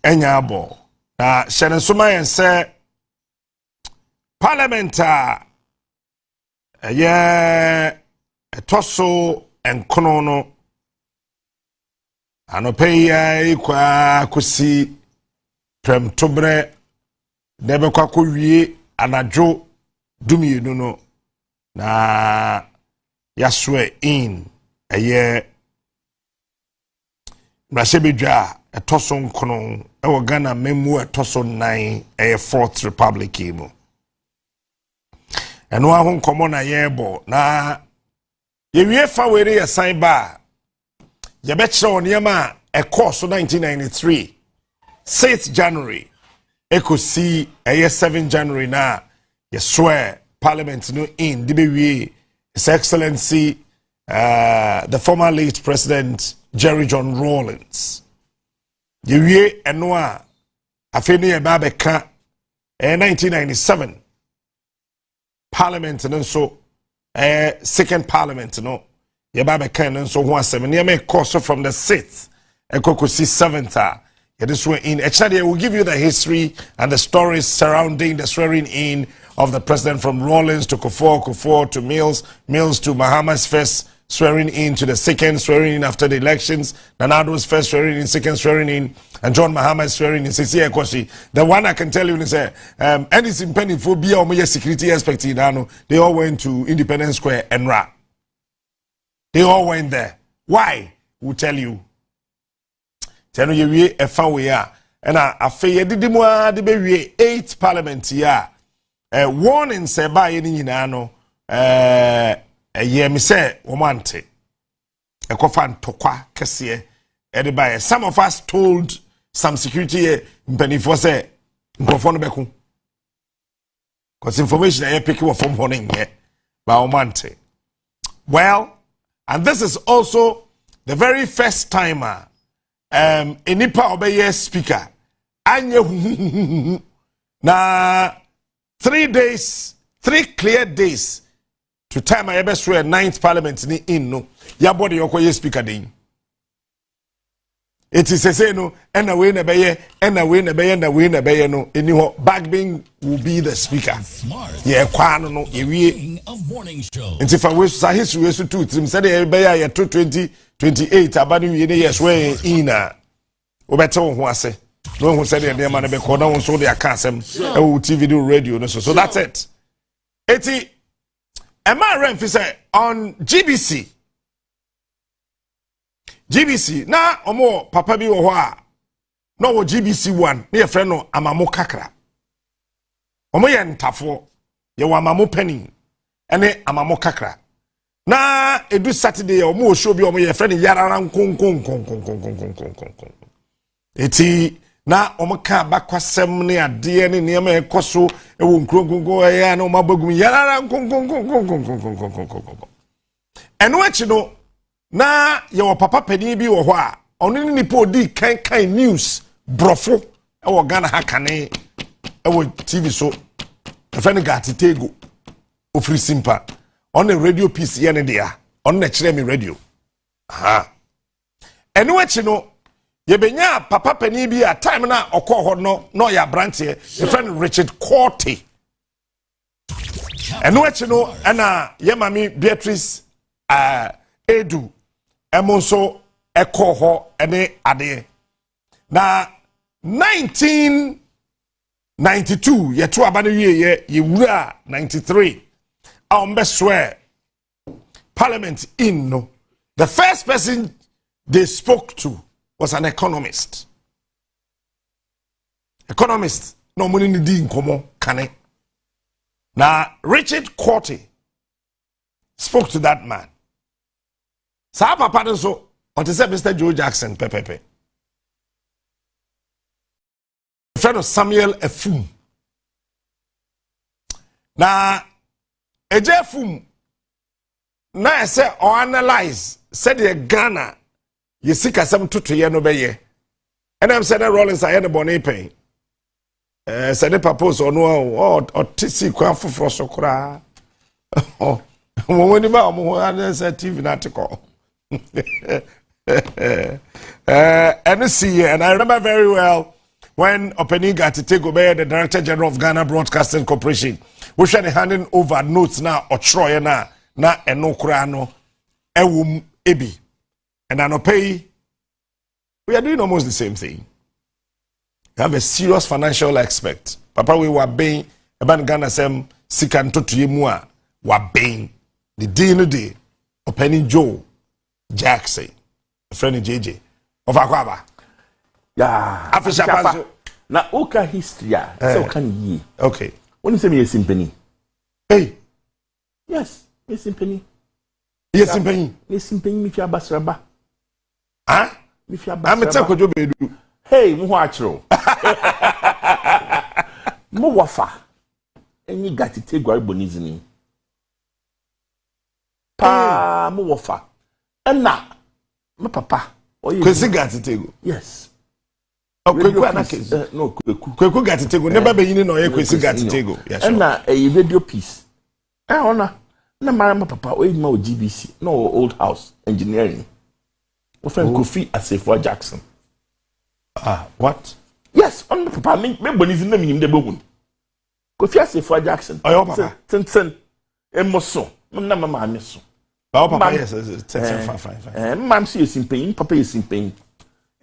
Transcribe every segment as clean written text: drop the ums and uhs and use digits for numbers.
enyabo na hyene soma yen se Parliamentary etoso enkono no anope ya ikwa kusi premtobre debe kwa kowie anadwo dumienu no na yaswe in Mrashebedwa etoso nkono ewo Ghana memu etoso 9 4th Republic mu eno ahun komo na yebo na yewie fa were ya san ba ye be kire oniyama e course 1993 6th January ekosi 7 January na ye swear Parliament no in the be His Excellency the former late President Jerry John Rawlings yewie eno a afeni e ba beka 1997 Parliament and so second Parliament no ye ba beka no so ho asem ne me course from the 6th and kokosi 7th this way in actually I will give you the history and the stories surrounding the swearing in of the president from Rawlings to Kufuor to Mills to Mahama's first swearing in to the second swearing in after the elections, Nanado's first swearing in, second swearing in, and John Mahama's swearing in. The one I can tell you is any impending phobia or security aspect in they all went to Independence Square and Ra. They all went there. Why? We'll tell you. Tell you a fan we are. And I feel the 8th Parliament here. One in Seba in Yinano. Me say womante ekofan tokwa kese edibaye. Some of us told some security mpanifo say nkofo no beku cause information I pick up from morning here by womante. Well, and this is also the very first timer enipa obeye speaker anye na 3 clear days to time I ever swear 9th Parliament ni in no ya body yokoye speaker din. It is a say no and away na beye no any back being will be the speaker. Yeah, kwano no ewie nti fa we so history we so two trim say the beye ya 2028 abani we ne yes we in na obete wo ho ase no ho say the man be ko na won so the aka asem e wo TV do radio no so that's it. Eti Emma Renfi say on GBC na omo papa bi wo ho a no wo GBC 1 na ye frɛ no amamo kakra omo ye ntafo ye wo amamo penny ene amamo kakra na edu Saturday omo show bi omo ye frɛ no yarara nkonkon eti na omo ka bakwasem ne ade ne niam ekoso ewo nkronkonko ya na omo abagum yarara nkonkon eno achi no na ye wo papa pani bi wo ho a ono ni nipa odi kan news brofo ewo Ghana hakane ewo TV so efeni gati tego ofri simpa on the radio piece ye ne dia on na kire me radio aha eno achi no yebenya papa pani bi a time na okọ ho no ya branch e friend Richard Corty eno achi no na ye mami Beatrice Edu emonso ekọ ho ene ade na 1992 ye to abane wie ye wura 93 a swear Parliament in no the first person they spoke to was an economist. No money ni di nkomo kane. Now Richard Corty spoke to that man. Sa papa so on to say Mr. Joe Jackson pepepe. Friend of Samuel Efum. Now Efum na say or analyze said the Ghana you see kasam tutu ye no beye and I'm saying Rawlings I had bone pay said the purpose or no or tisi kwa foforo so kra oh when ba mo say TV article and see and I remember very well when Openiga Titego be the Director General of Ghana Broadcasting Corporation, we should handing over notes now or Troy na enokrano ewum ebi. And anopay, we are doing almost the same thing. You have a serious financial expert. Papa, we were being about Ghana sem sikanto to yemua were being the day Openi Joe Jackson, a friend of JJ of Akwaba. Yeah, Afisha na oka history so can ye. Okay. When you say me a simpany. Hey. Yes, a simpany. Yes, simpany. Yes, simpany me fia basraba. Huh? Me fia basraba. I'm a tell you bedu. Hey, mo watchro. Mo wafa. Enyi gatite gwari bonizini. Pa mo wafa. Enna my papa. Kwesi gatitego. Yes. Oh, kweku anake. No, kweku. Kweku gatitego. Never be yini no ye kwesi gatitego. Yeah, sure. Enna a radio piece. Ona na mara my papa o ma o GBC. No old house engineering. O friend Kofi Asefo Jackson. Ah, what? Yes, on my papa me bonizini na minim de bohun. Kofi Asefo Jackson. Oh, your papa. Ten. Emoso. Na mama ameso. Oh, papa, yes, fine. Mam see is in pain, papa is in pain.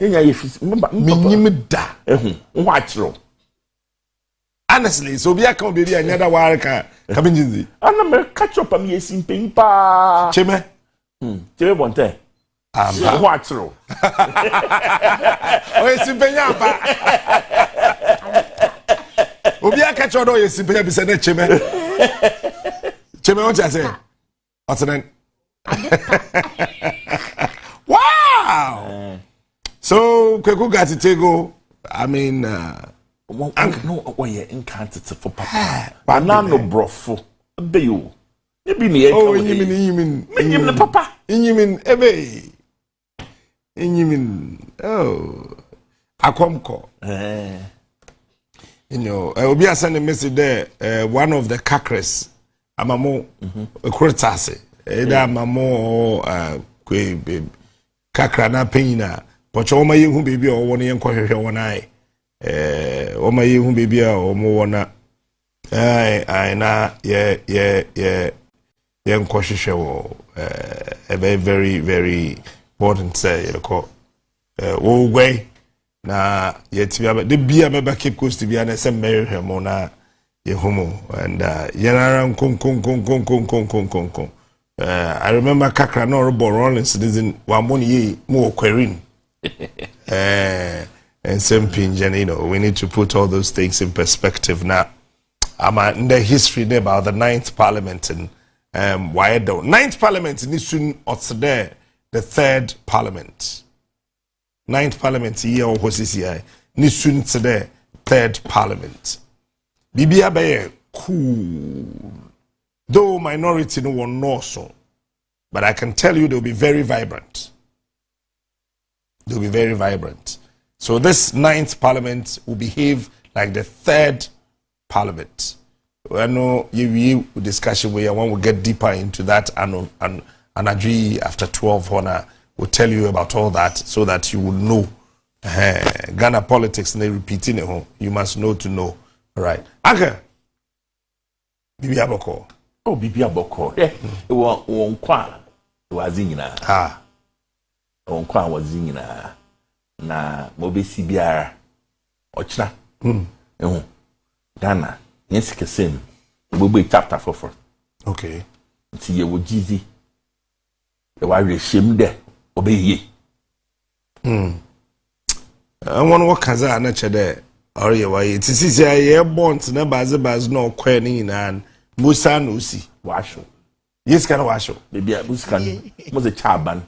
Enya ye fis, minim da. Watchro. Honestly, so be account baby another war can come in. And I'm catch up on me is in pain pa. Cheme. Cheme bonte. Watchro. Oh, it's in pain pa. Obi catch on is in pain be say cheme. Cheme what you say? What's the name? Wow! So, Kweku Gatitego, I mean, no, you can't for papa. But now no brofo. Be you. You be me. Oh, you mean, the papa. You mean, ebe. You mean, oh, Akomko. You know, I will be sending a message there. One of the Kakres, Amamo, Kurtase. Eda mamo kwe kakra na penina pocho oma ye hu bebi o wona ye nkohwehwe wona ai oma ye hu bebi a o mo wona ai na ye nkohwehwe wo a very very important say you call wo gwe na ye tibia de bia me ba keep coast bia na se mehwe mo na ye humo and yenara kon I remember Kakra no Robo Rolling citizen one money more querying. And same pinch, and you know, we need to put all those things in perspective now. I'm in the history there about the 9th Parliament and why the 9th Parliament in soon or there the 3rd Parliament. 9th Parliament here or CCI Nisun today 3rd Parliament. Bibia be cool. Though minority no one knows so, but I can tell you they'll be very vibrant. They'll be very vibrant. So this 9th Parliament will behave like the 3rd Parliament. I know you discussion where one will get deeper into that and Adri after 12 honor will tell you about all that so that you will know Ghana politics and they repeating it. You must know to know. All right. Okay. Bibi Aboko. Oh, Bibi Aboko. Won kwa wazingina. Ah. Won kwa wazingina. Na mobesi biara. Ochna. Ghana. Yes, kesem. Bobo chapter 4. Okay. Nti ye wo jizi. E wa rehiem de obeye. I want what kaza na chede. Or ye wa it is ye bond na baz no kwa ni na Musa no si washo. Yes kana washo. Baby muskan mo ze chaban.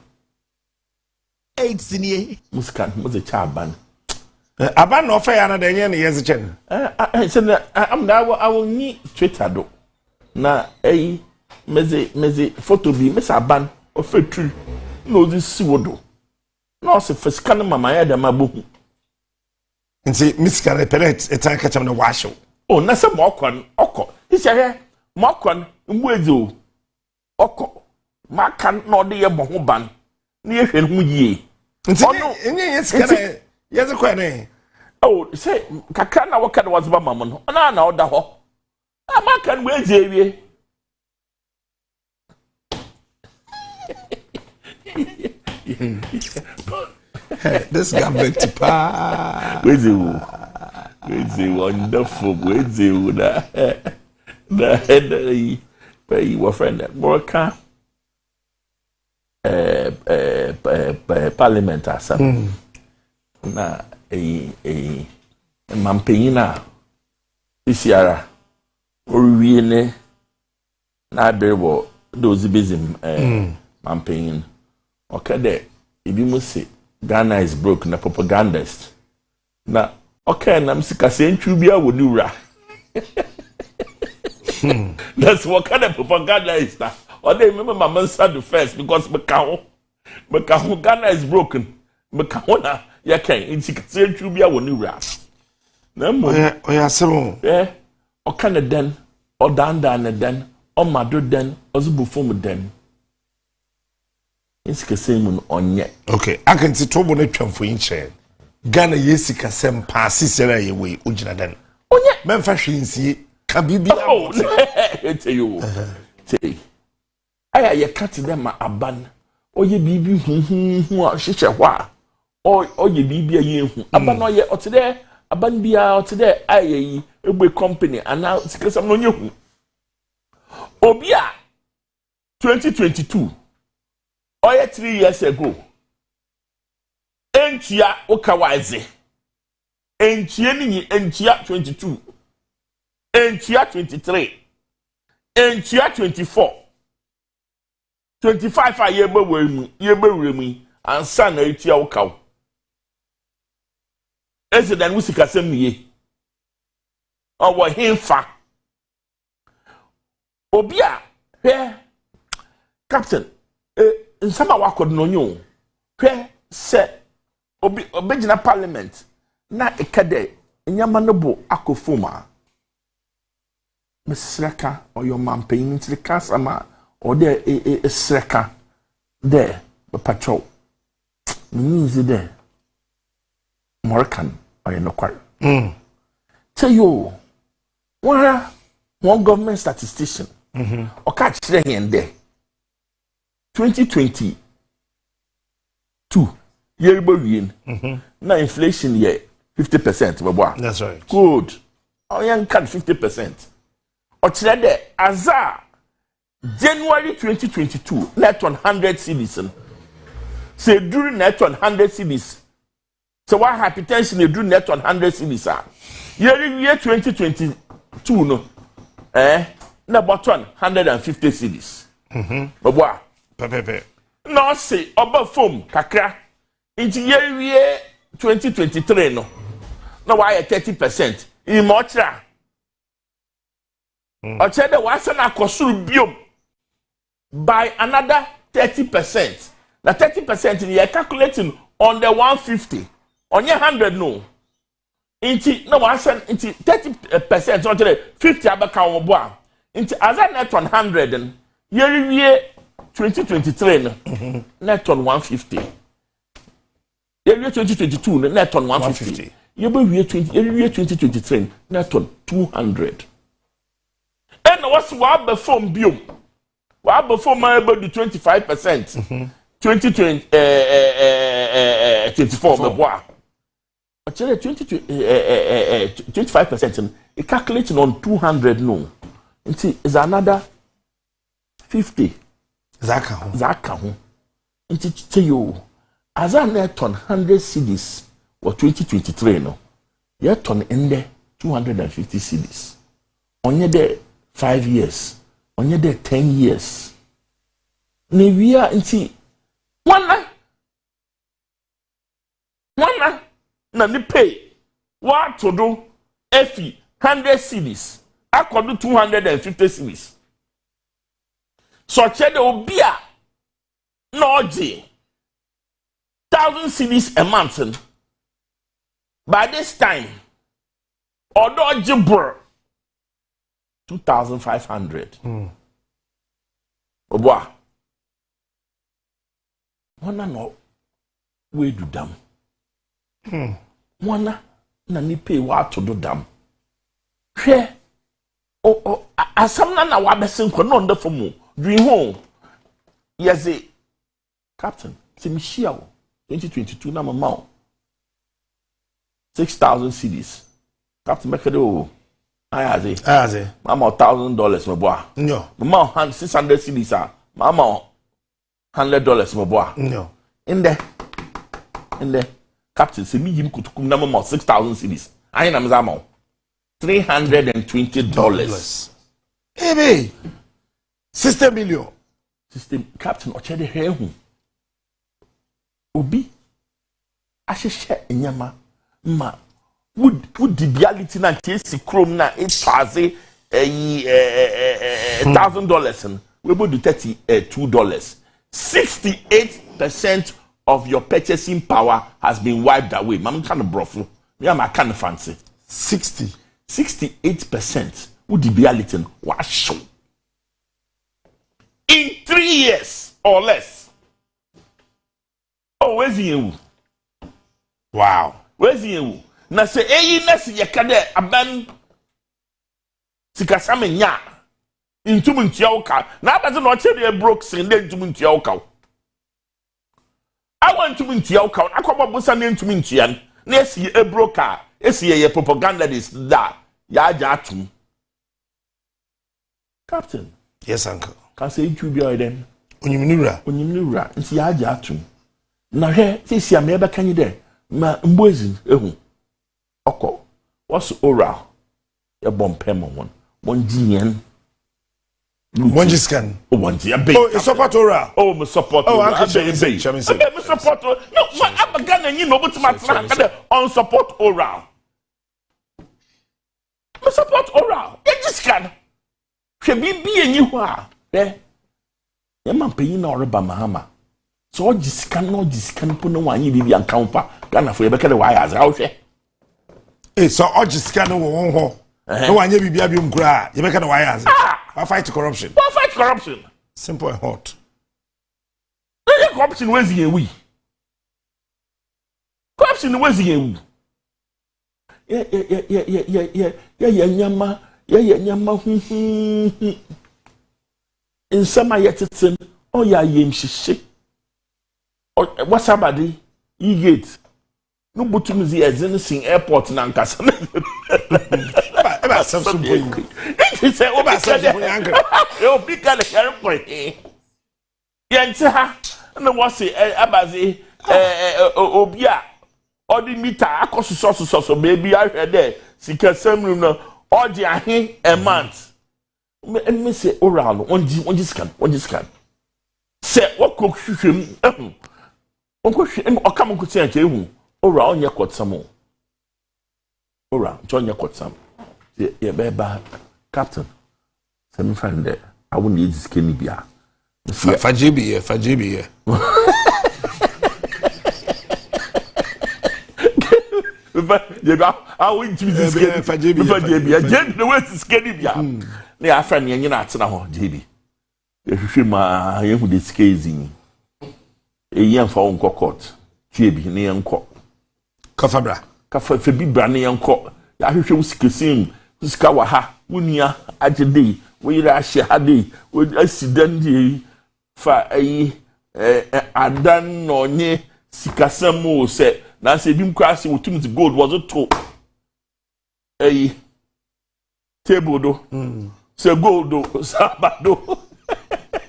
8 senior. Muskan mo ze chaban. Aban no fa ya na de nye ne yes chen. I'm now I will need Twitter do. Na meze photo bi mesa ban o fetu. No this si wodo. No se fiskan mama ya da mabohu. Nti miska re pelet etan ka cham na washo. Oh na se mo okon okọ. Isi here mo okon mbuezo. Okọ. Makan no de ye bo ban. Na ye hwe hu yie. Nti enye yes kana yes kwa ne. Oh, say kakra na waka was ba mama no. Na oda ho. Amaka no ezie This government pa. Where's wonderful. Where's na pay your friend that worker Parliament asam. Na mampanyina isiara oriwie ne na abirebo those bezim mampanyin okay there ebi mo say Ghana is broke na propagandist na okay na msika sentru bia woni wura that's what kind of propaganda is that or they remember my man said the first because mekaho Ghana is broken mekaho na ya kan msika sentru bia woni wura na mo oya semo o kana den o danda na den o mado den o zubufum den msika semu onye okay akanti tobo na twamfo yin Ghana yesika sem pa sisera ye we ogina den onye memfa hwensie ka bibia tell you say aya ye cut them aban oye bibi hu a hyehyɛ hɔ a oye bibi aye hu aban oye otede aban bia otede aye egbe company ana sikasam no nye hu obi a 2022 oye 3 years ago entia okawaze entia ni entia 22 entia 23 entia 24 25 a yebe wemu ansa na etia okaw ezedan wusikasem niye owo himfa obi a hwe captain nsama wakod no nyo hwe se obegina parliament na ekade nyama no bo akofoma mesreka oyo mampanyin ntirika sama ode esreka de patrol means de Moroccan oyo no kwar tell you one government statistician oka kire hen de 2022 year win na inflation ye 50% babo. That's right. Good. Oyan can 50%. O kire de aza January 2022 net on 100 cedis. Say during net on 100 cedis. So what hypertension you do net on 100 cedis are. Year 2022 no. Na bottom 150 cedis. Babo. Pepe. No say oba foam kakra. Inti year 2023 no. No why 30%. In motra. Or check the wasan akosuru biom by another 30%. The 30% you are calculating on the 150. On your 100 no. Inti no wasan inti 30% on the 50 abaka oboa. Inti as a net on 100 and year 2023 no. Net on 150. Year 2022 net on 150. Year 2023 net on 200. And what's what before biom? What before my able to 25%? 2024 before. Actually 25% it calculating on 200 no. It's another 50. Zaka ho. It's tell you as a net on 100 cedis or 2023 no. Yet on in there 250 cedis. On your there 5 years. On your there 10 years. We are inti one na ni pay what to do efi 100 cedis akodu 250 cedis. So check the obia no oji 1,000 cedis a month. By this time odo jibur 2,500. Oboa. Wana no we do dam. Wana na ni pay wa to do dam hwe asam na wa besen ko no ndefo mu dream home yes captain simishia 2022 na mama 6,000 cedis captain mekedo ayaze mama $1,000 me boa no mama 600 cedis mama $100 me boa no in there captain se mi yim kutukum na mama 6,000 cedis ayi na mzama $320 ebe 60 million system captain ochede hehu obi ahehye enyama ma would the reality na tesi chrome na $1,000 and we both do $32 68% of your purchasing power has been wiped away mam kind of brofu me am kind of fancy 68% would the reality was show in 3 years or less. Oh, where's you? wow Where's you? Na se nasi yakade aban sikasame nya intum ntia oka na abaze no chede broke sin de intum ntia oka awan intum ntia oka akwa busa na intum ntia na esi broker esi ye propaganda this da ya aja atum captain yes uncle can say you be oiden onyimnura nti ya aja atum na hwe sisi am ebe kanyi de ma mboezi ehu oko what's oral ya bompe mo won jinyen Monji scan. Oh, Monji, a big. Oh, you support Ora. Oh, me support. Oh, Uncle me support. No, I'm a Ghana, you know, but my on support Ora. Me support Ora. You just can. She be and you are. Eh? You man paying no reba mahama. So just can put no one you be and counter. Ghana for you because the wires out there. Eh, so all just can no one. No one you be cry. You make the wires. I fight corruption. Why fight corruption? Simple and hot. Corruption where's the we? Corruption where's the we? Yeah, nyama. In summer yet it's in oh yeah, shishi. What's somebody? You get no butum zi anything airport nankasa. Some point. It's a over you'll be kind of airport. Yansa, and the was it Abazi Obia or the meter, Acosus so maybe I heard there. Sika some room or the a month. And me say oral one scan. Say what cook him or come could say you oral on your quote some more. Oral, join your quote some. Yeah, baby, Captain. Send friend there. I wouldn't need this skinny beer. Fajibi. I wouldn't use this skinny Fajibi. The way to skinny beer. They are friendly and you're not now, JB. If you my young with scazing a young for Uncle Court, JB, near Uncle Kafabra. Cafe Brandy Uncle. I wish you Skawaha, Wunia, Ajade, where I shall with accident for a Adan or near Sikasamo said, Nancy Bim Crassi with too much gold was a top. A table do, Sir Goldo, Sabado.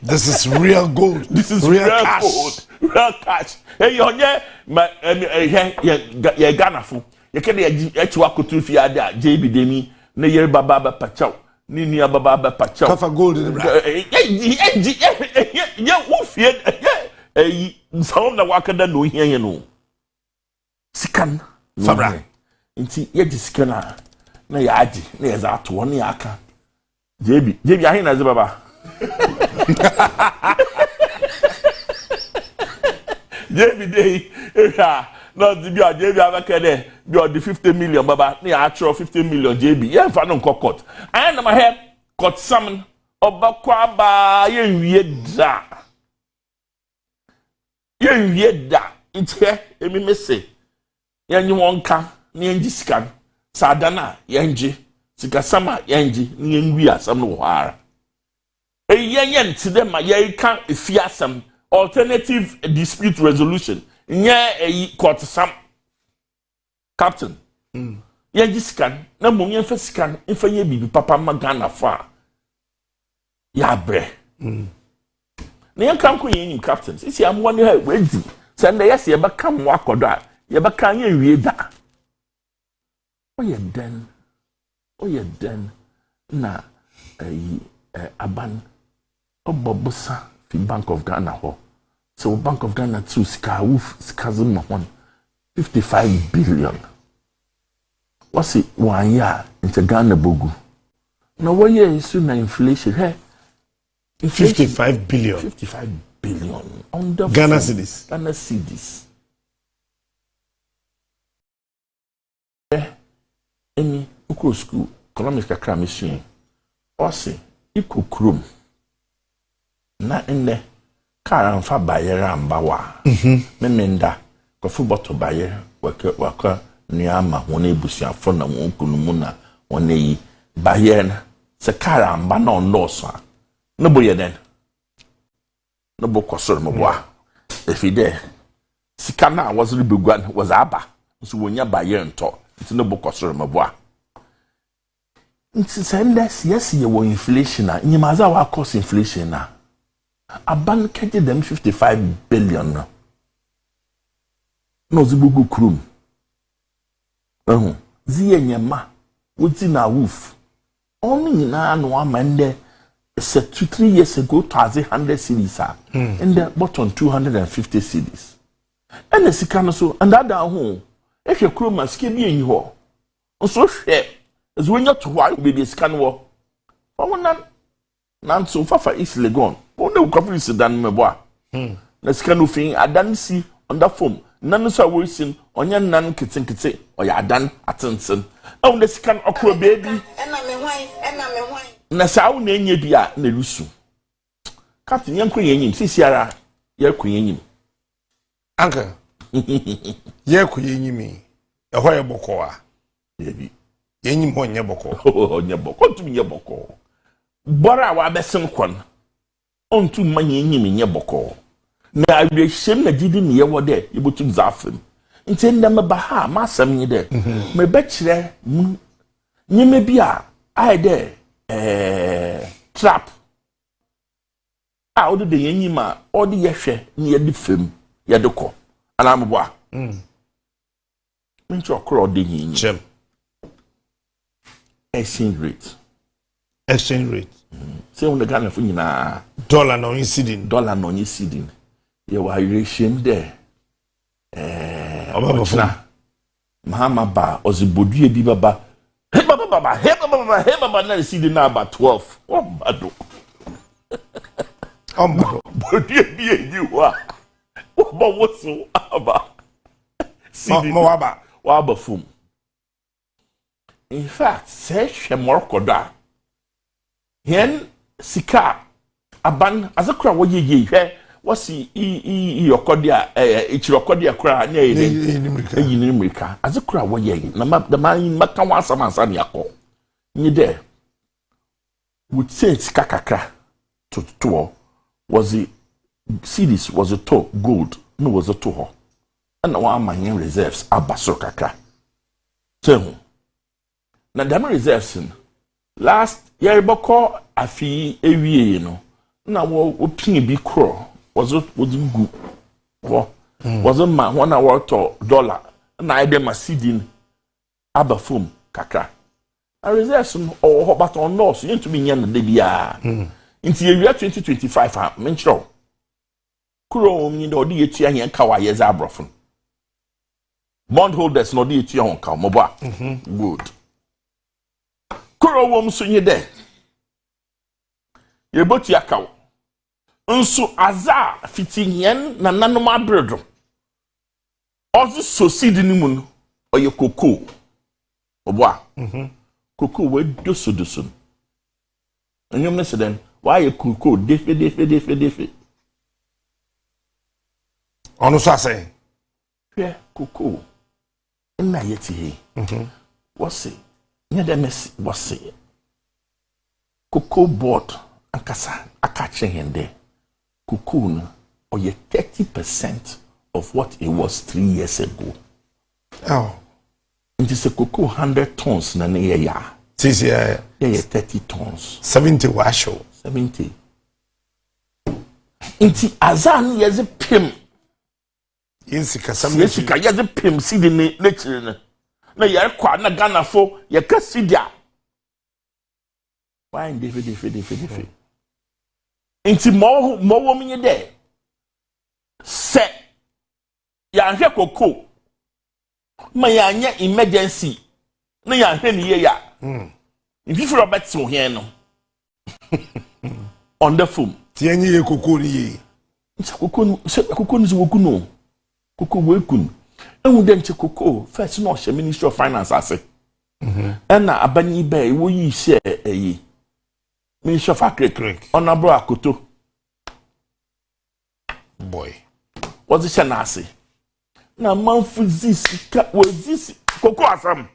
This is real gold. This is real cash. Gold. Real cash. Hey, you're my Ghana. You can't get you to Fiada, JB Demi. Ne yer baba pachaw ni nia baba pachaw kafa gold in the bra yeah wo fie nsawo na wakada no hia no sikan fabra nti ye di sikan na ya adi na ya za to na aka jebi ahin na ze baba jebi dey no, the JB Avakade, the 50 million, Baba, the actual 50 million JB. Yeah, if I don't court. I am my head, got some Obakwaba, you yeda. It's here, let me say. Yeah, you won't come. ni enji sika sadana yenji sika sama yenji ni enwi asam no hara yen ti dem ma ye kan efiasam alternative dispute resolution nye court sam captain yenji sika na mum yen fa sika infa ye bibi papa magana fa ya bre na yen kan ko yen captain sisi am woni ha wedi sende yes ye baka mo akodo a ye baka ye wie da oye den na aban obobusa fi Bank of Ghana ho so Bank of Ghana too sika woof skazim no 55 billion what's it 1 year into Ghana bogu na what year is na inflation hey 55 billion 55 billion on the Ghana cedis. Ghana cedis. Any uko school economics kakra mission. Ose iko krom. Na enne car amfa bayera ambawa. Memenda kofu bottle bayer waka niama wona ebusuafo na won kunumu na wona yi bayer se car amba na onloso a. No boye den. No bo kosoro mo boa if ide sika na was ribegwan was aba so wonya baye nto nti no bo kosoro mo boa nti sendes yes ye wo inflation na nyimaza wa cost inflation na aban keje dem 55 billion no zibugu krum ziye nyema wuti na woof oni nyina no amande it's 2-3 years ago, 100 cities and the bottom 250 cities. And the Sikano so, and that down home, if your crew must keep you in your so share as when you're to white baby scan war. Oh, none so far for East Legon. Oh, no, coffee is done, my boy. The scan thing I done see on that phone. None so worsen on your nan kitten or your done attention. Oh, the scan okra baby. And I'm a wine. Na sawo na enye bia na lusu captain yanko yenyim sisiara yakwo yenyim anka yakwo yenyim ho ye boko a yebi yenyim ho nye boko onye boko tum nye boko bora wa besen kon ontum manye yenyim nye boko na awiehiem na gidi ne ye wode yebotum zafem nti ndem ba ha masam nye de me be kire nyime bia ai de trap odi de yenyima odi yehwe ne ye de fem ye de ko ana mboa ncho kro de yenyim chem exchange rate say on the Ghana fu nyina dollar no incident ye wa relation there obaba mahama ba ozibodue bi baba Baba, na see the number 12. Oh, bado. But you are. What was so aba? See the waba fum. In fact, say she more koda. Hen sika aban as a crowd ye what's yokodia ichirokodia kra na yin America as a crowd wo ye na the man maka wan samansa ne yakọ ni there would say kakaka to was the cities was a to gold no was a to ho and one man reserves abaso kakra so na dem reserves last year boko afi ewie no na wo pin bi kro was gu was a man 1 hour to dollar na ide masidin abafum kakra a reserves or but on loss you to be nya na de bia into year 2025 ha menchro kuro omni de odi etua hen ka wa yeza abrofun bond holders no de etua hon ka mo ba good kuro wom so nye de ye botia kawo nso aza fitinyen na nanom abredo ozi sosidi ni mu no oye koko obwa koko we doso anyom ne seden why koko defe ono so ase hwe koko na yeti he wose nya dem wose cocoa board ankasa akache hende cocoa no oye 30% of what it was 3 years ago. Oh. It is a cocoa 100 tons na ne ya. This year 30 tons. 70 washo. 70. Inti azan yeze pim. Yensika yeze pim sidi ne lecture ne. Na ye kwa na Ghana fo ye ka sidia. Why David. Inti mo wo minye de. Se ya hwe cocoa. Ma ya anya emergency. Na ya hwe ni ye ya. If you Robert so here no. On the phone. Tienye ye cocoa ni ye. Cocoa ni woku no. Cocoa wekun. Enwu dem che cocoa first no she Ministry of Finance ase. Na abani be wo yi share eyi. Ministry of Agriculture. Honorable Akoto. Boy. What's the na ase? Na manfu zisika wazisi cocoa asam.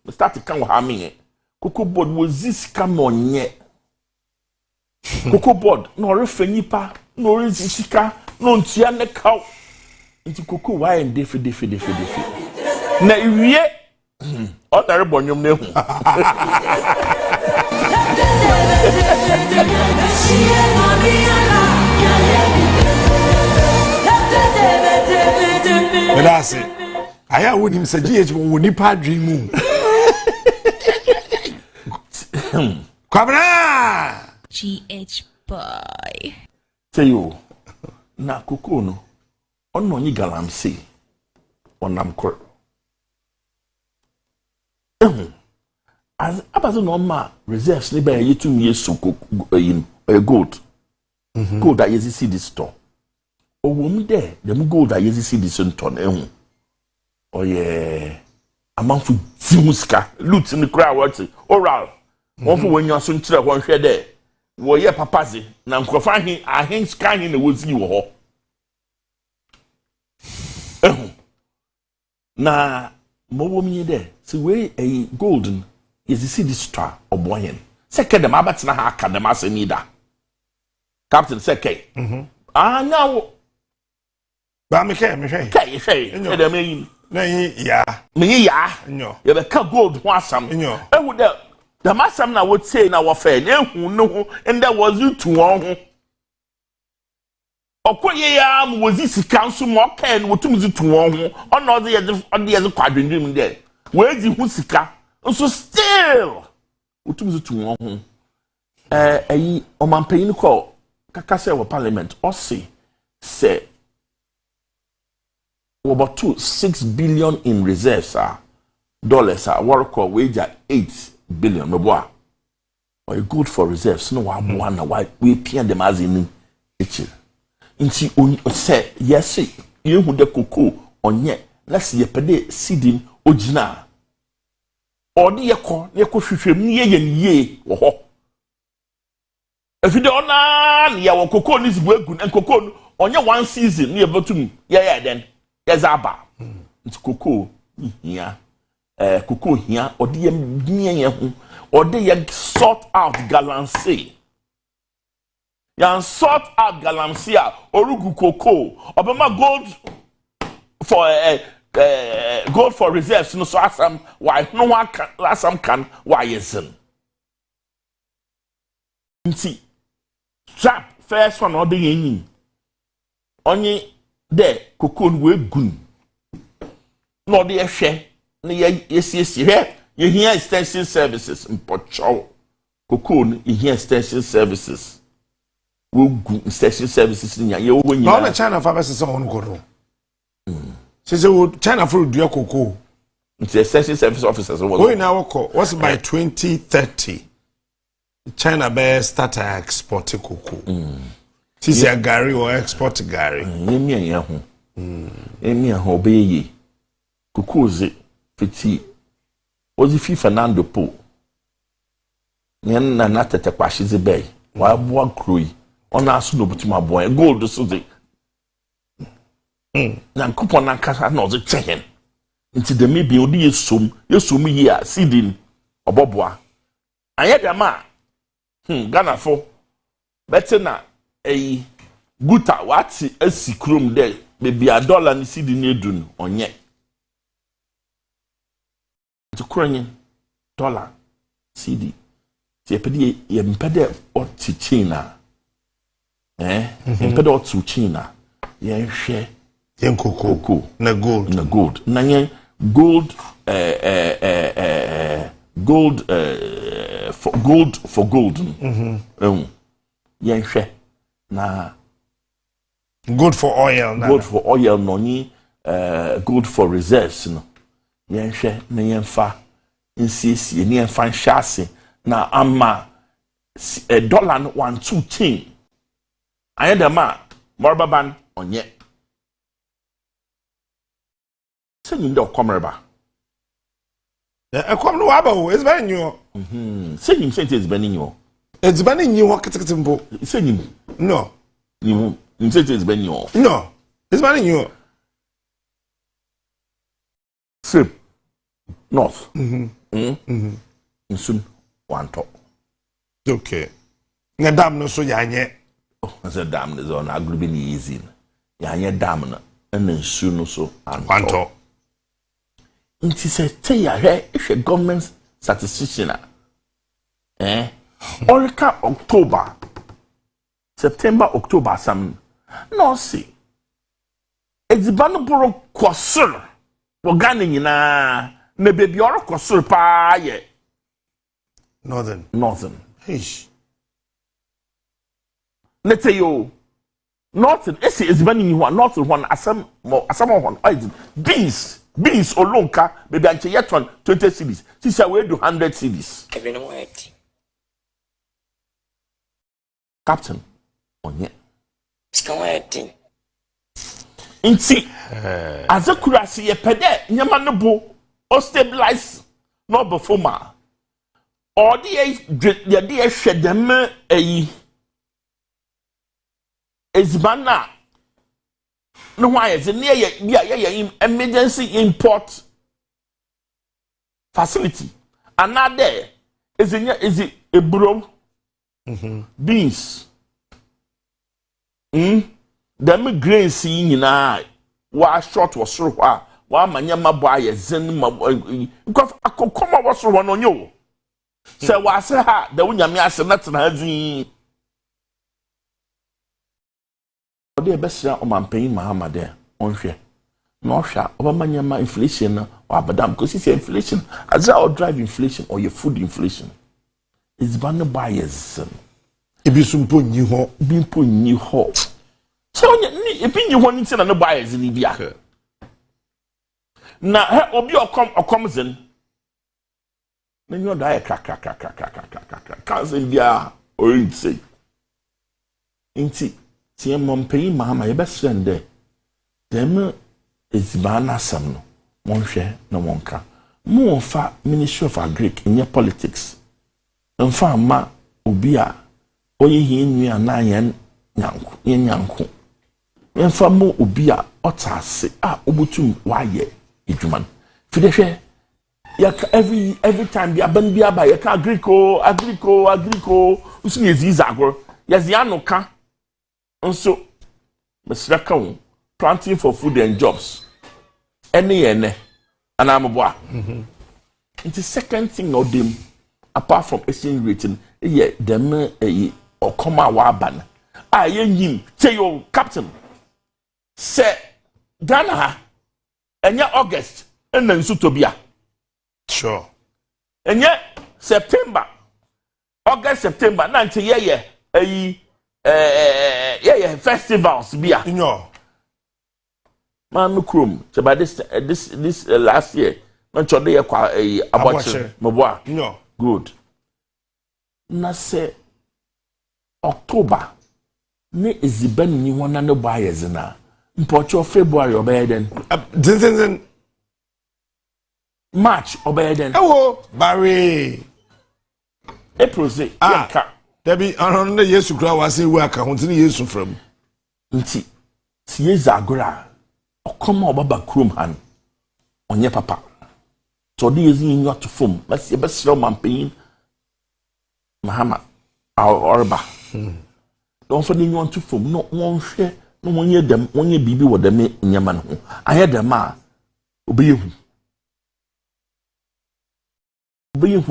We start to kan wa me. Cocoa board wazisika no nye. Cocoa board no refe nipa no resisika no ntia ne kaw. Nti cocoa why and defi. Na iwie o dare bonyom na hu. Medase. Aya wonim se GH wo nipa dream mu. Kwabra! GH boy. Say you. Na cocoa no. Ono nyi galamsey. Onam kor. As abazo no ma reserves ni ba yetum yesu gold. Gold that yesi see this store. Owom there, dem gold that yesi see this ton oye amanfo zimuska loot ni kra what oral. Won fo wanyu aso nkire ho hwe there. Wo ye papazi na nkrofa hin ahen ska hin na wozi wo ho. Na mo mi there. See we a golden is the city star oboyen. Second dem abatena ha academy asemida. Captain Seke. Now Ba me hwe. Kai hwe. Dem yin. Na yin ya. Me ya. Nyo. Ye be ka gold ho asam. Nyo. Ehu the masam na would say na wo fe na ehu no ho and there was you to won ho. Okoye ya am was this council mo kan wotum zi to won ho. Ono de ye kwadwendwem there. We di hu sika. So still wotum zi to won ho. Ayi omampanyin ko kaka say wo parliament or say about 6 billion in reserves dollars work wage 8 billion me boa or good for reserves no wa boa na why we pay them as in each nti on say yes you hu de cocoa onye na se yepede seeding ogina odi yekọ hwehwem ni ye wo ho efide ona ya wo cocoa ni zibu egun en cocoa onye one season ni ebetum ye then yazaba nti cocoa hia cocoa hia odi ye nye ho odi ye sort out galamsey yan sort out galamsey orugu cocoa obema gold for reserves no so asam why no one can asam can why yesen nti trap first one odi yin onye de cocoa we gun no de ehwe na yesi he ye here extension services impocho cocoa ye here extension services we gun extension services nya ye wo nya na China fa bese so on ko so China for do cocoa the extension service officers we now what's by 2030 China be start export cocoa Tisi agari or export gari. Emi ya ho. Emi ya ho be ye. Kukuze fiti. Ozi fi Fernando po. Nyen na natete kwashi ze bay. Wa boa kroi. Ona asu no butima boa. Gold so ze. Na kupon na kasa na ozi chehen. nti de me bi odi yesom yi a seeding oboboa anye dem a Ghana fo better na guta wati esikrum de bebi a dollar ni seeding edun onye nti kronye dollar CD ti epedi ye mpede oti China mpede oti China ye hwe yen koko na gold na yen gold for gold yen hwe na good for oil no ni good for reserves no yen hwe na yen fa nsiesie ni yen fa nhase na ama dollar no 1-2 chain ayedama morbaban onye senyim de okomreba ekom no waba o is very new senyim say it is very new it's very new kitikiti mbo senyim no you say it is very new no it's very new sip north nsun wanto okay nga dam no so yanye as a dam is on agrubi ni easy yanye dam na na nsu no so wanto nti se say ya hwe government statistician orika October September October sam no see edzibano boro kwosor wo Ghana nyina na bebi oro kwosor pa ye northern hish let's say yo northern ese edzibano ni ho northern one asam one beans olonka bebi anche yeton 20 cities sisi we do 100 cities even what captain onye skawati inti azakurasi ye pede nyama no bo o stabilize no performer or the dey hwedem ezibana no why is near ye emergency import facility another is a bro beans them grains nyina wa short was so wa manyama boy zen because akokoma was so no nyo say wa say ha da wunyame ase na tena azin ode besra o mampan mahamade onhwe no hwa obamanyama inflation na abadam because it's inflation as or drive inflation or your food inflation is ban buyers ebisumpo nyi ho so ni ebi nyi ho nti na no buyers ni bia na he obi okom zen na nyo da kanzen bia orin say inti tie mompai mama ye besrende dem ezibana sam no monhwe na monka mo fa Ministry of Agric in your politics mfa ma obi a oyi hinnu ana yen nyanko mfa mo obi a otase a obutum waye edwuman fidehwe ya every time bia ban bia ba ya ka agrico usu yeziza agor yaziano ka nso mesraka wo planting for food and jobs ene anamboa it's the second thing of them apart from exchange rating them or come wa ban yim say your captain say Ghana enya August and nsu tobia sure enya September September na nche festivals bia man krom by this last year na chode ye kwa aboche moboa good na se October ne eziban ni wona ne buyers na mpocho February obeden March obeden ewo bare April say yanka Debi anon na Yesu kra wase wu aka hontini Yesu from nti tie zagora okoma obaba krom han onye papa so de yezi nyo to fom mas ye besro mampen mahama orba don so de nyo to fom no won hwe no wonye dem wonye bibi wo dem nyama no aye dem a obeyehu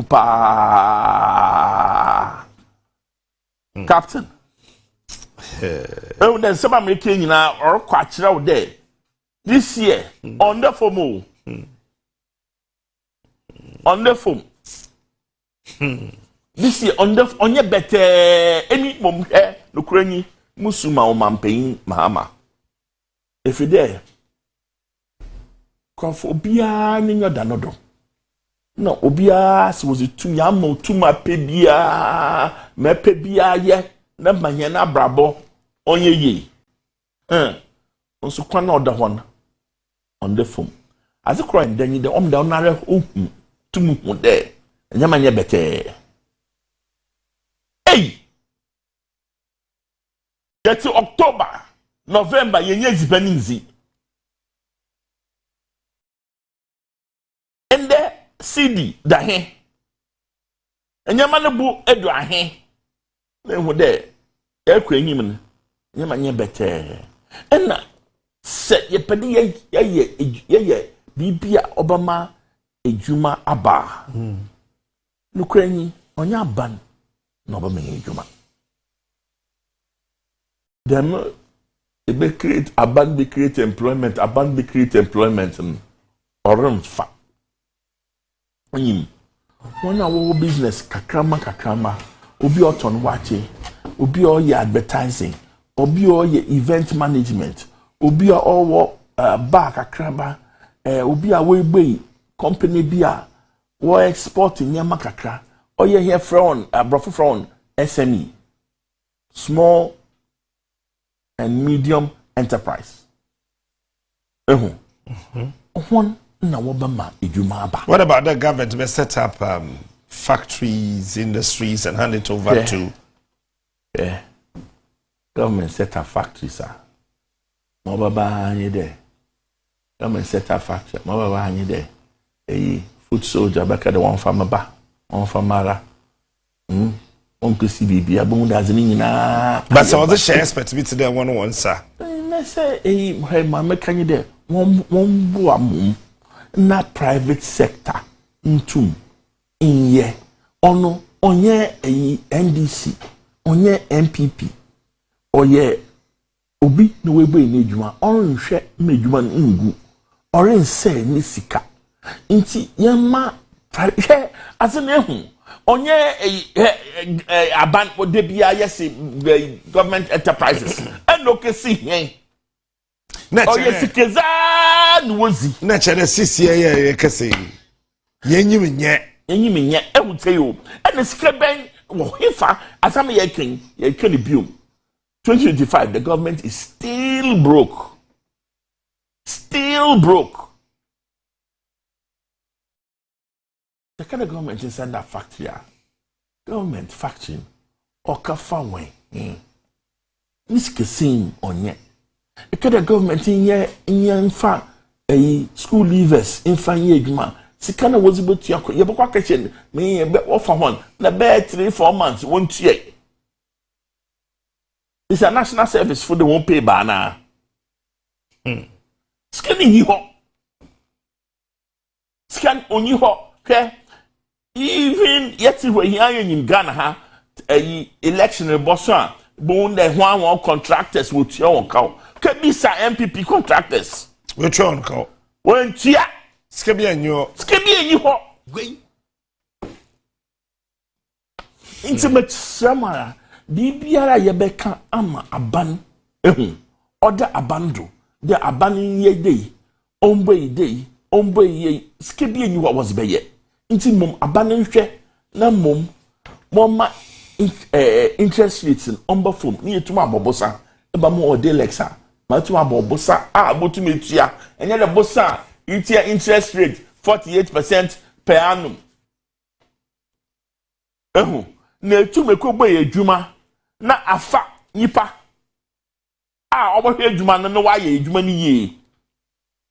pa captain oh then some American nyina or kwa kira wo there this year on the phone on the phone this year on the onye better any mom no kuranyi musuma o mampen mahama if you there kwafo bia ni nyoda nodo no obia se was tu yamo tu ma pebia me pebia ye na manye na brabo onye ye onso kwa na oda hon on the phone as a crime then the om down na tu mu de nya manye bete hey get to October November yenye zibaninzi and the CD da he enyama ne bu edu ahe na hu de ekwa enyim ne nyama nye bete enna se ye pedi ye bibia obama ejuma aba nukranyi onya ban na obama ejuma dem be create aban be create employment orumfa one our business kakrama obi oton wache obi o ye advertising obi o ye event management obi o bar kakrama obi a we gbe company bia wo export nyama kakra o ye here from brofo from SME small and medium enterprise one na wobama ejuma aba. What about the government to set up factories, industries, and hand it over to? Yeah, government set up factories, sir. Mobaba any there. Government set up factory. Mobaba any there. Food soldier back at the one farmer ba, one farmer. Uncle CBB, abun does na. But some of the share expect to be today 101, sir. I say, hey, mama, can you there? One boom. Na private sector ntum inye ono onye NDC onye MPP oye obi no webe ni adwuma onhwe na adwuma ngu orense ni sika nti yema hwe asene hu onye aban odebia yesi government enterprises enokesi hen oye sikeza nuwozi na chere sisi ye kese yenyim nye ehuteo and skreben wo hifa asam ye ken biom 2025 the government is still broke the kind of government is under factory government factory okafa wen niskesin onye the kind of government in mfa school leavers in fan ye adwuma sika na wozi botu yakọ ye bokwa kitchen me ye be offer one na be 3-4 months won tie it's a national service for the won't pay bana scan ni ho scan oni ho okay even yet we here in Ghana ha election bossa bon the one contractors will tie on cow can be sa MPP contractors which one call when tia skebia nyo ho gwen intimate samara bibiara yebeka ama aban oda abando the aban ye dey ombo ye skebia nyo was beye inti mom aban nhwe na mom ma interest rates ombo form ni etuma abobosa eba mo ode lexa ma etuma abobosa abotum etua enye le bosa itia interest rate 48% per annum na etumeko boye adwuma na afa nipa obohwe adwuma no wa ye adwuma ni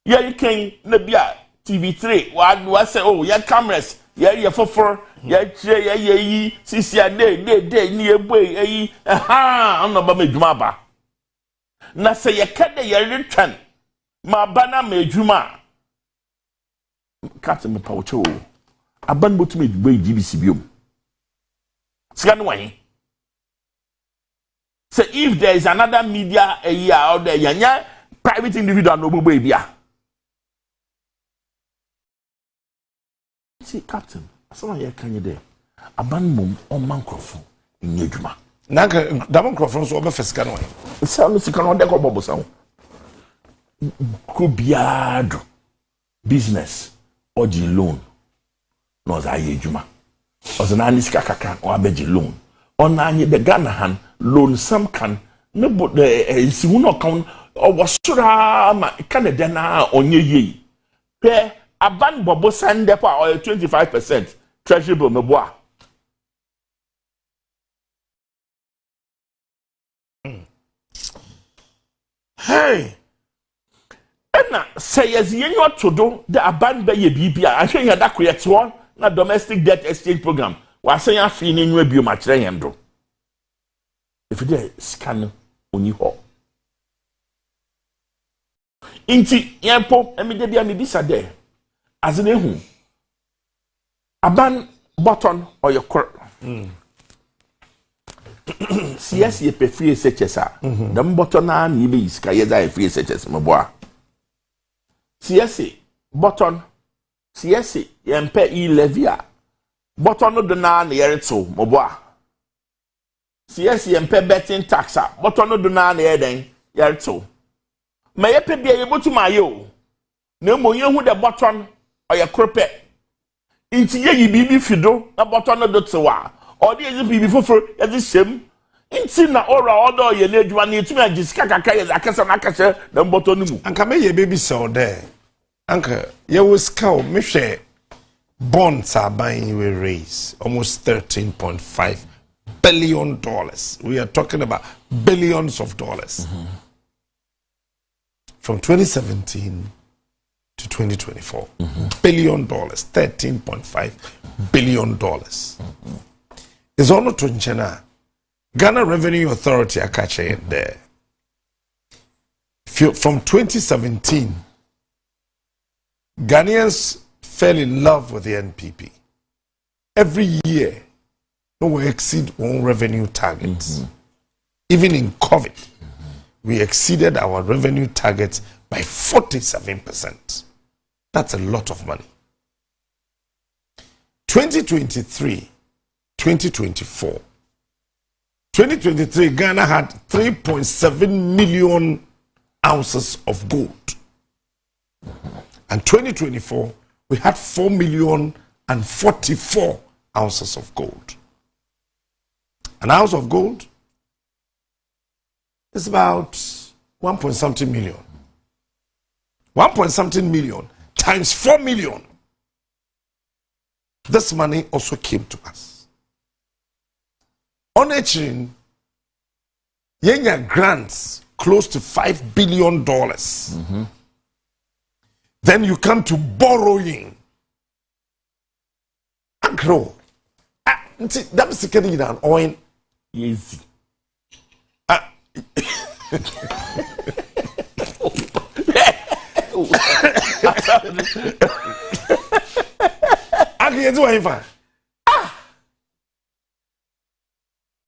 ye ken na bia TV3 wa say oh ya cameras ya for ya chire ya yi sisi day ni eboy yi no ba medwuma ba na say ya ka de ya retwan ma ba na medwuma Captain me paucho aban botumi boy GBC biom sika no wan so if there is another media out there yanya private individual no boy bia see Captain asana ya kanye there aban mom on mankrofo nyedwuma na da mankrofo so obefesika no wan sa no sika no de ko bobo sa ko biado business or the loan no za yedwuma ozana ni sika kaka o abeji loan on anye the Ghana han loan some can no but the si hu no kan o wasura ma Canada na onye yi pe aban bobo sande pa or 25% treasury bill meboa hey na say yes yenyo todo the aban be ye bibia ahwe ya da koyete na domestic debt exchange program wa say afi ni nwa bio ma kire yen do if there scan oni ho inti yempo emide bia me bisa there as in ehu aban button or your CS ye pe free SHS dem button na ni be iska ye za free SHS mboa CS button CS yempe e-levy button no do na yereto mboa CS yempe betting tax button no do na yeden yereto ma ye pe bia ye botuma ye o na mo ye hu de button or your crope inti ye yi bibi fido na button no do tsewa or dey bibi foforo ye di sem inti na ora odo ye na adwuma na etumi agisika kaka ye akasa na akase na button no mu anka me ye baby sell there anka ye was cow me hwe bonds are buying we raise almost $13.5 billion. We are talking about billions of dollars. From 2017 to 2024. $billion, $13.5 billion. It's all to China. Ghana Revenue Authority I catch it there. From 2017, Ghanaians fell in love with the NPP. Every year, we exceed our revenue targets. Even in COVID, we exceeded our revenue targets by 47%. That's a lot of money. 2023, 2024. 2023, Ghana had 3.7 million ounces of gold. And 2024, we had 4,044,000 ounces of gold. An ounce of gold is about 1 point something million. 1 point something million times 4 million. This money also came to us. On Echin, Yenya grants close to $5 billion. Then you come to borrowing. Agro. That's the kind of oil. Easy.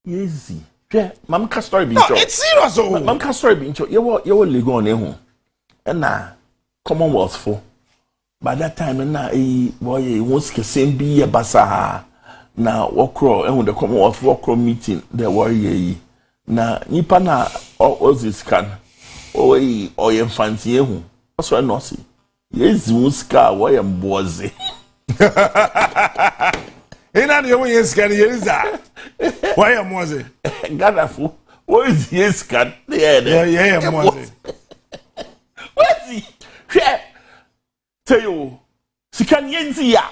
Easy. Yeah, mam ka story bi no, it's serious. Oh, mam ka story bi ncho. Yewo lego on ehu. Na Commonwealth for. By that time na boy wants ke same bi ye basa na wokro ehu the Commonwealth wokro meeting there were ye na nipa na ozis kan oye fancy ehu. So no see. Yes, muska woye mboze. Ina de wo yes kan yeriza. Woye mboze. Gadafu. What is yes kan? Yeah, mboze. What is he? Tell you, sikan yenzi ya.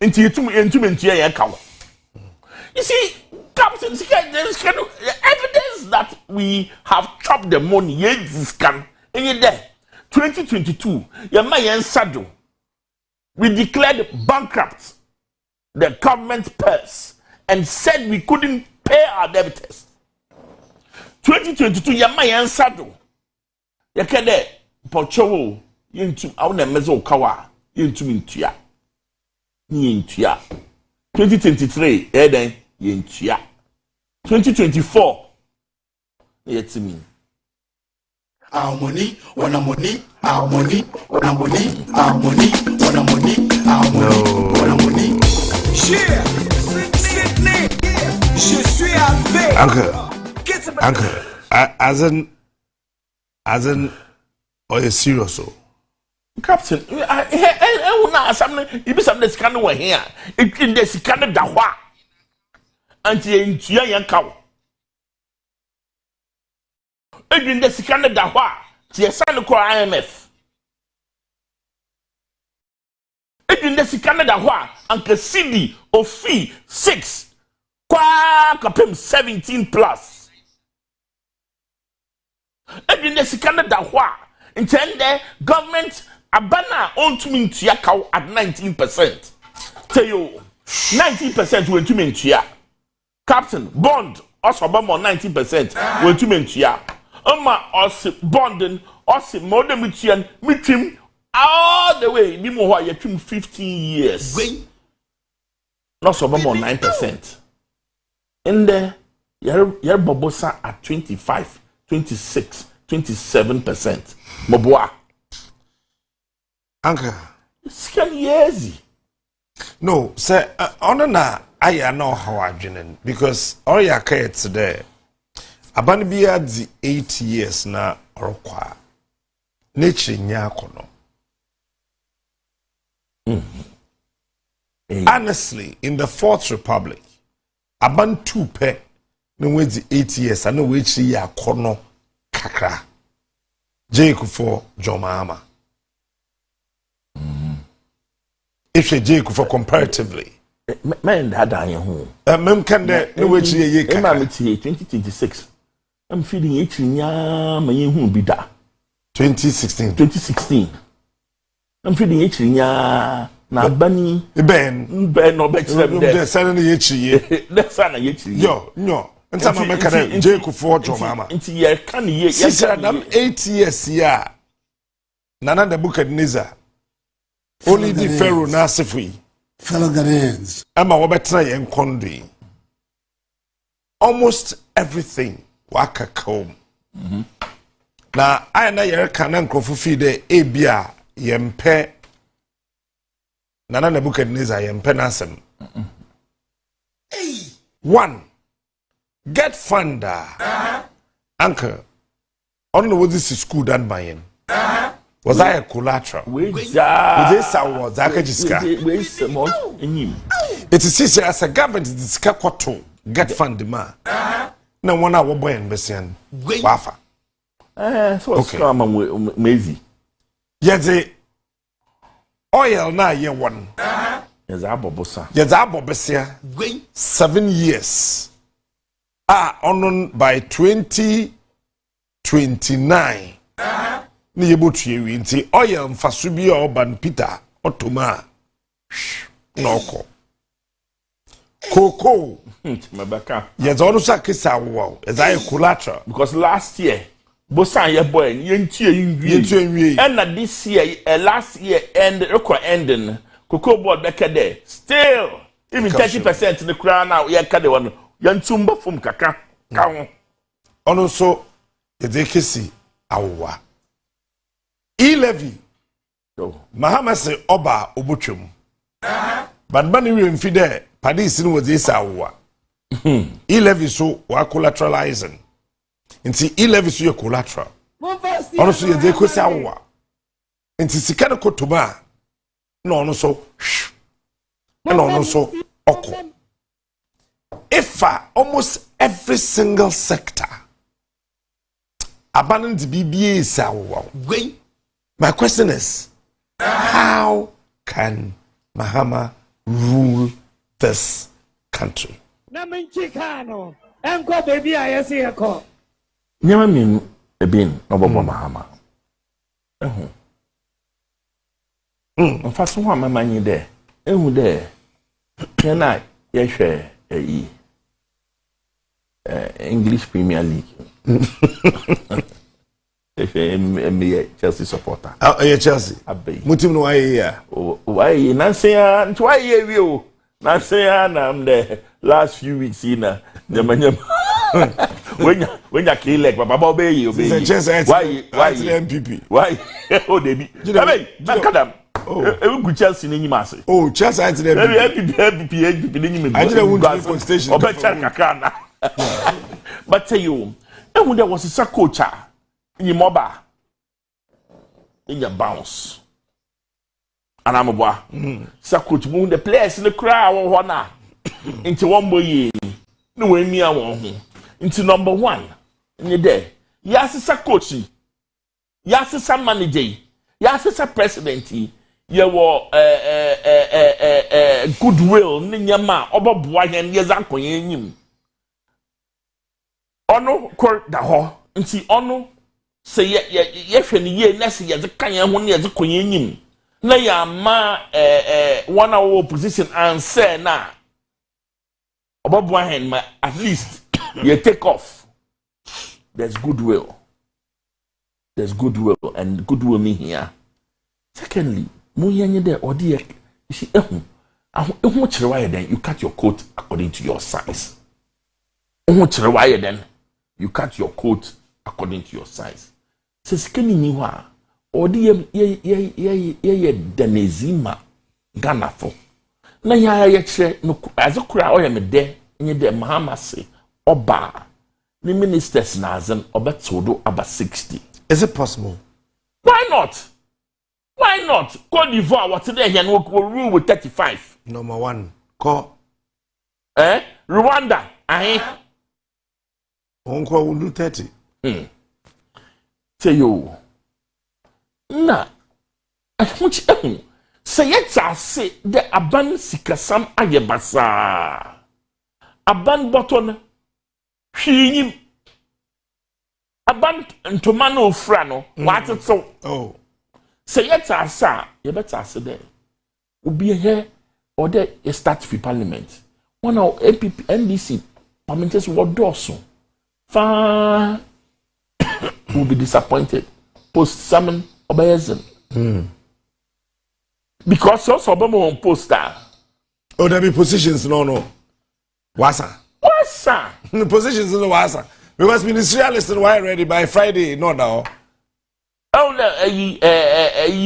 Inti entumentia ya kawo. You see, Captain, there's kind of evidence that we have chopped the money. Yes, scan. And you there. 2022, yama yensado. We declared bankrupt the government purse and said we couldn't pay our debtors. 2022, yama yensado. Yakede pochowo yentum awna mezo kawa yentum intua. Ni intua. 2023, eden yentua. 2024, yetimi. Our money, when I'm money, our money, when I'm money, our money, when I'm money, our money, when I'm money. Share, Sydney, je suis avec. Uncle, as in, or you serious? Captain, I will not something. You be something that's kind of here. It in this kind of dawa. Until you young cow. In this kind of dawa. The son of IMF. In this kind of dawa. Uncle CD of fee 6. Qua capim 17 plus. In this kind of dawa. Intend the government. Abana on to mean to yakao at 19%. Tell you 19% went to mean to ya. Captain, bond, also about 19% went to mean to ya. Also bonding, also more than between all the way, Nimo, you're 15 years. Not so about 9%. In there, you're Bobosa at 25, 26, 27%. Moboa. Uncle. Scan easy. No, sir, na I know how I doing because all your kids today. Abanibia di 8 years na orokwa. Nature nyakono. Honestly, in the Fourth Republic, aban 2 pe no we di 8 years and no we chi yakono kakra. Jake for Jomama. If you Jake for comparatively. Man, that I am. Mem can de no which ye 2026. I'm feeling it in ya my who be da. 2016. I'm feeling it in ya na bani Ben no better there suddenly ye. That's an ye. Yo, no. And some make a Jake for Jomama. Into ye can ye. Yes, I'm 8 years ya. Nana the book at Niza. Only the Pharaoh Nasifui. Fellow Ghanaians. Emma Wabetra and Kondi. Almost everything waka comb. Now, I know you're canon coffee de Abia Yempe Nana Nebuchadnezzar Yempe Nasem. 1. Get funder. Uncle. I don't know what this is school done by him. Was I a collateral? With this award, Zakajiska. It is easy as a government to discuss what to get fund ma. No 1 hour boy and Messian. Wafa. So okay. Mazy. Yes, the oil now year 1. Yes, Abobosa. Yes, Abobosia. 7 years. On by 2029. Ni yebutu yewi nti oil mfasubi oban Peter otoma noko Coco mabaka yes onu sakisa wo as I collateral because last year bosan ye boy yentie nwie and this year last year end record ending Coco board back there still even 30% the crown now ye ka de one yantumba fum kaka ka ho onu so ye dekesi awa E-levy. Mahama say oba obutwem. But bani we mfide padis no was this awa. E-levy so wa collateralizing. Nti e-levy so your collateral. Ono so ye de kosi awa. Nti sika no kotoma no ono so no ono so oko. If almost every single sector abandoned BBA is awa. My question is, how can Mahama rule this country? Nyama min ebin no bobo Mahama. Mfa so ho amamanye de. Ehu de. Yana yehwe English Premier League. Me Chelsea supporter. Chelsea. Mutim no why ya. Why Nansia nti why ye wi o. Nansia na am the last few weeks na nyamanyam. When you kill like baba obey why MPP. Why oh debi. Hey, Kadam. Oh, we Chelsea ni nyimase. Oh, Chelsea I tell MPP ni nyimase. I didn't want to go station. Obecha kakana. But tell you, when there was a coach in your mobile, in your bounce. And I'm a boy. Coach moon the players in the crowd or na into one boy. No way me I want into number one in the day. Yes, it's a coach. Yes, it's a manager. Yes, it's a president. You were goodwill. Ninyama oba boy and yazako yin. Ono kor da ho nti ono se ye hwe ne ye na se ye de kan ye ho ne ye de konye nyim na ya ma one hour position and say na obobo hen ma at least you take off. There's goodwill and goodwill me here. Secondly, mo yenye de odi ye see ehun kire wa ye den you cut your coat according to your size. Ehun kire wa ye den you cut your coat according to your size. Se skeni ni wa odi ye danezima Ghana fo. Na ya kire no azokura oyɛ me de nye de Mahama se oba ni ministers na azen obetodo aba 60. Is it possible? Why not? Cote d'Ivoire what today here no rule with 35. Number 1. Call Rwanda Onko will do 30. Say you. Na. Which say yet I say the aban sikasam ayebasa. Aban button. Him. Aban ntomano frano. What it so? Oh. Say yet I say you better say there. Ubi here or there you start for parliament. One of MPP NDC parliamentary what does far will be disappointed. Post Simon Obayezen. Because also Obama on poster. Oh, there be positions no. Wasa. The positions in the Wasa. Because ministerialists are ready by Friday, no now. Oh no,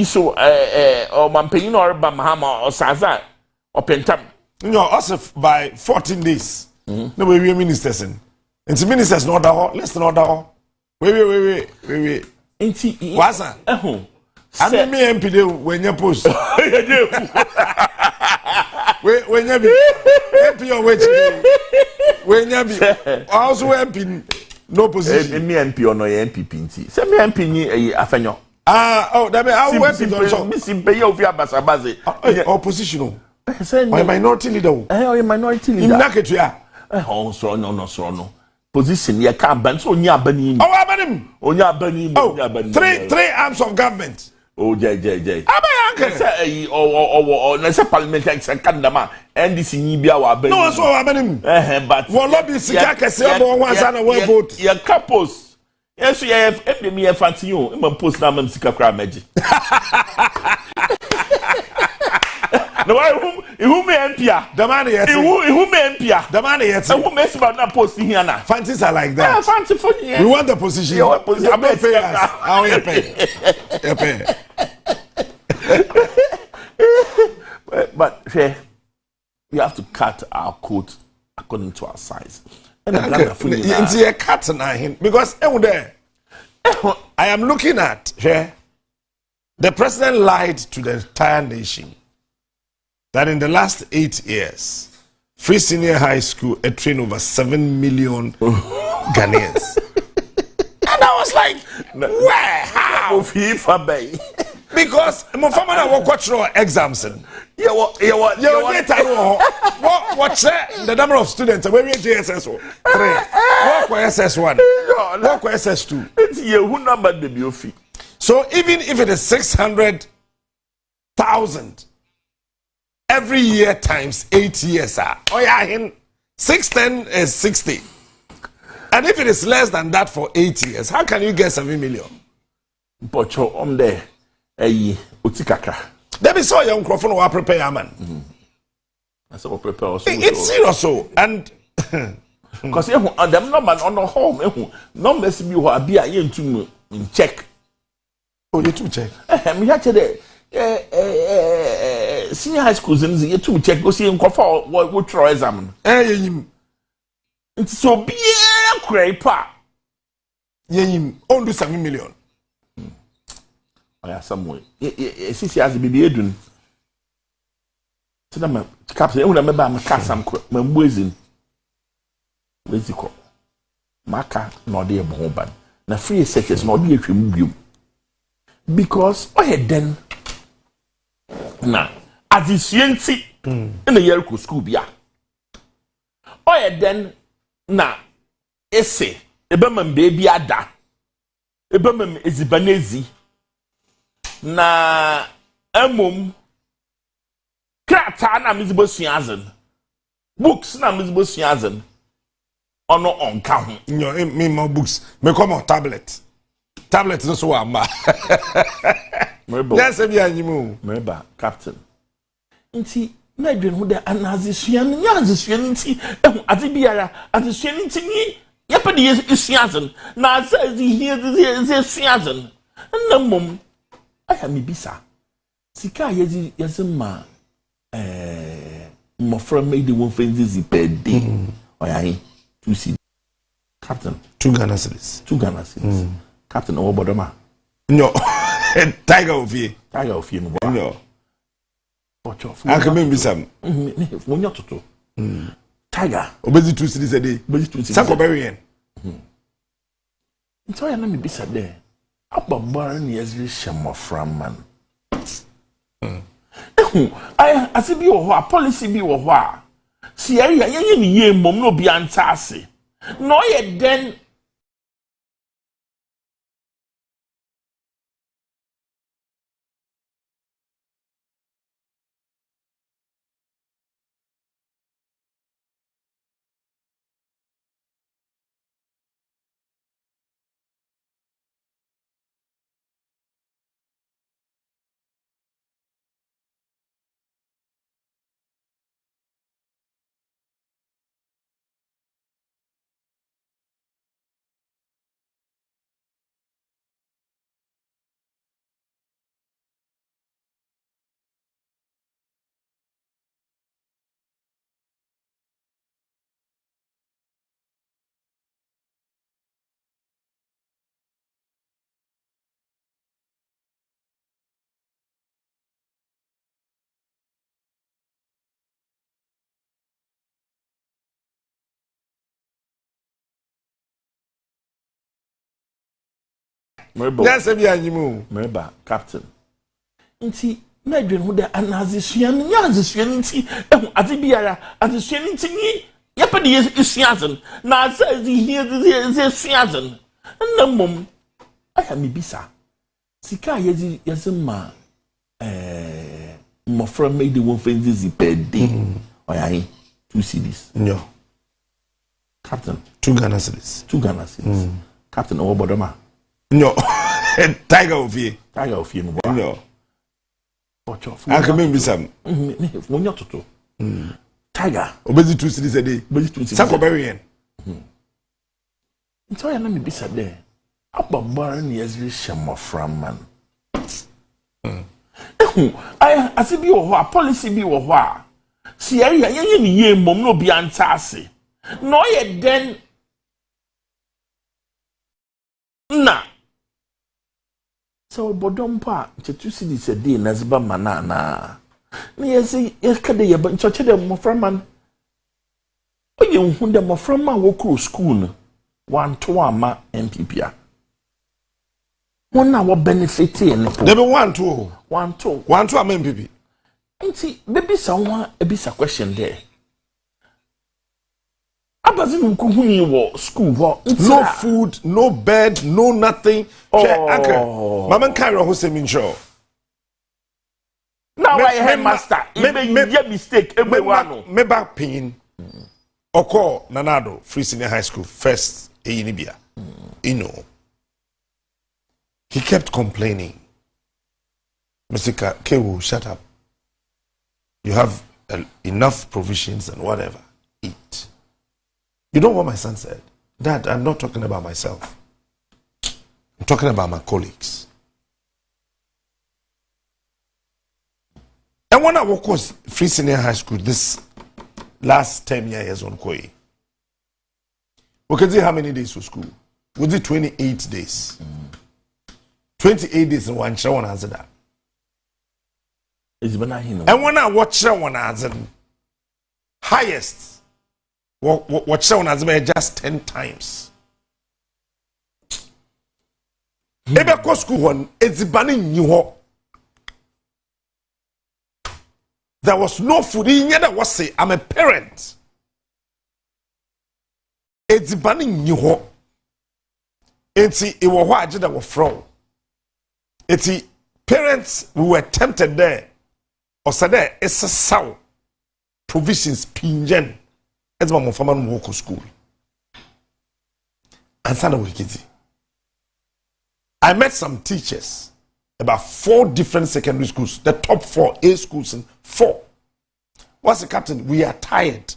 so or Mampino or Bahama or Saza or Pentam. No, also by 14 days. No, we ministers in. It's ministers not that less than not Wait. What's that? I mean, me MP when you post. When you be MP on which when you be also MP no position. Me MP on no MP. Say me MP ni afenyo. Oh, that mean how MP also. Me simple you fi abasabaze. Opposition. Or minority leader. Or minority leader. In market ya. Oh, so no. Position ye can ban so nya banim. Oh, abanim. Onya banim. Oh, three arms of government. Oh, Jay. Abayanke. Say na say parliamentary secondama NDC ni bia wa banim. No, so abanim. But one lobby sika kese obo one sana one vote. Ye couples. Yes, you have me fancy you. Im post na mam sika kra meji. No, who me empia? The man yes. Who me empia? The man yes. Who mess about that post here now? Fancies are like that. Fancy for you. We want the position. You want position? I'm not paying us. How you pay? You pay. But we have to cut our coat according to our size. And it's a cut because there. I am looking at here. The president lied to the entire nation that in the last 8 years, Free Senior High School had trained over 7 million Ghanaians. And I was like, where? How? Because my family will watch exams. What's the number of students? Where is JSS 3? What was SS1? What was SS2? It's your who number the Biofi. So even if it is 600,000 every year times 8 years, oh yeah, 610 is 60. And if it is less than that for 8 years, how can you get 7 million? But you're there, utikaka. There is so young microphone will prepare a man. I said, prepare also. It's serious, so and because them no man on the home, no mess me who be a yen to in check. Oh, you too check. Me actually senior high schools in the two check go see him for what try exam. It's so be a cray pa. Yen only 7 million. I have some way. Since has be edun. So that captain, I remember my car some my boys Where's it called? Maka no dey bomban. Na free searches no dey atwem biom. Because I had then na adisienti in the year school bia. I had then na ese ebemam baby ada. Ebemam ezibanezi. Na emom krata na mizibo siazen. Books na mizibo siazen. Ono on count. Me more books. Me come on tablet. Tablet is also a yes, Merba, Captain. Inti, Medrin, who the anazisian, Yazisian, Azibiara, Azisian, Yapadi is Siazan. Now says he hears the Siazan. And the mum, I have me bisa. Sika Yazima, my friend made the one thing this per day. I 2 cedis. Captain. 2 Ghana cedis. 2 Ghana cedis. Captain Obodoma. No. Tiger of you. Tiger of you. No. I can remember some. When you're to Tiger. Obezi 2 cedis a day. Obezi 2 cedis. Sacoberian. So I me be said there. Abba Baron Yazri Shamo from man. I see be or policy be or what. See, I ye mom no be antasi. No yet then. Yes, Merba, Captain. Inti, Medrin, who the anazisian, Yazisian, Azibiara, Azisian, Yapadi is Siazan. Now says he hears the Siazan. And the mum, I have me bisa. Sika Yazima, my friend made the one thing this per day. I 2 cedis. No. Captain. 2 Ghana cedis. 2 Ghana cedis. Captain Obodoma. No. Tiger of you. Tiger of you. No. I can remember some. When you're to Tiger. Obezi 2 cedis a day. Sacoberian. So I me be said there. Abba Baron Yazri Shamo from man. I see be or policy be or what. See, I ye mom no be antasi. No yet then. Na. So bodompa, 2 cedis a day, Nazba manana. Yes, kade ya but church them mo from man. O ye hu dem mo from man wo kro school 1 to ama MPPA. One na wo benefit in. There be 1 to 1 to am MPP. Nti baby someone a bisa question there. Abazin kuhuni wo school wo. No food, no bed, no nothing. Uncle, Mama carry who say me show. Now I headmaster. Maybe mistake. Me back pain. Oko Nanado, Free Senior High School, first Eyinibia. You know. He kept complaining. Mr. Kewu, shut up. You have enough provisions and whatever. Eat. You know what my son said? Dad, I'm not talking about myself. I'm talking about my colleagues. And when I work with Free Senior High School this last 10 years on Koi, we can see how many days for school. We did 28 days. 28 days in one show and answer that. And when I watch one answer, highest, watch show answer just 10 times. Ebe ko school one, it's banning you. There was no food in here that was say, I'm a parent. It's banning you. It's it was what that was from. It's parents we were tempted there. Or said there, it's a sow. Provisions pinjen. It's my mom walk to school. And sana wikiti. I met some teachers about 4 different secondary schools, the top 4 A schools and 4. What's the captain? We are tired.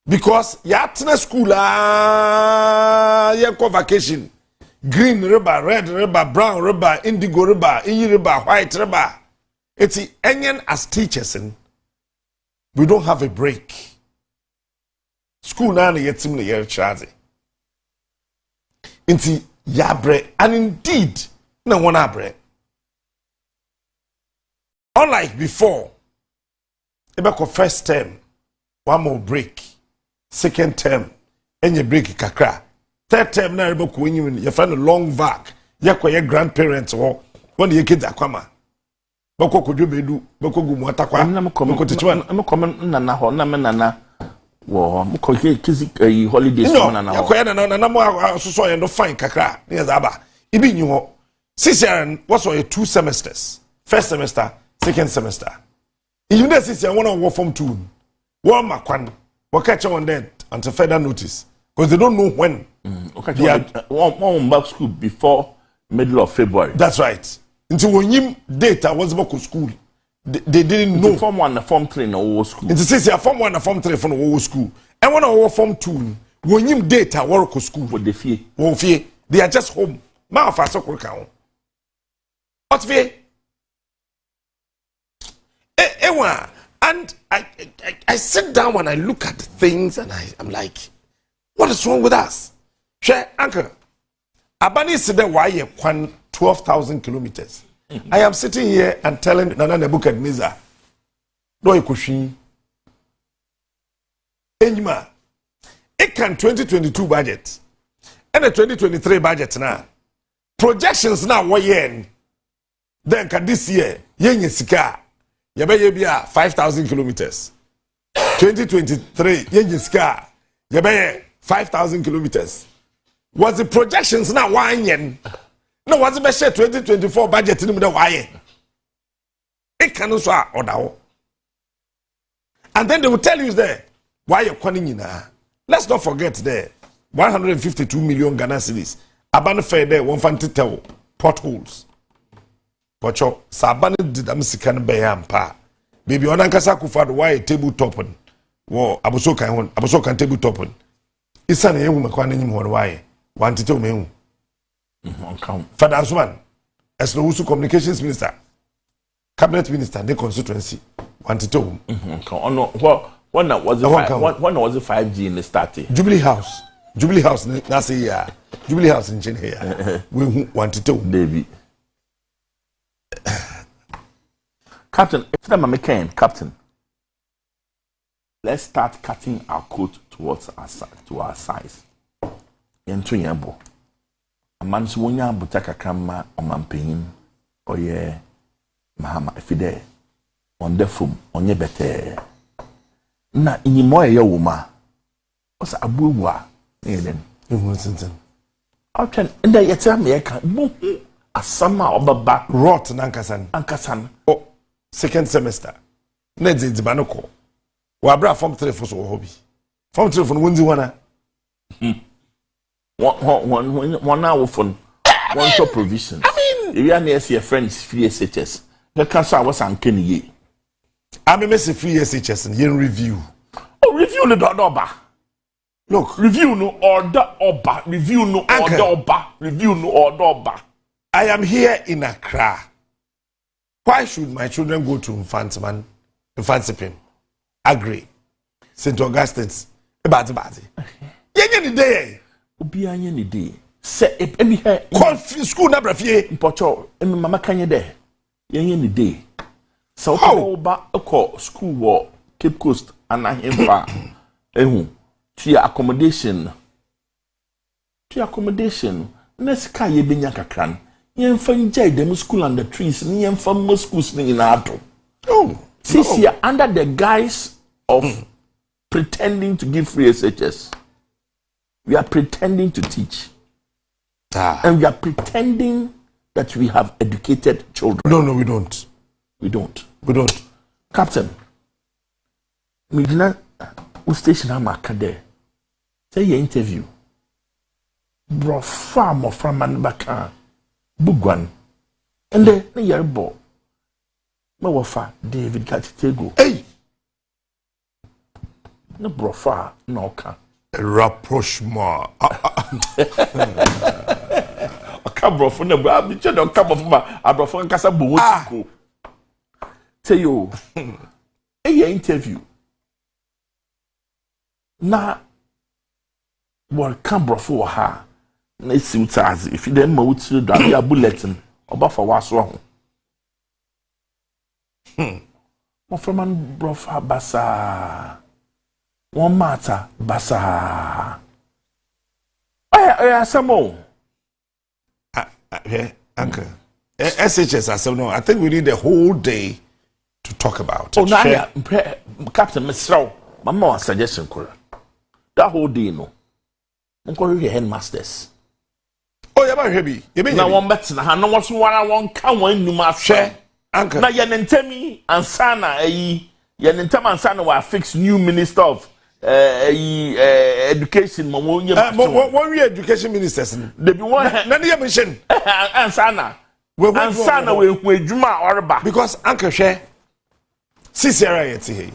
Because yatna school yako vacation. Green river, red river, brown river, indigo river, river, white river. It's the Enyan as teachers and we don't have a break. School now yet similar year charge. Into yabre and indeed no one abre. Unlike before, about first term, one more break. Second term, and you break kakra. Third term, now you find a long vac. You your grandparents or when your kids are coming. Bako kojo bedu, bako gumwata kwa. Bako tichwan. I'm coming nana ho na nana. Wo mo ko kizi holidays nana. Ya ko ya nana mo so no fine kakra. Ni azaba. Ibi nyu ho. CCRN was for 2 semesters. First semester, second semester. Even the CCRN one on form 2. One makwan. What catch on that until further notice because they don't know when. Okay, one back school before middle of February. That's right. Until when you data was about school, they didn't know. Form 1 and form 3 in our school. It's says yeah, form 1 and form 3 from our school. And when our form 2, when you data work school, what they fear? Well, fear they are just home. Ma fa so ko kan. What fear? And I sit down and I look at things and I'm like, what is wrong with us? Share uncle. Abani said that why 12,000 kilometers. I am sitting here and telling Nana Nebuchadnezzar, no ikushi. Enjima, it can 2022 budget and a 2023 budget now. Projections now what yen. Then can this year yen sika. Yebe 5,000 kilometers. 2023 yen sika. Yebe 5,000 kilometers. Was the projections now one yen? No, what's the best 2024 budget in the why? It can also order. And then they will tell you there why you're calling in. Let's not forget there 152 million Ghana cedis. Abana fair there, 150 potholes. Pocho, Sabana did Amsikan Bayampa. Baby on Ankasa Kufad, why a tabletop? War Abusokan tabletop. It's an young Makwanim or why? Want to tell me. Father Aswan, as the Communications Minister, Cabinet Minister, the constituency, wanted to. When was the 5G in the starting? Jubilee House, that's a year. Jubilee House in Chen here. We wanted to. Baby. Captain, if I'm a Captain, let's start cutting our coat towards our size. Into Yambo. A man's wonya butaka kama omampin oye mahama fide on the fum on ye bete na inimoye yo wuma What's abuwa? Then. Okay. And then you tell me I can't. A summer obaba rot nankasan. Ankasan. Oh, second semester. Nedzi Zibanoko. Wabra form 3 for so hobby. Form 3 for Windy Wana. One hour for one shop provisions. I mean, you are near your friends, free SHS. The cancer was uncanny. I'm a messy free SHS and yen review. Oh, review the order. Look, Review no order oba. Review no order oba. Review no order oba. I am here in Accra. Why should my children go to Infantsipim? Agree. St. Augustine's. Badi. Yenye ni day. Obi anye ni day. Se emi here. Call school na brafie. Mpocho. Emi mama kanye there. Yenye ni day. So oba eko school wo Cape Coast anahemfa. Ehu. Tia accommodation. Nesika ye benya kakran. Yen fanjay dem school and the trees. Yen fan most schools ni inato. Oh. Since you're under the guise of pretending to give free SHS, we are pretending to teach. And we are pretending that we have educated children. No, we don't. We don't. Captain. Midina, who station am akade? Say your interview. Bro, farm of from Manbaka, Bugwan, and then the year bo. Mawafa David Katitego. Hey! No brofa, no can. Rapprochement. A cabro for the baby, don't come of my abroad and Casabu. Say you a interview. Na what cabro for her? Let's see if you then move to the bulletin or buffer was wrong. Moframan brofa basa. One matter basa. Samo. Uncle. SHS, I said no. I think we need a whole day to talk about it. Oh, now, Captain Mr. Mama suggestion, that whole day, no. I'm calling your headmasters. Oh, you're heavy. You mean now one better? I know what's one I want. Come on, you must share. Uncle. Now, Yanentemi and Sana, Yanentema and Sana will fix new minister of education. What education ministers? They be one. None of your mission. And Sana. And Sana will Juma Orba. Because Uncle Share, Sisera Yeti,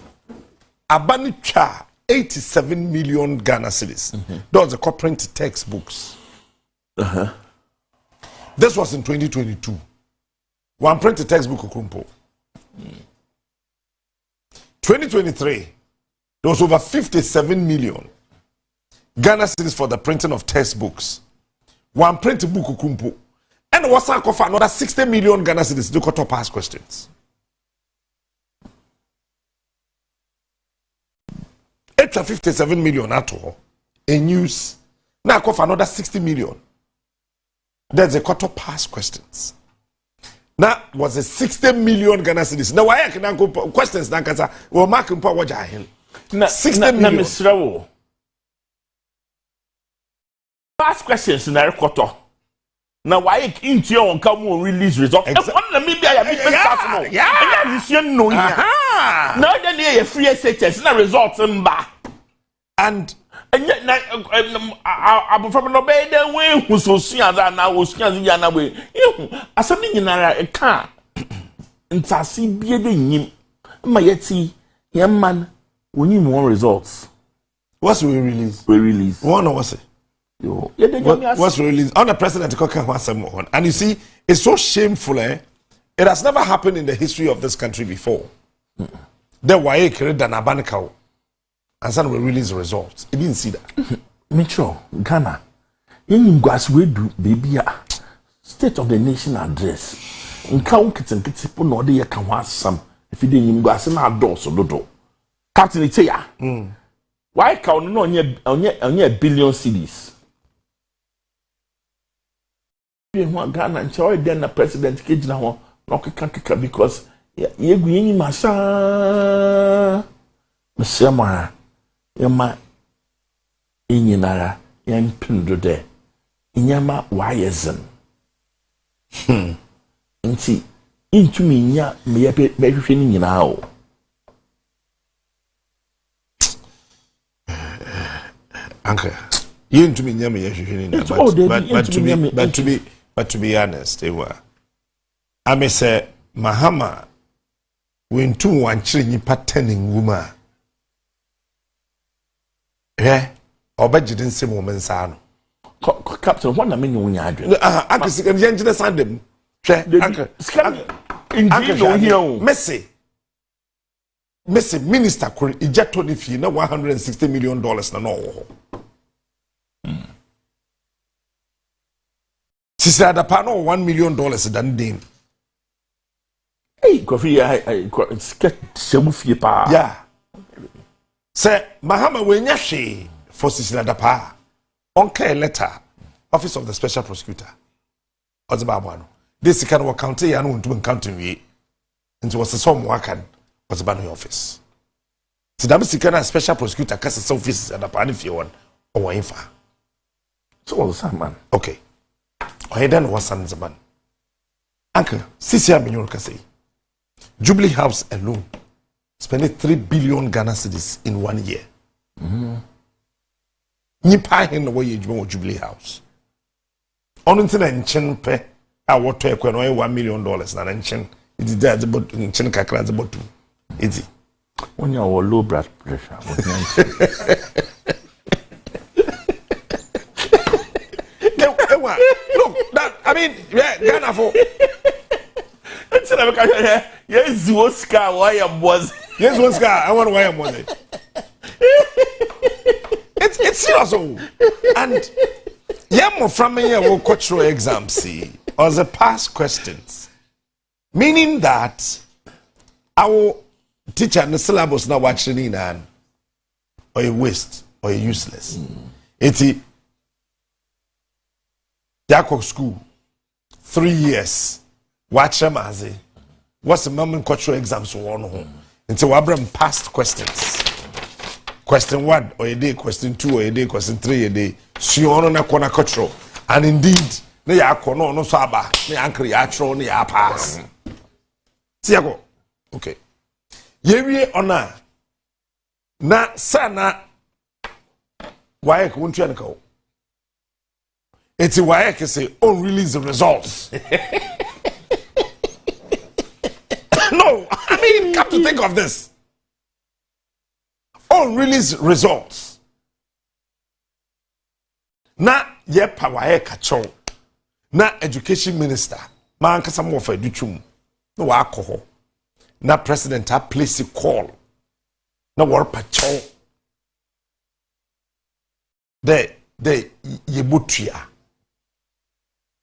Abanicha, 87 million Ghana cedis. Those are corporate textbooks. This was in 2022. One printed textbook Okumpo. 2023, there was over 57 million Ghana cedis for the printing of textbooks. One printed book Okumpo. And what's for another 60 million Ghana cedis to cut up past questions. It's a 57 million at all. In news. Now for another 60 million. There's a cut up past questions. Now was a 60 million Ghana cedis. Now why can I go questions now? Because we're marking for what I 60 million. Past questions in our quarter. Now why into your come on release results? Maybe I have been personal. Yeah. No. Now then you free SHS na results and yet I from no be the way who so see that now was can na way. Asemi nyinara e ka ntasi bie de nyim ma yeti yam man woni more results. What's we release? We release. One or what's it? What's released on the president and you see it's so shameful, it has never happened in the history of this country before. Then why create an abanikao and then we release the results. You didn't see that. Metro Ghana in we do baby state of the nation address in count kitten put no de can want some if you didn't go as an door so do Captain Itea why count no on your billion cedis. Ghana and Choy then the president Kijna one no because ye gwini masa Messiah Yama inyinara yempendo de inyama wayezen nti intumi nya me hwehwe ni nyina o Uncle, you into me nyame ye hwehwe ni but to be honest, they were. I may say Mahama when two one chiri nipa turning woman. Eh? Obaji didn't say woman sa no. Captain, what na me nyu nya adwe. Uncle sika ye ngine sandem. Hwe, uncle. Indeed no here o. Messi minister kuri ijato ni fi na $160 million na no wo. Sisi adapa no $1 million dan dem. Hey, Kofi, I semu fie pa. Yeah. Say Mahama we nya hwe for sisi adapa. Onka letter office of the special prosecutor. Ozibabo no. This kind of county ya no ntu county wi. Nti was some wakan Ozibabo office. Tidam sika na special prosecutor kasa office adapa ni fie won o wan fa. So what's that man? Okay. Ohedan was Sanzaman. Uncle, Sisi Aminyor Kasi. Jubilee House alone spending 3 billion Ghana cedis in 1 year. Nipa hin no way Jubilee House. On internet nchen a water ekwe no $1 million na nchen. It is there about nchen kakra about 2. It's when you have low blood pressure. Look, that I mean, yeah, Ghana for. Yes, Oscar, why am was. Yes, Oscar, I want why I'm was it. It's serious, and yeah, more from me, I will cultural exam see or the past questions, meaning that our teacher in the syllabus now watching in and or a waste or a useless. It's Yakok school 3 years. Watch them as a what's the moment cultural exams one home until Abraham past questions. Question 1 or a day, question 2 or a day, question 3 a day. Sion na kona cultural. And indeed, ne ya kono no saba, ne ankri atro ne ya pass. See go. Okay. Yewie ona na sana why ko ntua nka. It's why I can say, oh, release the results. No, I mean, come to think of this. Oh, release results. Na ye power kachon. Na education minister. Man kasa mo fa educhum. No wa akọ. Na president a place a call. Na war pachon. De yebutua.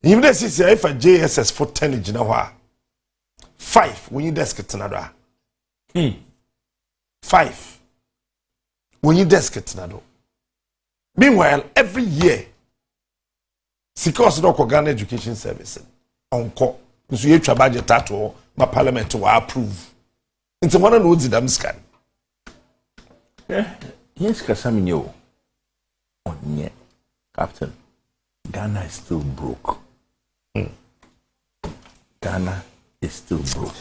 Even this is if a JSS for 10 you know 5 when you desk it another. 5 when you desk it another. Meanwhile, every year, because no Ghana Education Service on call, so you try budget tato, my parliament to approve. Into one of those them scan. Yes, Casaminio. Oh, yeah, Captain. Ghana is still broke. Ghana is still broke.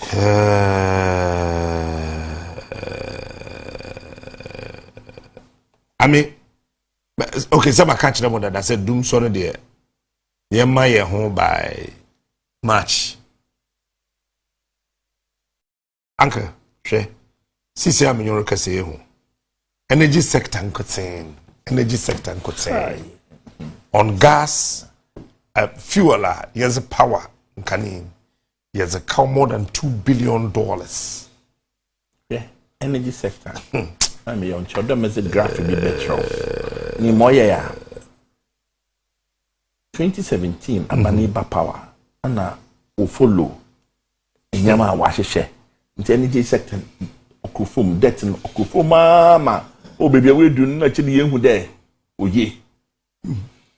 I mean, okay, so I catch them on that. I said, doom sorry there. Yeah, my home by March. Uncle, she, Sisi Aminyor Kasi home. Energy sector and energy sector and on gas, fuel, here's a power. Here's a cow more than $2 billion. Yeah, energy sector. I mean, on Chodom is a graph to be better. Ni moya 2017, Amaniba power. Ana will follow. Nyama washe. The energy sector. Okufum debt and okufum mama. Oh baby, we do not actually young there. Oh ye.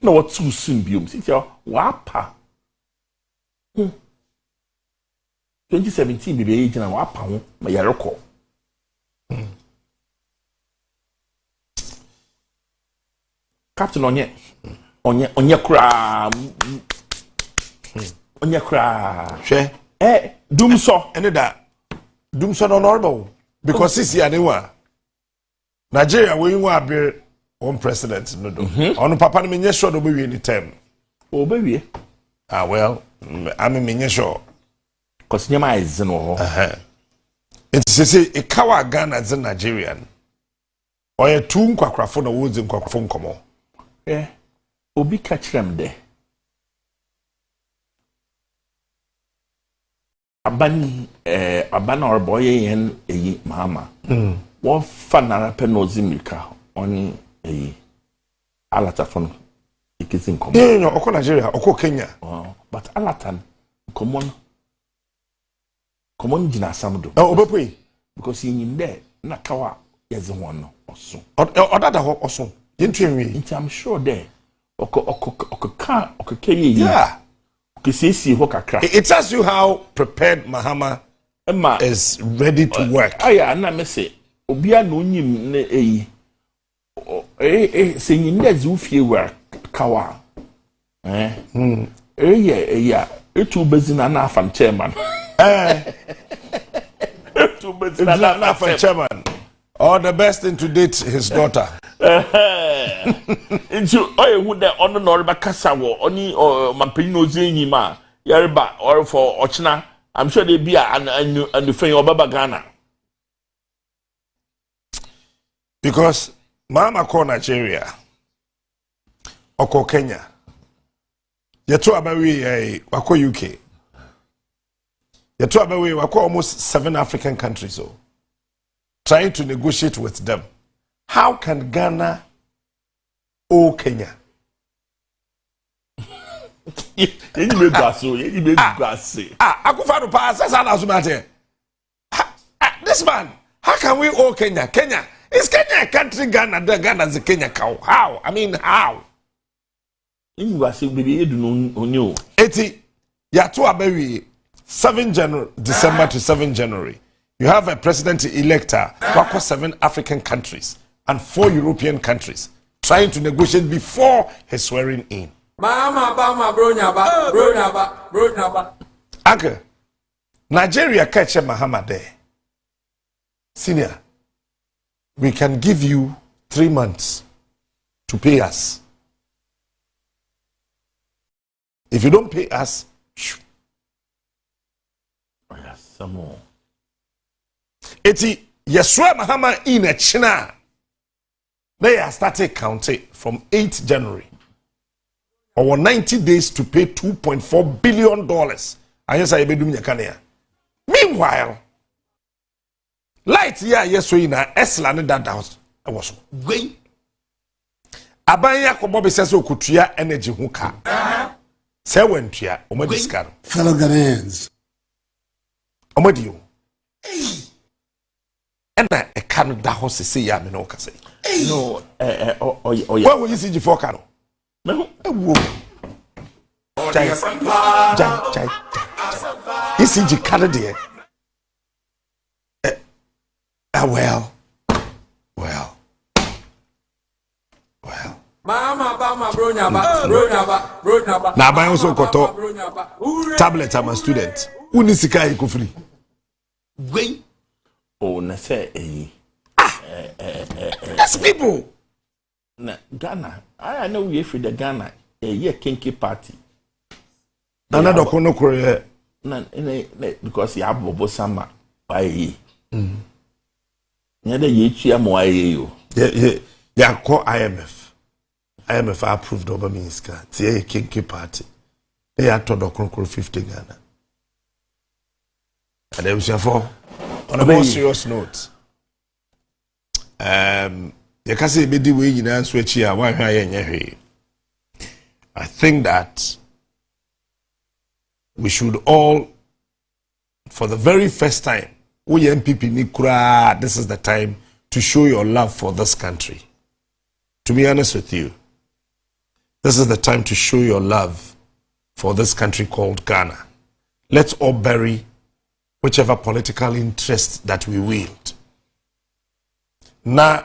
No, what too soon, Bium? Sit your wapa. 2017, baby, agent and wapa, my yaroko. Captain onye kura onye kura Hwe. Dumso Ene da Dumso no honorable because this year anyway. Nigeria we want be one president no do. Onu papa no menye sure do be any time. obewie Well, I mean menye sure. cause nyama is no ho. It's say e kawa Ghana as Nigerian. Oye tu nkwakrafo na wozi nkwakrafo nkomo. Obi kachrem de. Abana orboye yen eyi mama. Wo fa na pe no zimika oni eyi alatafon ikisi nkomo. No, oko Nigeria, oko Kenya. But alatan common jina samdo. Obepwe Because yin there na kawa yeze one no oso. Odada ho oso. Yentwenwe. I'm sure there okeke Yeah. Okesisi ho kakra. It tells you how prepared Mahama is ready to work. Aya na me say obia no nyim na eyi. Se yin there zu fie work kawa. Yeah, etu bezina na afam chairman. Etu bezina na afam chairman. All the best thing to date his daughter. Into who the honor no bakasa wo oni mampani no zenyi ma yareba or for ochna. I'm sure they be and the friend Obaba Ghana. Because Mama call Nigeria, oko Kenya. Yeto abawi wako UK. Yeto abawi wako almost 7 African countries so trying to negotiate with them. How can Ghana owe Kenya? This man, how can we owe Kenya? Kenya is Kenya a country, Ghana is a Kenya cow. How? I mean, how? You was baby you do no 80 Yato Abewi 7 January December to 7 January. You have a president elector who 7 African countries and 4 European countries trying to negotiate before his swearing in. Mama bro nyaba. Uncle, Nigeria catch Mahama there. Senior, we can give you 3 months to pay us. If you don't pay us, some more. Eti Yesua Mahama in a China. They are started counting from 8th January. Or 90 days to pay $2.4 billion. Meanwhile, light yeso ina Esla ne that house was going. Abanya Kobobi says okutua energy huka. Say wentua omadiskaro. Fellow Ghanaians. Omadio. And a can da house say ya me no kase. No, Where will you see G4 cano? no. Jai. ECG cano there. Well. Mama bro nyaba. Na buy also koto tablet I'm a student. Uni sika iko free. Gwen. Oh, na say Yes, people. na Ghana. I know we free the Ghana a kinky party. Another kono kore. Na because ya bobo sama by yeah, ye chia mo you. Yeah, call IMF. IMF approved over Minska. It's a kinky party. They are told Okron 50 Ghana. And then we for on a more serious note. You can say bedi we in answer here. Why I think that we should all, for the very first time, we MPP Nikura, this is the time to show your love for this country. To be honest with you, this is the time to show your love for this country called Ghana. Let's all bury whichever political interest that we wield. Na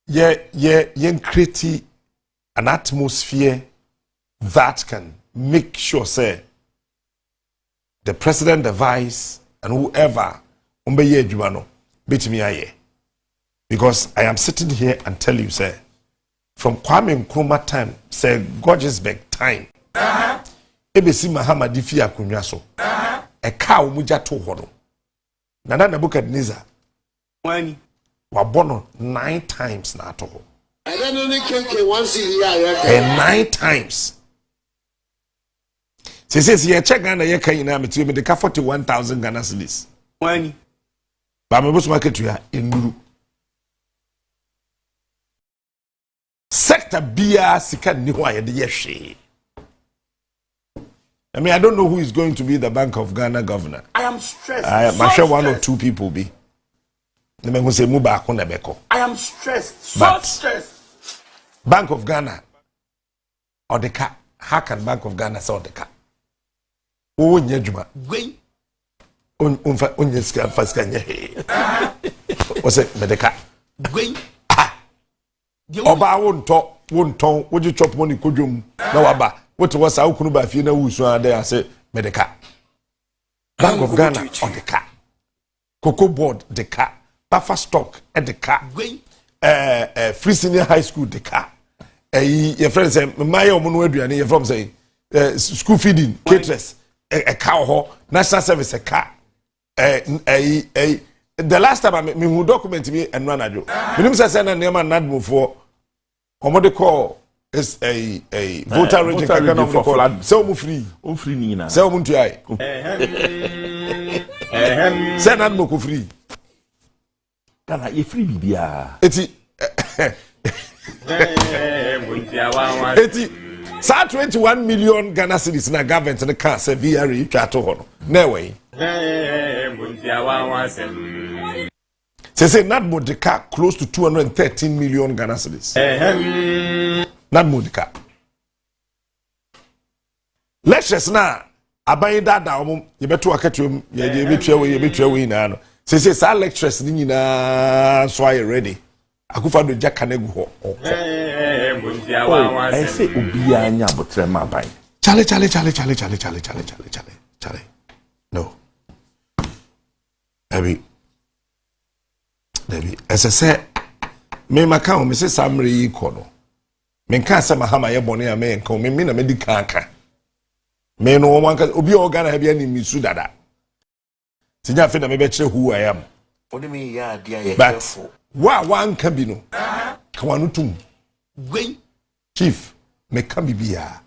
create an atmosphere that can make sure, say, the president, the vice, and whoever, because I am sitting here and tell you, say, from Kwame Nkrumah time, say, Gorgeousberg time, Ebesi Mahama Difi Akunya so, a cow muja to hono. Nana Nebuchadnezzar, wabono 9 times na to. I don't only came once a year. And 9 times. She says, "Yeah, check Ghana, yeah, can you name it? Me the 41,000 Ghana cedis. When, but me bus market you in Nuru. Sector BR sika ni wa ye de yehwe. I mean, I don't know who is going to be the Bank of Ghana governor. I am stressed. I am sure 1 or 2 people be. The man who say mu ba ko na beko. I am stressed. So But- stressed. Bank of Ghana or the car. How can Bank of Ghana sell the car? Oh, nyejuma. When, Unfa unyeska faska nye. What's it? Medeka. when, Oba won't would you chop money kujum na waba what was our kunuba fina wusu ade ase Medeka. Bank of Ghana on the car. Cocoa board the car. Buffer stock at the car. when, Free senior high school the car. Your friend say my omo aduane you from say school feeding caterers a car ho national service a car. The last time I me who document me and run ajo. Minim say na name nadmo for omode call is a voter registration kind of for call. flood. Say omo free. o free ni na. Say omo tuai. Say nadmo ko free. Ghana ye free bibia. Eti saa 21 million Ghana cedis na government na can say VRE twa to ho no. Na way. Say not Modika close to 213 million Ghana cedis. Not Modika. Lectures na abayi dada omo ye beto akatum ye betwa we na no. Say sa lectures ni nyina so are ready. Akufa do jaka na gu ho. I say obia nya botre ma ban. Chale. No. Debbie. As I said, me maka me say samre yi kono. Me nka say mahama ye bone a me nka me na me di kanka. Me no one ka obi organa ha bia ni misu dada. Tinya fe na me be kire who I am. Only me, yeah, dear, But one can be no. Kawanutum. When, Chief, me can be bia.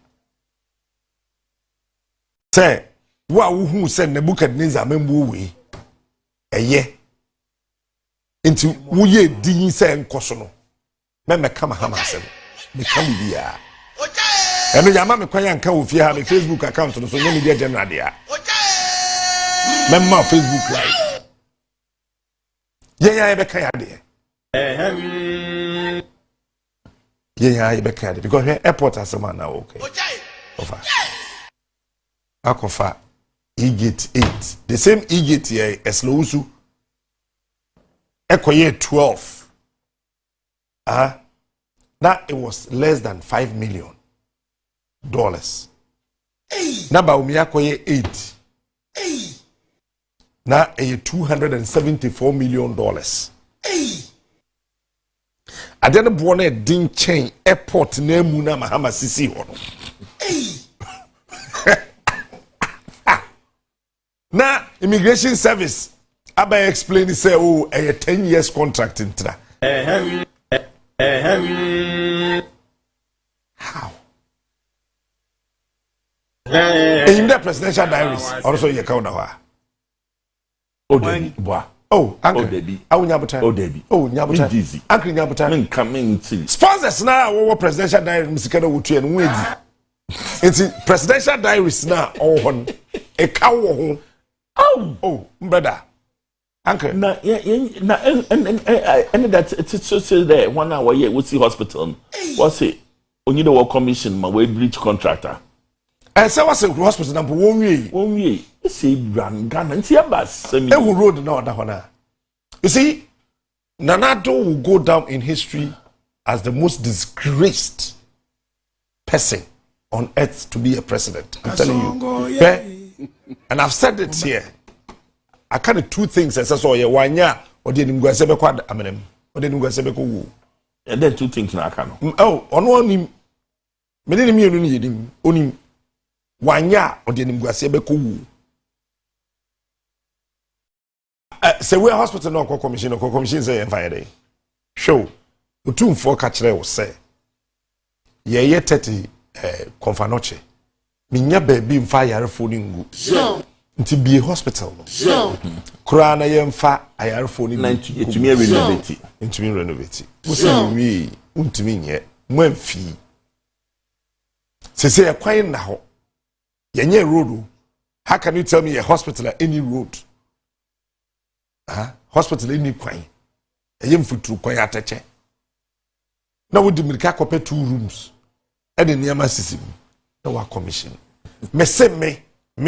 Say, who send Nebuchadnezzar membu we. Eye. Into wo ye din say nkoso no. Me come hamasem. Me can be bia. Eno yama me kwan yanka wo fie ha me Facebook account no so nye media general dia. Memma Facebook live. Yeah, be kan ya de. Yeah, be kan de because airport asema na okay. Ofa. Akofa E-gate 8. The same E-gate here Eslowusu. Ekoye 12. Now it was less than $5 million. Naba umiyakoye 8. Now a $274 million. I didn't born a ding chain airport name Muna Mahama Sisi Hono. Now immigration service Aba explain say oh a 10 years contract in tra. How? In the presidential diaries also you count now. oh Debbie, boy. Oh, Uncle. Oh, Debbie. Oh, Nyabuta. Oh, Debbie. Oh, Nyabuta. Easy. Uncle Nyabuta. Men coming to Sponsors now, what presidential diary, Mr. Wutu and Windy. It's presidential diaries now, oh, a cow. Oh, brother. Uncle. na and that it's so say there 1 hour yeah we see hospital. What's it? Only the work commission my way bridge contractor. I say what's a hospital number 1 way. 1 year. Say run Ghana and see a bus. Every road now that one. You see, Nanado will go down in history as the most disgraced person on earth to be a president. I'm telling you. Yeah. And I've said it here. I kind of two things. I said, yeah, one year, or didn't go sebe kwad amenem, or didn't go sebe ko. And then two things na aka no. Oh, on one him. Me didn't mean him. Only 1 year, or didn't go sebe ko. Say we hospital no commission say Friday. Show. Utum for catchere will say. Ye 30 confanoche. Minya baby mfa yare phone ngu. Nti be hospital no. Kura na ye mfa ayare phone ngu. Ntumi renovate. Ntumi renovate. Musa wi untumi nye mwamfi. Say kwan na ho. Yenye road. How can you tell me a hospital at any road? Hospital any kwan. Eyem futuru kwan ateche. Na wo di mirika kope 2 rooms. E de niam asisi. Na wa commission. Me se me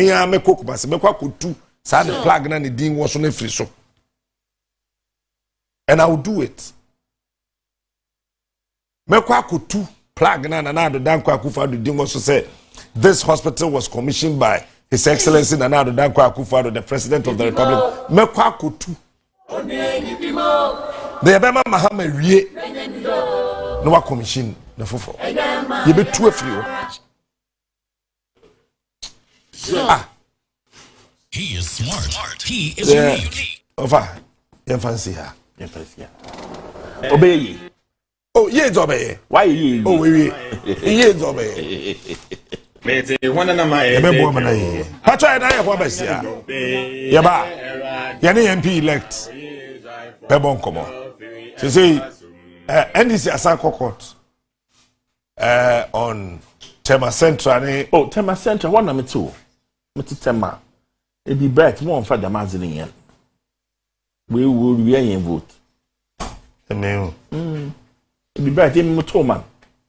a me kokuba se me kwa kotu sa the plug na ne din wo so na free so. And I will do it. Me kwa kotu plug na do dan kwa kufa do din wo so say this hospital was commissioned by His Excellency Nana Danko Akufo-Addo, the President of the Republic. Me kwa kotu. The Abema Mahama wie. No wa commission na fofo. Ye be two free. He is smart. He is unique. Over. You fancy her. Obey. Oh, ye is obey. Why ye? Oh, we. Ye is obey. Mete wana na mae. Ebe bo mana ye. Ha try na ye kwa besia. Ye ba. Ye ne MP elect. Be bon komo. Say NDC Asanko Court on Tema Central. Oh, Tema Central one na me too. Me to Tema. E be bet mo on fa da mazini yen. We will we vote. Amen. E be bet me to man.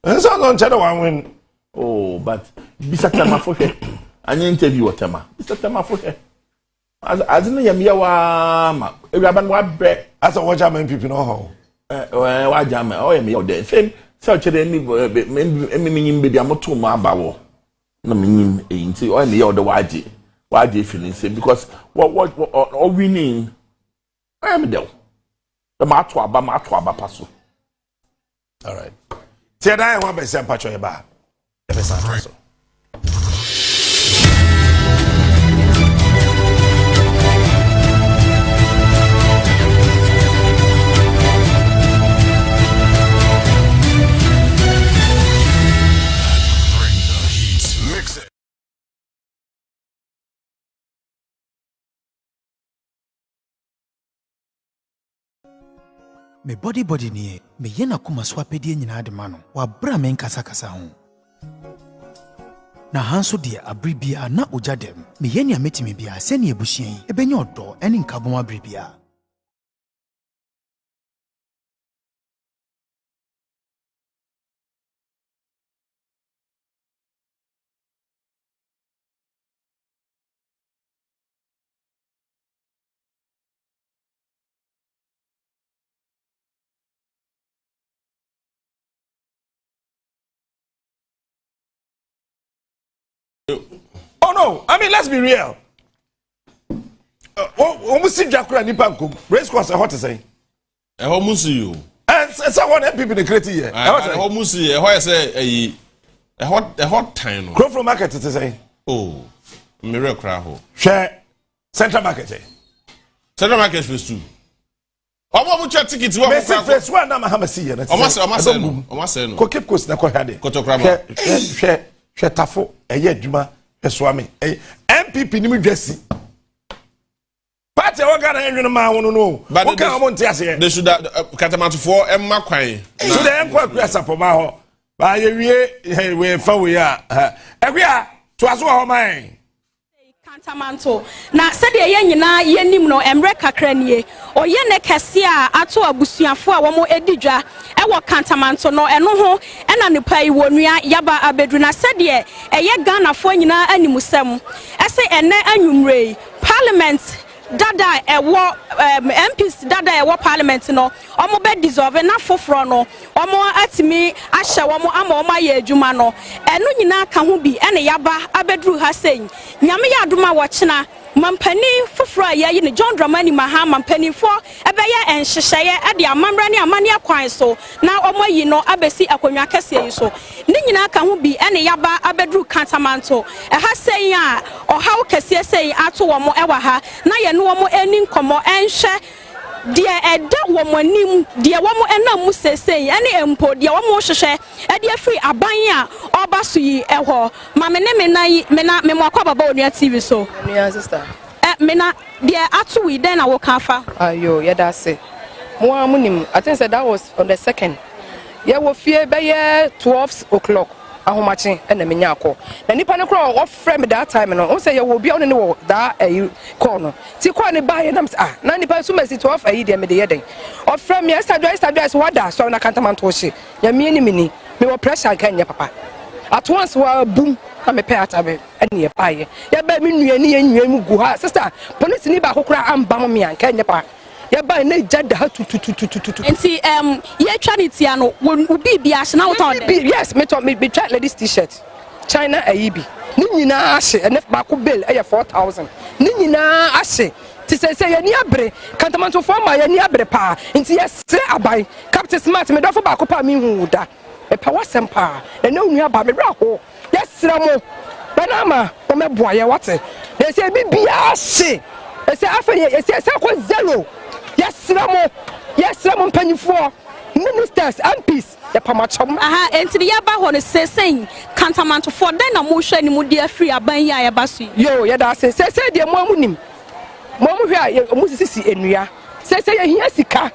So don't tell one win. Oh, but bisa Tema for her. An interview with Tema. Bisa Tema for her. As in ya wa ma. E raban wa bre. As a watch am people know how. Wa jam oh ya me there. Same so chere ni me nyim be dia moto ma abawo. Na me nyim e nti oh me ya the waje feeling say because what winning I am there. The ma to aba paso. All right. Tia dai wa be sem pacho e ba. E be san paso. Me body ni me yena kuma swapedie nyina de ma no wa bra me nkasa ho na hanso de abribia na ojadem me yenia metimi bia se ne ebusuan yi ebenya odo ene nkabom abribia Oh no, I mean let's be real. Almost see Jakura Nipankum. Race course a hot to say. A homusi you. And someone help people in the crate here. A homusi, a say a hot time. Grow from market to say. Oh, mirror craho. Share Central Market. Central Market first two. How much your tickets? What first one? I'm a Hamasi. Almost no. Ko keep coast na ko hade. Share tafo eye djuma eswame. MPP ni mi dwesi. Party o ga na enwene ma wono no. O ka mo ntia se. They should Katamanto for emma kwan. So the enko akua sapoma ho. Ba ye wie we fa we a. Akua to aso ho man. Kantamanto na sede ye nyina ye nim no emre kakra nie oye ne kese a ato abusuafo a wo edidwa e wo Kantamanto no eno ho ena ne pai wonua yaba abedu na sede eye Ghana fo nyina animusem ese ene anwumrei Parliament dada ewo MPs dada ewo parliament no omo be dissolve na foforo no omo atimi ahye omo ama omo aye adwuma no eno nyina ka ho bi ene yaba abedru ha sen nyame ya adoma wo chena mampani foforo ayi ne John Dramani Mahama mampani fo ebeye enhyehyeye ade amamra ne amane akwan so na omo yi no abesi akonwa kese yi so ne nyina ka ho bi ene yaba abedru kantamanto ha sen a ohaw kese sen ato wo mo ewa ha na ye no wo eni nkomo enhye de eda wo mo anim de wo mo enam sesei ene empo de wo mo hwehwe e de free aban a oba so yi eho ma me ne me na me mo akwa baba Onua TV so Onua sister me na de atu wi den na wo kan fa ayo ye da se mo amunim I think that was on the 2nd ye wo fie be ye 12 o'clock ahomache na menya akọ na nipa ne kro wo frame that time no o say ye wo bia one ne wo da call no ti call ne ba ye nam na nipa so mesi 12 ayi de me de ye den o frame yesterday so wada so na kantamanto hye ya me ni me wo pressure kan nye papa at once wa boom na me pay atabe ene ye pa ye ba me nua ni ye nua mu gu ha sister police ni ba kokora amba mo me an kan nye papa ya ba na jada ha tutututututu enti ye trinity ano ubi bia hye na wo ton yes me try ladies t-shirt China ayibi ni nyina ahye ene ba ko bill e 4000 ni nyina ahye ti say ye ni abre kantamanto forma ye ni abre pa enti ye se abai Captain Smart me dofo ba ko pa mi hu da e pa wasem pa e na onua ba me bra ho ye sra mo banama o me boa ye wate ye say bibia ahye e say afa ye say ko zero yes ramo mpanifo ministers MPs ya pamachom aha enti ya ba ho ne sesen kantamanto for den na mo hwa ni mu de afri aban ya ba so yo ya da se de mo amunim mo hwa ya mo sisi enua se ye hia sika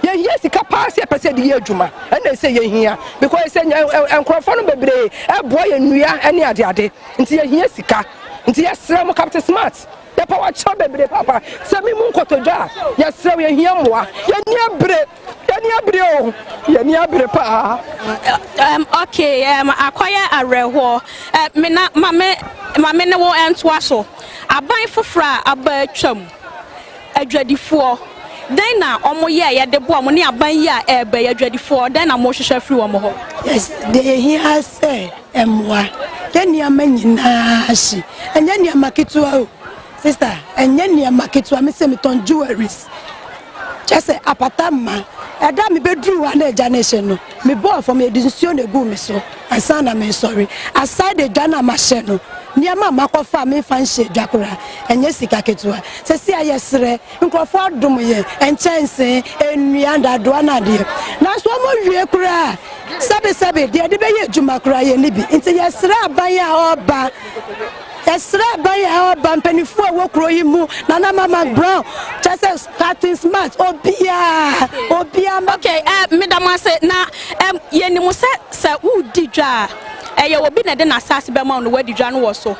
ye hia sika pass ya pese de ye adwuma na se ye hia because se enkrofo no bebre e boy enua ene ade nti ye hia sika nti yes ramo Captain Smart ya pa wa bebre papa se mi mu nkotodwa ya srew ya hia moa ya ni abre pa okay akoya areho me na mame ne wo ento aso aban fofora aba twam adwadifo den na omo ye de bo omo ne aban ye eba ya adwadifo den na mo hwehwe free wo mo ho yes de hia se emwa den ya manyina hye enya ni amaketua o sister enye ni amaketua me se me ton jewelries just apatama ada me bedru wa na eja nation no me ball from edinsuo na gu me so asana me sorry aside the jana machine no niama makofa me fan she dwakora enye sika ketua se si ayesre nkrofo adom ye enchense enua ndado na de na so mo wie kura sabe de be ye djuma kura ye ni bi nti yesre aban ya oba esra baya oba mpanifo wokro yi mu na na mama brown just Captain Smart obia okay madam say na ye ni mo se udi dwa ye obi na de na sase be ma no wadi dwa no wo so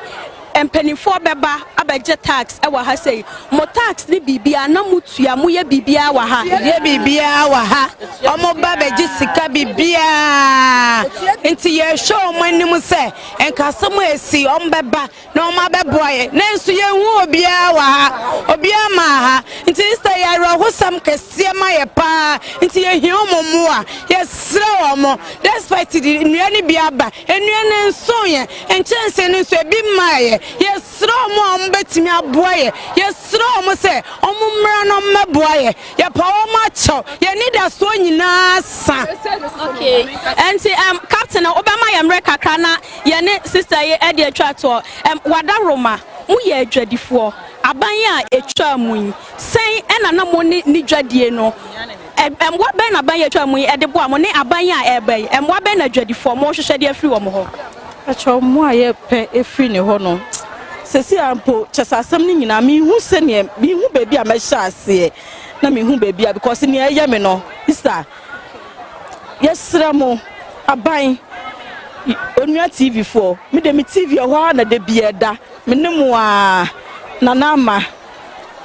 empanifo beba abeje tax e wa ha sei mo tax ni bibia na mutua mo ye bibia wa ha ye bibia wa ha omo ba beje sika bibia enti ye show mo anim se enkase mo esi ombeba na omo abeboye na nso ye hu obia wa ha obia ma ha enti sister ya ro sam kese ma ye pa enti ye hi omo a ye sra omo despite the nuani bia ba enuane nso ye enchense nso ebi ma ye yes romo ambetimi aboye yes romo se omumra no meboye ye pa o macho ye need aso nyina sa okay enti captain obama ye mre kakra na ye ne sister ye e de atwa to wada roma mu ye adwadifo aban a etwa mu sen ena na mo ni dwadie no emwa ben na ban ye atwa mu e de bo mo ne aban a ebe emwa ben na adwadifo mo hwehwe de afiri wo mo ho acho mo aye pe efiri ne ho no sesi ampo chesasem ni nyina mi hu se ne mi hu bebi a me hyase na mi hu bebi a because ne eye me no sister yesra mo aban Onua TV 4 me de mi TV ho na de bieda me ne mo a nanama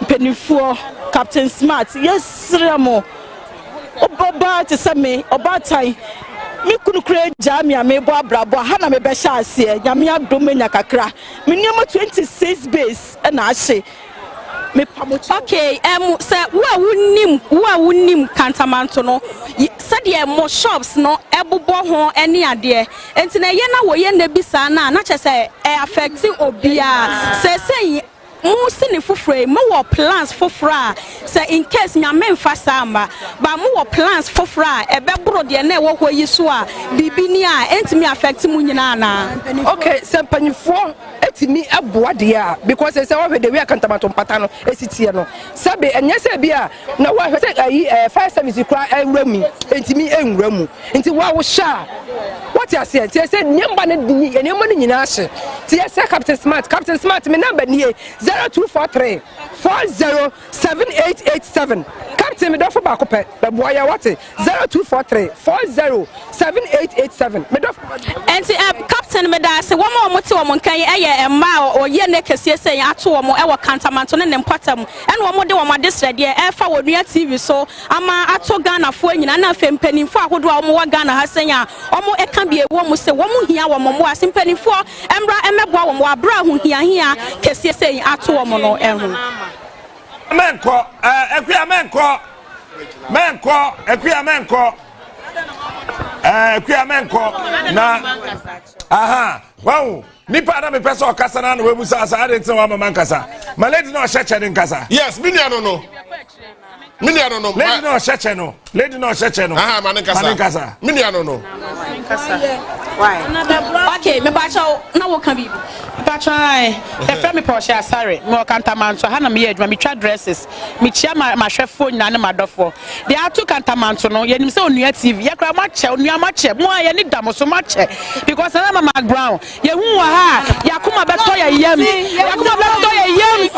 penifo Captain Smart yesra mo oba te se me oba tai me kunu kure jamia me bo abrabo ha na me be sha ase nyame adom nya kakra me niam 26 base na ahye me pamochi okay say wo wunim kantamanto no said ye mo shops no ebobo ho ene ade enti na ye na wo ye na bisa na che affect obia say Musini fufre, more plans for fra. Say in case my men fasamba, but more plans for fra. A bebro de ne walk where you swa. Bibinia, ain't me affect Munana. Okay, Sampany for it me a boadia because I saw the way I can't patano, Esitiano. Sabe, and yes, Bia. Now what I 5 service you cry and remy, and me and remu. Into what was sha. What you said, I said, Nyambana and your money in Ashe. TSA Captain Smart, me number near 0243 407887. Captain me don't for back up, but boy, what 0243 407887. Me don't and Captain Medas, one more motor can a mile or ye neck say at all more our cantamanton and patam and one more do my district, yeah, air forward near TV so ama ato Ghana for you and nothing penny for who do more Ghana has saying almost it can be a woman say one here one more sim penny for Embra and Mabwa brown here Cassia saying at all mono men call equia men call equia men call na aha wow nipa na me pesa okasa na we musa asa ade ntin wa mama nkasa ma lady no cheche den nkasa Yes, me no no. Lady no cheche no. Aha, manikasa. Me no. why? Okay, me bacho na wo kan bi. Bacho ai. E fe me Porsche sorry. Me kantamanto ha na me adwuma me twa dresses. Me chia ma hwefo nyina na madofo. They are two kantamanto no. Ye nim se onua TV. Ye kra ma che onua ma che. Mo ye ni damo so ma che. Because na mama brown. Ye hu wa ha. Yakuma beto ye yam. Yakuma beto ye yam.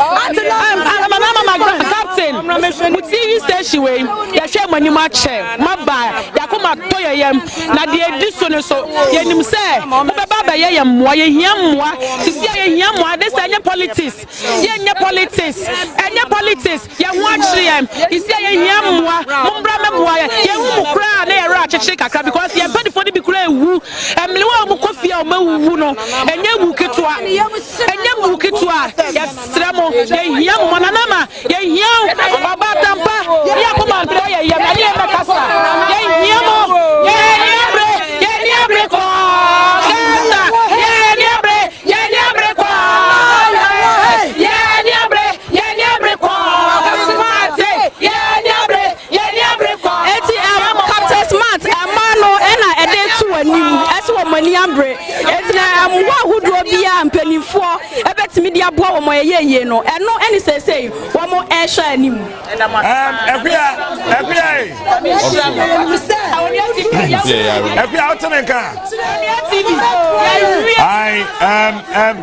Mama captain. Mu TV station we. Ye hwe mani ma che. Ma ba. Yakuma to ye yam. Na de edi so no so. Ye nim se. Mo be ba ba ye yam mo ye hiam mo. Sisi ye hiam mo. This anya politics. Ye nya politics. Anya politics. Ye hu achire yam. Sisi ye hiam mo. Mo bra me mo ye. Ye hu mo kra na ye ra achire kakra because ye body for the bi kra ewu. Emle wa mo kofia o ma wu no. Enya wu ketua. Ye sremo. Ye hiam mo na nama. Ye hiam baba tampa. Ye akoma to ye yam. Ani e makasa. Ye hiam mo. Ye niabre ko. Ambre etina amwa hudu obia mpanifo ebetimi dia boa wo moyeye no eno eni sesei wo mo ehwa anim Equia otenenka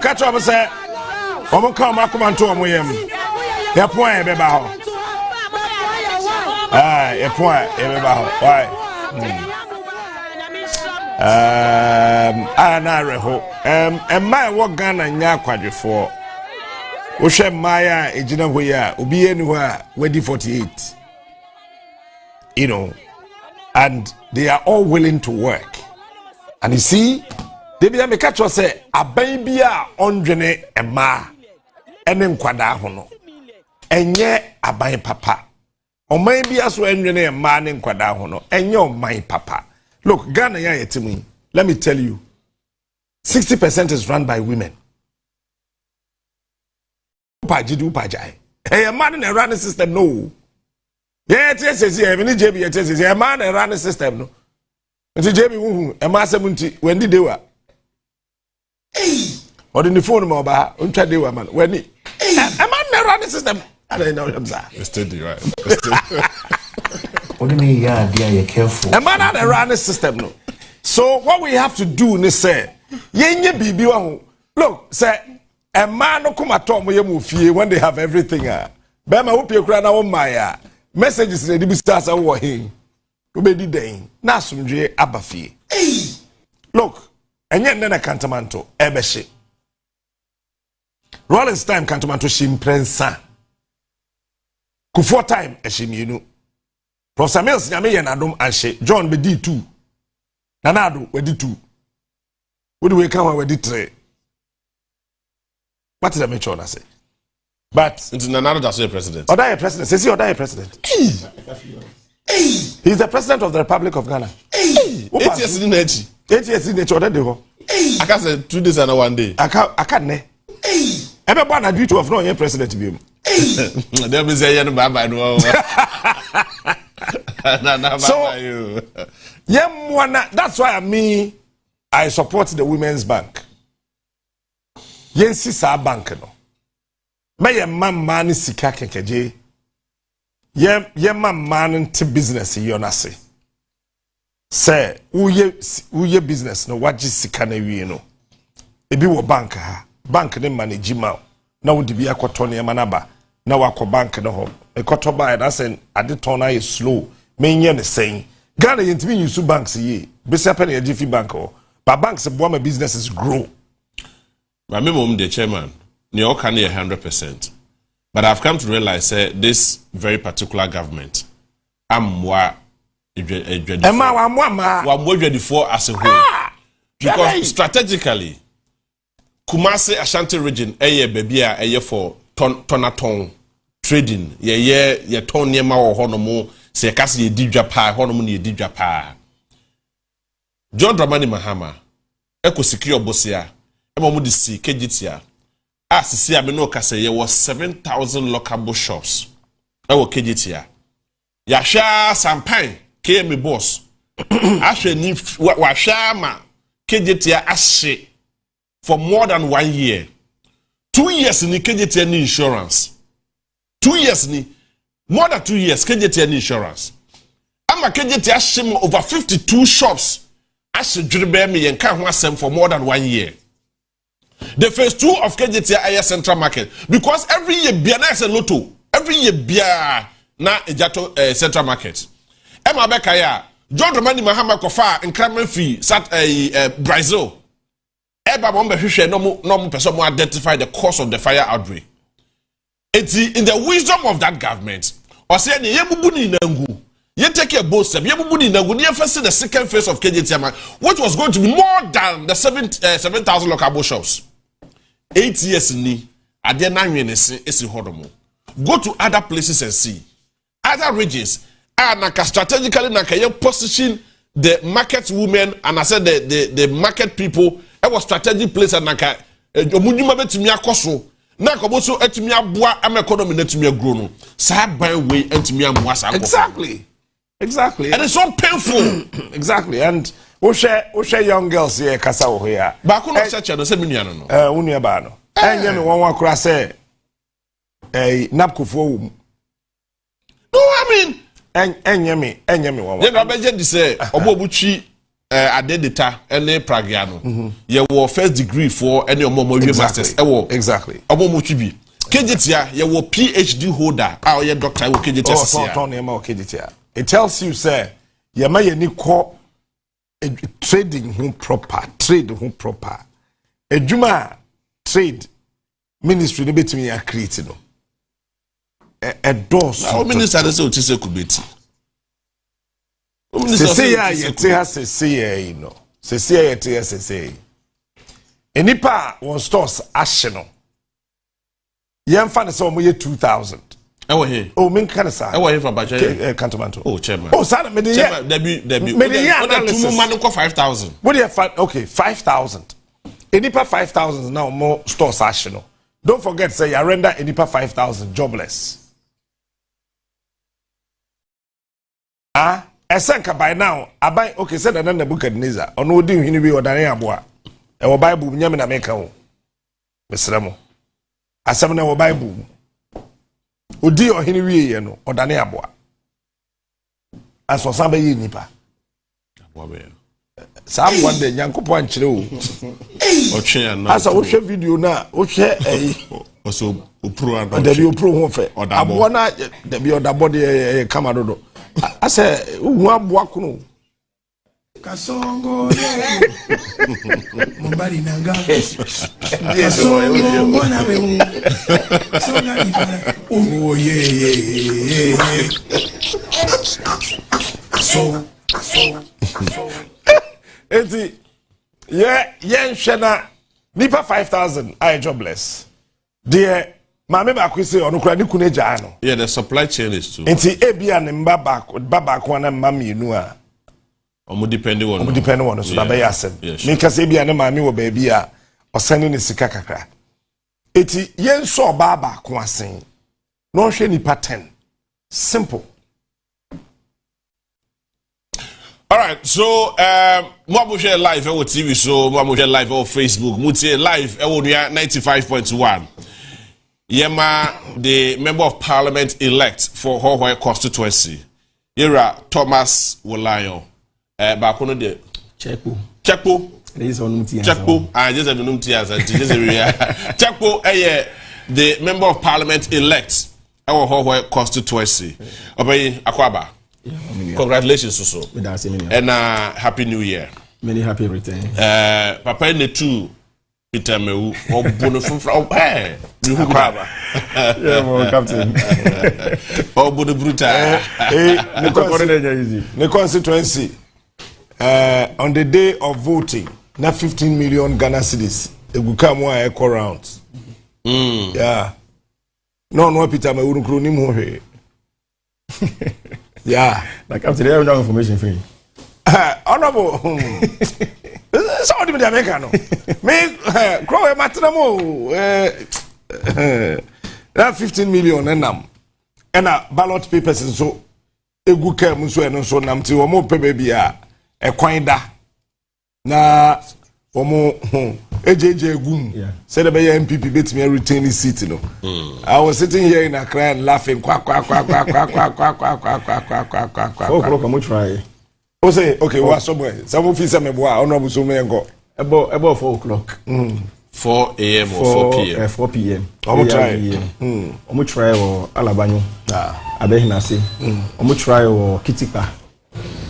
catch up say omo come akomanto omo yam ya point be ba ho ya point e be ba ho why anareho my work Ghana nya kwadwefo wo hwe maya ejina ho ya obi eni ho a wedi 48 you know and they are all willing to work and you see they be make catch us say aban bia ondwene ema ene nkwada ho no enye aban papa oman bia so endwene ema ne nkwada ho no enye oman papa. Look, Ghana ya yetimi. Let me tell you, 60% is run by women. Hey, a man in a running system, no. Yeah, yes, a man in a running system, no. But JB, a man 70, when did they were? Or in the phone, mobile, they were man. When a man in a running system, I don't know him, sir. Steady, right? What do you mean, yeah, careful. A man had a running system, no. So what we have to do is say, yenye bibi wa. Look, say a man no come at all when they have everything. Bema hope you cry now my messages ready be start away him. Ubedi day. Na sumdwe abafi. Look, enye nena kantamanto ebeshe. Rollins time kantamanto shimprensa. Kufuor time eshiminu. Professor Mills nyame ye nadom anshe. John be D2. Nanado wedi 2. What do we come with the 3? What did I make sure I say? But into Nanado that's your president. Oda president. Says he Oda president. He's the president of the Republic of Ghana. 8 years in Nechi. 8 years in Nechi. Oda deho. I can't say 2 days and 1 day. I can't ne. Everyone agree to have no young president to be. They be say you bye bye no. So that's why I support the Women's Bank. Yensi sa bank no. Me man ni sika kenkeje. Ye man nti business yonase. Say uye business no waji sika na wie no. Ebi wo bank ha. Bank ne manage ma. Na wo dibi akoto ne manaba. Na wako bank no ho. Ekoto ba na say ade ton na is slow. Me nye ne sen. Ghana yentimi use banks ye. Bese pen ye GF bank ho. But banks boa my businesses grow. But me the chairman, you all can 100%. But I've come to realize this very particular government, I'm wa before as a whole. Because strategically, Kumasi Ashanti region, baby, for tonaton trading, ye ton yema or honomo, se kasi ye didja pa, honomo ye didja pa. John Dramani Mahama, Eko secure Bosia, Emomudisi, Kejitia. As see, I mean, no, there was 7,000 local shops. Ewo Kejitia. Yasha Sampine, KM boss. Ashe ni Washama, Kejitia Ashe for more than 1 year. 2 years ni Kejitia ni insurance. 2 years ni, more than 2 years, Kejitia ni insurance. Ama Kejitia Ashe over 52 shops. Ashe Juribe me and Kahwasem for more than 1 year. The phase 2 of KJT Central Market. Because every year, Biana is a lotto. Every year, Bia na Ejato Central Market. Emma Bekaya, John Dramani Mahama Kofa, and Kramen Fee, sat Brazil. Eba Bomba Fisher, no person will identify the cause of the fire outbreak. It's in the wisdom of that government. Or say, Yemubuni Nangu. You take a boat step. Yemubuni Nangu, you first see the second phase of KJT, which was going to be more than the 7,000 local shops. 8 years ni ade na nwenese esi hodomo. Go to other places and see other regions naka strategically naka you position the market women and I said the market people. It was strategic place and naka omuduma betumi akoso na koboso etumi aboa am economy na etumi agro no sa by way etumi amoa sa Exactly. And it's so painful. Exactly. And we share young girls here kasa wo here. Ba ko no search no se menua no. Unua ba no. Enye me won kura say napkofo wo. No, I mean enye me won. Ye na beje di say obobuchi adedita ene pragia no. Ye wo first degree for any omomo masters. Exactly. Omomuchi bi. KJTia ye wo PhD holder. Ye doctor wo KJTia sia. It tells you, sir, you may need call trading home proper. A Juma trade ministry ni betimi ya create no. A doors. How minister dey say otise could be. Say ya yete ha say you know. Say ya yete say. Enipa won stores ashe no. Yemfa ne say omo ye 2,000. Ewo here. Oh, min kana sa. Ewo here for Bajaye. Cantonment. Oh, chairman. Oh, sir, me dey. Debut. Me dey analysis. 2 man ko 5,000. What do you find? Okay, 5,000. Enipa 5,000 now more stores national. Don't forget, say you render Enipa 5,000 jobless. Esenka by now. Abai okay, said that the book Nebuchadnezzar. Ono di hini bi odane aboa. E wo Bible nyame na meka ho. Mesramo. Asem na wo Bible. Odi ohini wie ye no odane aboa. Aso san be yi nipa. Aboa be. Sam one day nyankopo ankyere o. Otwe na. Asa wo hwe video na wo hwe oso opro and da bi opro ho fe. Aboa na da bi odabo de kama dodo. Asa hu aboa kuno. Kasongo Mbali nanga Kasongo mbona we Songa ibara Oh yeah So enti ye nhwe nipa 5,000 I jobless. Dear Mame ba kwese ono kura ni kunu agya no. Yeah, the supply chain is too. Enti ebia ne baba ko na mma mienu a. Omo depending on so na be yasem. Me kase ebia ne mame wo ba bia osane ne sika kakra. Eti yenso oba ba ko asen. No hwe nipa 10. Simple. All right, so mo share live on TV show, mo share live on Facebook, mo tie live on 95.1. Yema, the member of parliament elect for Hohoe constituency. Yera Thomas Wolayo. Bakono de Chekpo. Chekpo. I just have the numtias. Chekpo, the member of parliament elect our Hohoe constituency. Obey Akwaba. Congratulations, Suso. And happy New Year. Many happy returns. Papa in the two. Peter Meu, or Bonifum from Hey, yeah, Captain. Oh, Bono Bruta. The constituency on the day of voting, not 15 million Ghana cedis. It will come one echo rounds. Yeah. No, Peter Meu, Nimu. Yeah. Like after they have no information for you. Honorable. Somebody with the American. Me, grow a maternamo. That 15 million and a ballot papers and so a good care muso and so nam to more baby a quinda. Na omo AJJ Gum said about MPP bet me a retaining seat. No, I was sitting here in a crying, laughing. Quack. 4 o'clock, I'm try. Oh, say, okay, what's somewhere? Some of us are honorable so may go. About 4 o'clock. 4 a.m. or 4 p.m. 4 p.m. I'm try. I'm try or Alabanyo. I bet him I say. I'm try or Kitipa.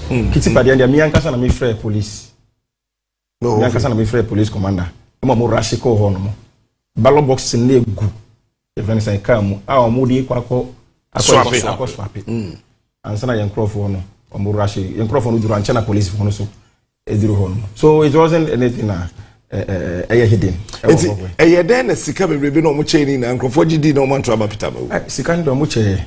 Kitipa, the Miankasa na me free police. No, Miankasa na me free police commander. I'm more rashiko hono. Ballot box in the gu. If any say come, our moody quaco. Swap it. And sana young Crawford no. Omurashi in Crawford duran China police for so so it wasn't anything hidden then sika be no mo chain na Crawford did no man to Peter sika ndo mo che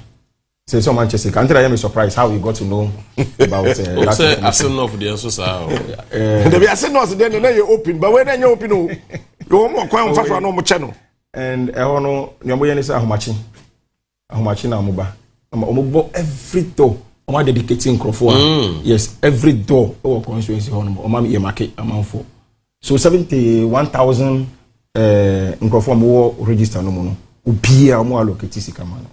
say so Manchester country I am surprised how you got to know about that arsenal of the answer the be arsenal then na you open but when you open no you mo kwan fa no mo channel and no nyombo ye ni say ahomachi na moba omo every door Oma dedicating Crawford. Yes, every door our constituency home. Oma me market amount for. So 71,000 Crawford mo register no mo. Ubia mo allocate sika man.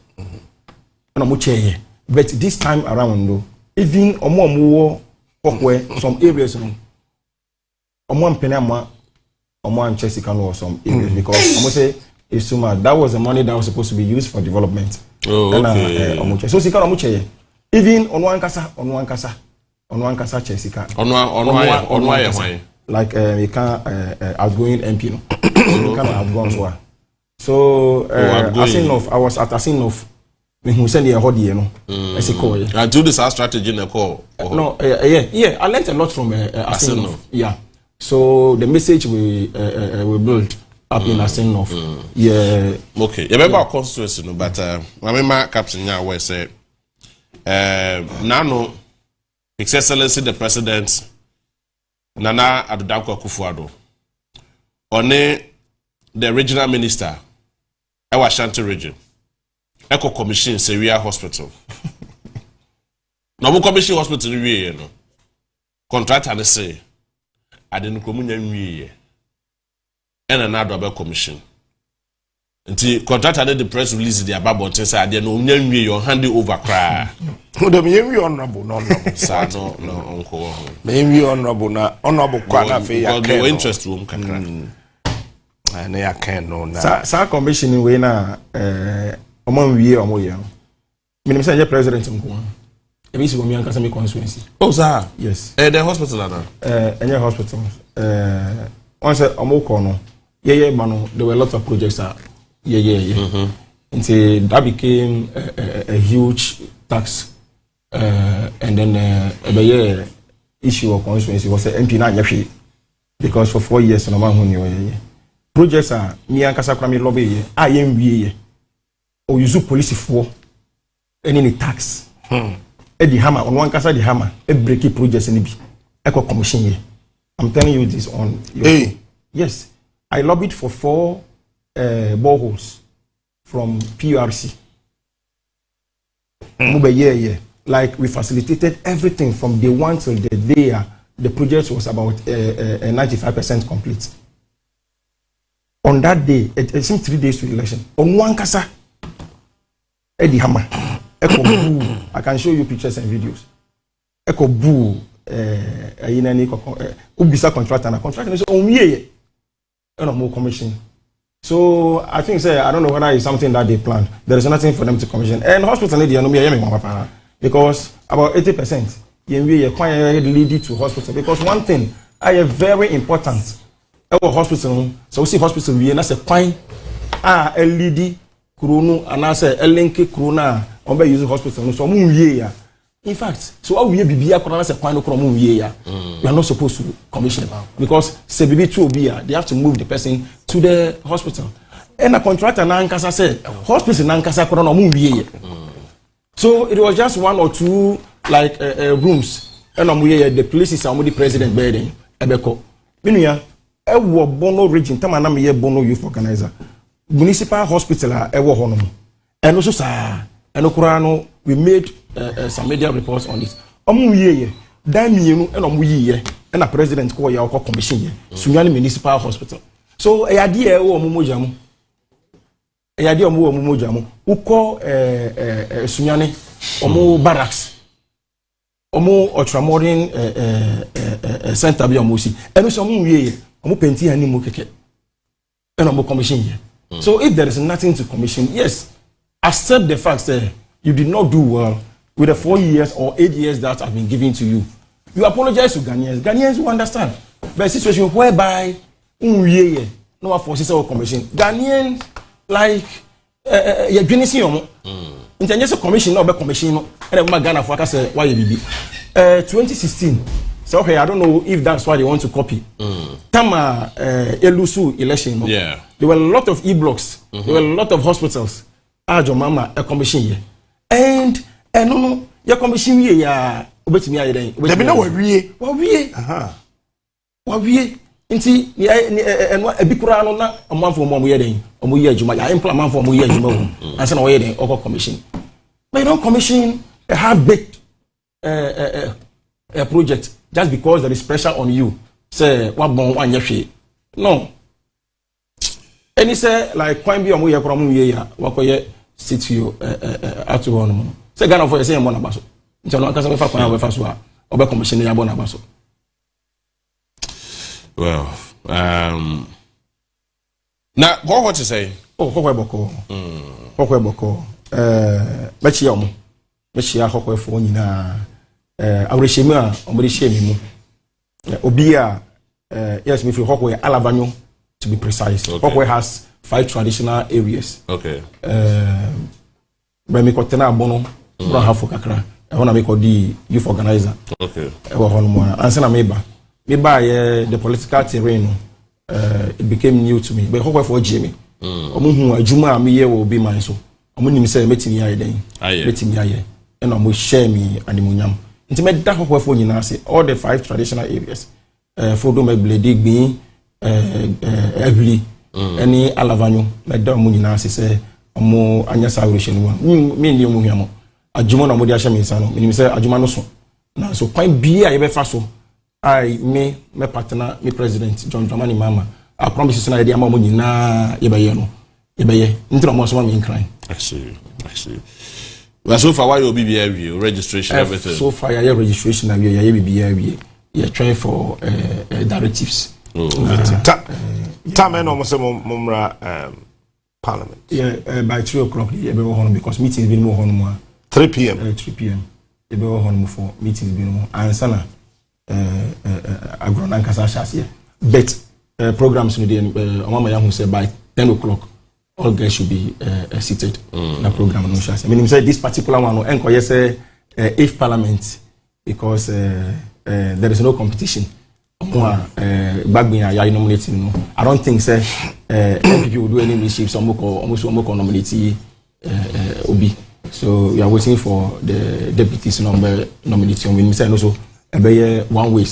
Na mo cheye. But this time around though, even omo some areas no. Omo ampene ama omo an sika no some areas because omo say that was the money that was supposed to be used for development. Oh, okay. So sika no mo cheye. Even on one kasa Chesika. Like we can outgoing MP no. We can outgoing so I was at Asinov. We who send a hodi no. I say call. And do this our strategy in a call. No, yeah. I learned a lot from Asinov. Yeah. So the message we build up in Asinov. Yeah. Okay. You remember our constituency no, but I remember Captain Nya where say Nano, His Excellency the President Nana Addo Akufo-Addo, One the regional minister, our Ashanti region, Eco Commission Seria Hospital. No commission hospital you know. Contract and say I didn't come in and another commission. Until contract and the press release the about say I didn't know your handing over cry. The me honorable, no, uncle. Me honorable, na honorable kwana fe ya no interest room kakra. Na ya ken no na. Sa commission we na omo wie omo ye. Me say president nko. E bi si go me anka me constituency. Oh sir. Yes. The hospital na. Any hospital. Once omo ko no. Yeah, man, there were lots of projects. Yeah. Until that became a huge tax. And then issue of constituency was MP na nyehwe because for 4 years no man hu ni oyeye projects are me ankasa kwa me lobby ye ayen wie o use police for any tax e di hammer on ankasa di hammer e break projects ni bi e ko commission ye. I'm telling you this on your yes, I lobbied for 4 boreholes from PRC. Like we facilitated everything from day one till the day the project was about 95% complete. On that day, it seemed 3 days to the election. On one kasa, Eddie Hammer, Echo Boo. I can show you pictures and videos. Echo Boo, Ubisa contract and a contract is on me, no more commission. So I think I don't know whether it's something that they planned. There is nothing for them to commission. And hospital because about 80% you require lead to hospital because one thing I am very important. Our hospital, so we see hospital we na say kwan a LED krono and I say link krona on be use hospital so mu wie ya. In fact, so how we bibia krona say kwan no krono mu wie ya. We are not supposed to commission because say bibi to obi they have to move the person to the hospital. And a contractor na nkasa say hospital na nkasa krona mu wie ya. So it was just 1 or 2 like rooms and the places are the president building ebeko. Menuya ewo Bono region time na me Bono youth organizer municipal hospital ewo hono and also sa enokura no we made some media reports on this omu ye dan mienu and omu ye and a president ko ya commission ye Sunyani municipal hospital so eyade e wo omumoja mu eyade omu omumoja mu uko Sunyani omu barracks omu ultramodern center bi omusi eno so omu ye omu penti ani mu keke and omu commission here. So if there is nothing to commission, yes, accept the fact that you did not do well with the 4 years or 8 years that have been given to you. You apologize to Ghanaians. Ghanaians will understand. But a situation whereby no one forces our commission. Ghanaians like you're doing this in terms of commission, not commission, and I'm Ghana for why you be 2016. So okay, I don't know if that's why they want to copy. Tama Elusu election. Yeah. There were a lot of e-blocks. There were a lot of hospitals. Ajo mama a commission here. And no, your commission here ya obetimi aye den. They be no wawie. Wawie. Aha. Wawie. Nti enwa ebikura no na amanfo mo ye den. Omo ye adwuma ya implement amanfo mo ye adwuma wo. Ansa na wo ye den oko commission. But you don't commission a half-baked a project just because there is pressure on you. Say what bon one year. No. Any say like kwan bi omo ye kro mo ye ya wakoye sit you out to one. Say Ghana for say mo na baso. Nti no akasa me fa kwan we fa so a obe commission ya bo na baso. Well, now what to say? Oh, Hokwe Boko. Mechi omo. Mechi ya Hokwe fo nyina awreshemu a omo de shemi mu. Obia yes me fi Hokwe Alavanyo to be precise. Okay. Hokwe has 5 traditional areas. Okay. When me kotena abono, bro hafo kakra. I wanna make the youth organizer. Okay. E wo hono mo ansa na meba the political terrain it became new to me. But Hokwe for Jimmy. Omo hu adwuma me ye wo be man so. Omo nim say metimi aye den. Metimi aye. And omo share me animunyam. Nti me da Hokwe for nyina say all the 5 traditional areas. For do me blade gbin Ebili any Alavanyo like that money na say omo anya salvation me ni omo hwamo adwuma na mo de ahye me nsa no me say adwuma no so na so kwan bia ye be fa so I me partner me president John Dramani Mama I promise na ye ama mo nyina ye be ye no ye be ye ntira mo so ma me incline. I see. Well, so far why you be registration everything. So far your registration na ye be you're trying for directives. Time and almost Mumra Parliament. Yeah, by 3 o'clock, because meetings been more 3 p.m. 3 p.m. The home for meetings been more. And Sana Agron and Kasashas here. But programs with the Omama Yang said by 10 o'clock, all guys should be seated in the program. I mean, say this particular one, and say 8th Parliament, because there is no competition. Bagbin are nominating. I don't think say MPP will do any mischief. Some almost nominate Obi. So we are waiting for the deputies nomination. We say also a 1 way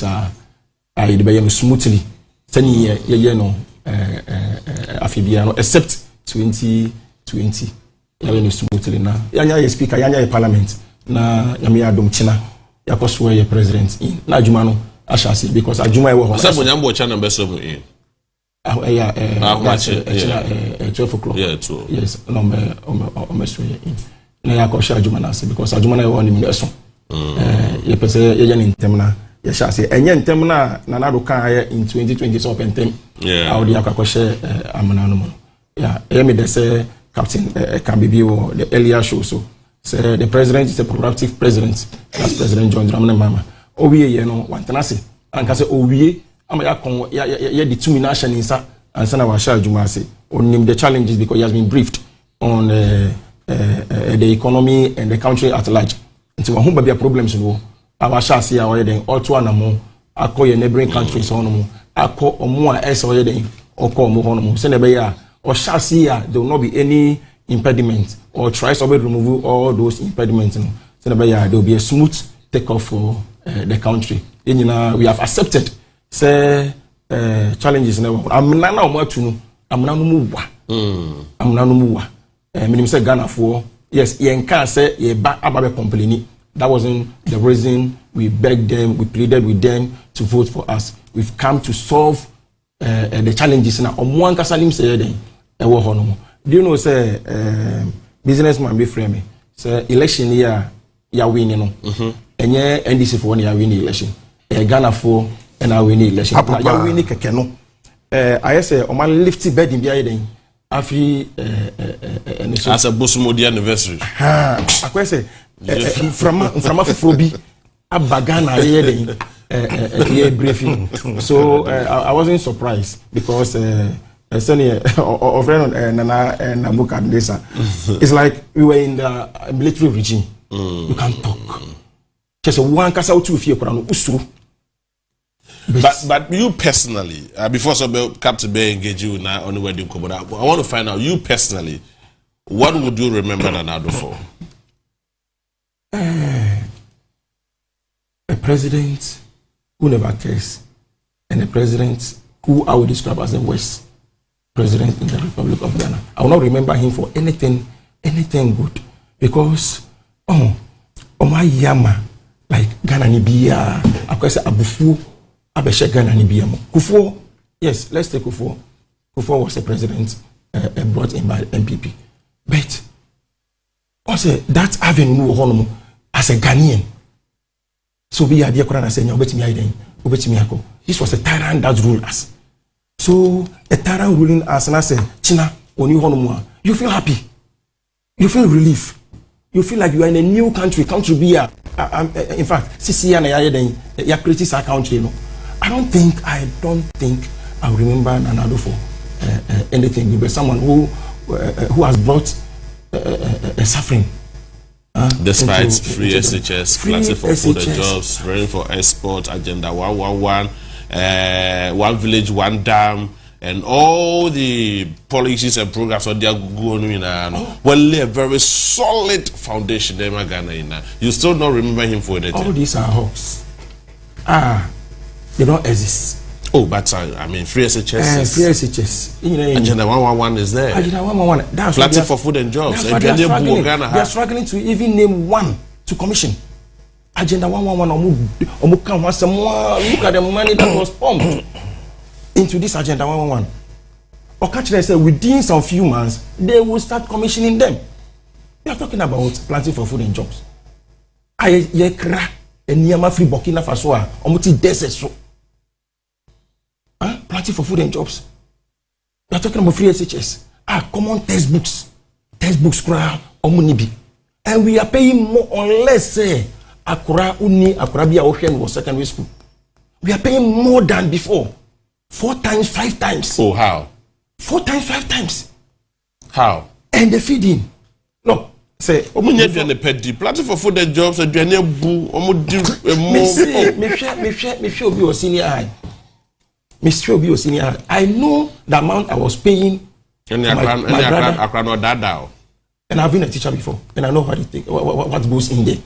I be smoothly. Sending no except 2020. You smoothly na. Yanya speaker, yanya parliament. Na yami adom China. Yakoswe ye president in. Na Jumano. I shall see because Ajuma was. Some Yambo China best of in. 12 o'clock. Yeah, 2. Yes, number almost in. Na yakosha Ajuma na because Ajuma won him the song. Ye pese ye in temna. Ye shall say enye temna na na do kan in 2020 so pentem. Yeah. Audi yakosha amana no. Yeah, me they say Captain Kambibi or the earlier show so. Say the president is a productive president. That's President John Dramani Mama. Owie ye no wantanase anka se owie ama ya the two nation insa ansa na wa sha adwuma ase onim the challenges because he has been briefed on the economy and the country at large until wa humba bia problems no awa sha ase ya wa den auto anamo akọ neighboring countries hono mo akọ omo a ese wa den okọ omo hono mo se na be ya o sha ase ya there will not be any impediment or try to remove all those impediments no se na be ya there will be a smooth take off for the country. We have accepted say challenges never. I'm not say Ghana for yes, you can say ye back about complaining. That wasn't the reason we begged them, we pleaded with them to vote for us. We've come to solve the challenges now. One Kasalim say do you know say businessman be frame say election year ya win no. Enye NDC for one year win election. Ghana for and I win election. Ya win keke no. I say o man lift bed in bia den. Afi as a Bosmodi anniversary. Akwa say from Afrobi abagana ye den briefing. So I wasn't surprised because senior of friend Nana and Namuka Ndesa. It's like we were in the military regime. You can't talk. Just one cast out 2 fear usuru. But you personally, before Captain Bay engage you now on the wedding combo, I want to find out you personally, what would you remember Nanado for? A president who never cares, and a president who I would describe as the worst president in the Republic of Ghana. I will not remember him for anything good because my yama. Like Ghana ni biya, akwese abufu, abeshe Ghana ni biya mo. Kufuor, yes, let's take Kufuor. Kufuor was a president brought in by MPP. But also that avenue honomo as a Ghanaian. So be idea Quran say obetimi aiden, obetimi ako. This was a tyrant that ruled us. So a tyrant ruling us and I say, China, oni honomo, you feel happy. You feel relief. You feel like you are in a new country be here. In fact, CC and I created our country. I don't think I will remember Nanado for anything. But someone who has brought suffering. Despite free SHS, planting for food and jobs, running for export, agenda 111, one village, one dam, and all the policies and programs on their going well, a very solid foundation there, Ghana. You still not remember him for anything. All these are hoax. They don't exist. Oh, but I mean, free SHS. Free SHS. Agenda 111 is there. Agenda 111. That's planting for food and jobs. They are struggling to even name one to commission. Agenda 111. Look at the money that was pumped into this Agenda 111. Or catch they say within some few months they will start commissioning them. We are talking about planting for food and jobs. Ye kra eniyama free Burkina Faso a omuti desert so. Planting for food and jobs. We are talking about free SHS. Common textbooks kra omunibi. And we are paying more unless say akura bia ohwe was secondary school. We are paying more than before. 4 times, 5 times. Oh, how? 4 times, 5 times. How? And the feeding. No, say omunye aduane pedi plenty for food and jobs aduane bu omudi me obi o senior high. Mr. Obi o senior high. I know the amount I was paying and my brother. And I've been a teacher before, and I know what goes in there.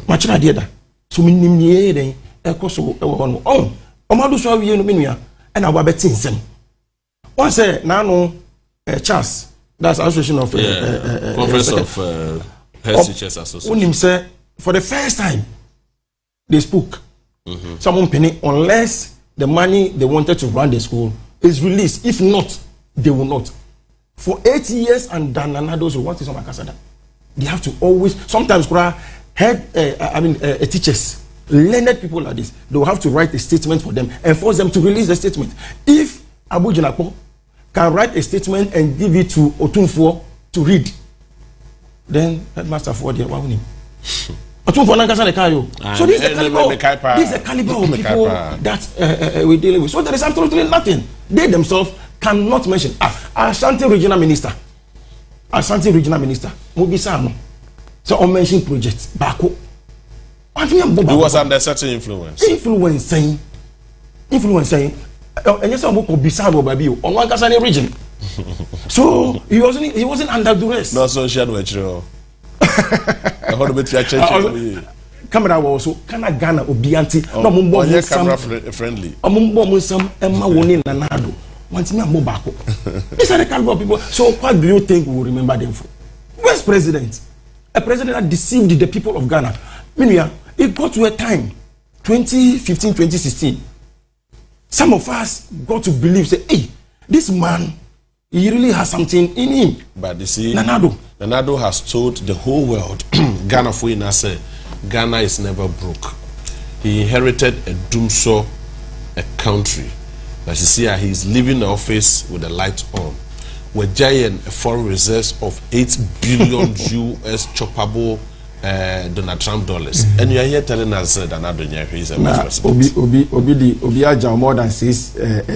Much idea that. So we need then a course of Omadu so we no minua and our betting sem. One say now Charles, that's Association of Conference of Head Teachers Association. Say for the first time they spoke. Someone penny unless the money they wanted to run the school is released. If not, they will not. For 8 years and those who want is on Makasada. They have to always sometimes teachers, learned people like this, they will have to write a statement for them and force them to release the statement. If Abu Jinapo can write a statement and give it to Otunfo to read, then headmaster for the one name. Otunfo Nankasa Kayo. So this is the caliber of people that we're dealing with. So there is absolutely nothing. They themselves cannot mention Ashanti regional minister. Mubisano. So on mention projects. Bako. He was under certain influence. Influencing. And yes, I'm going Bisano Babio on one Kasani region. So he wasn't under duress. No social natural. Camera also kana Ghana obianti no mumbo camera friendly. Mumbo some Emma Woni Nanado. Want me more back. These are the kind of people. So what do you think we will remember them for? Where's president? A president that deceived the people of Ghana. Meanwhile, it got to a time, 2015, 2016. Some of us got to believe, say, hey, this man, he really has something in him. But you see, Nanado has told the whole world, Ghana for say, Ghana is never broke. He inherited a doomsaw, a country. But you see, he's leaving the office with the light on. We're giant foreign reserves of $8 billion US choppable Donald Trump dollars. And you are here telling us that Nanado is a vice president. Obi aja more than 6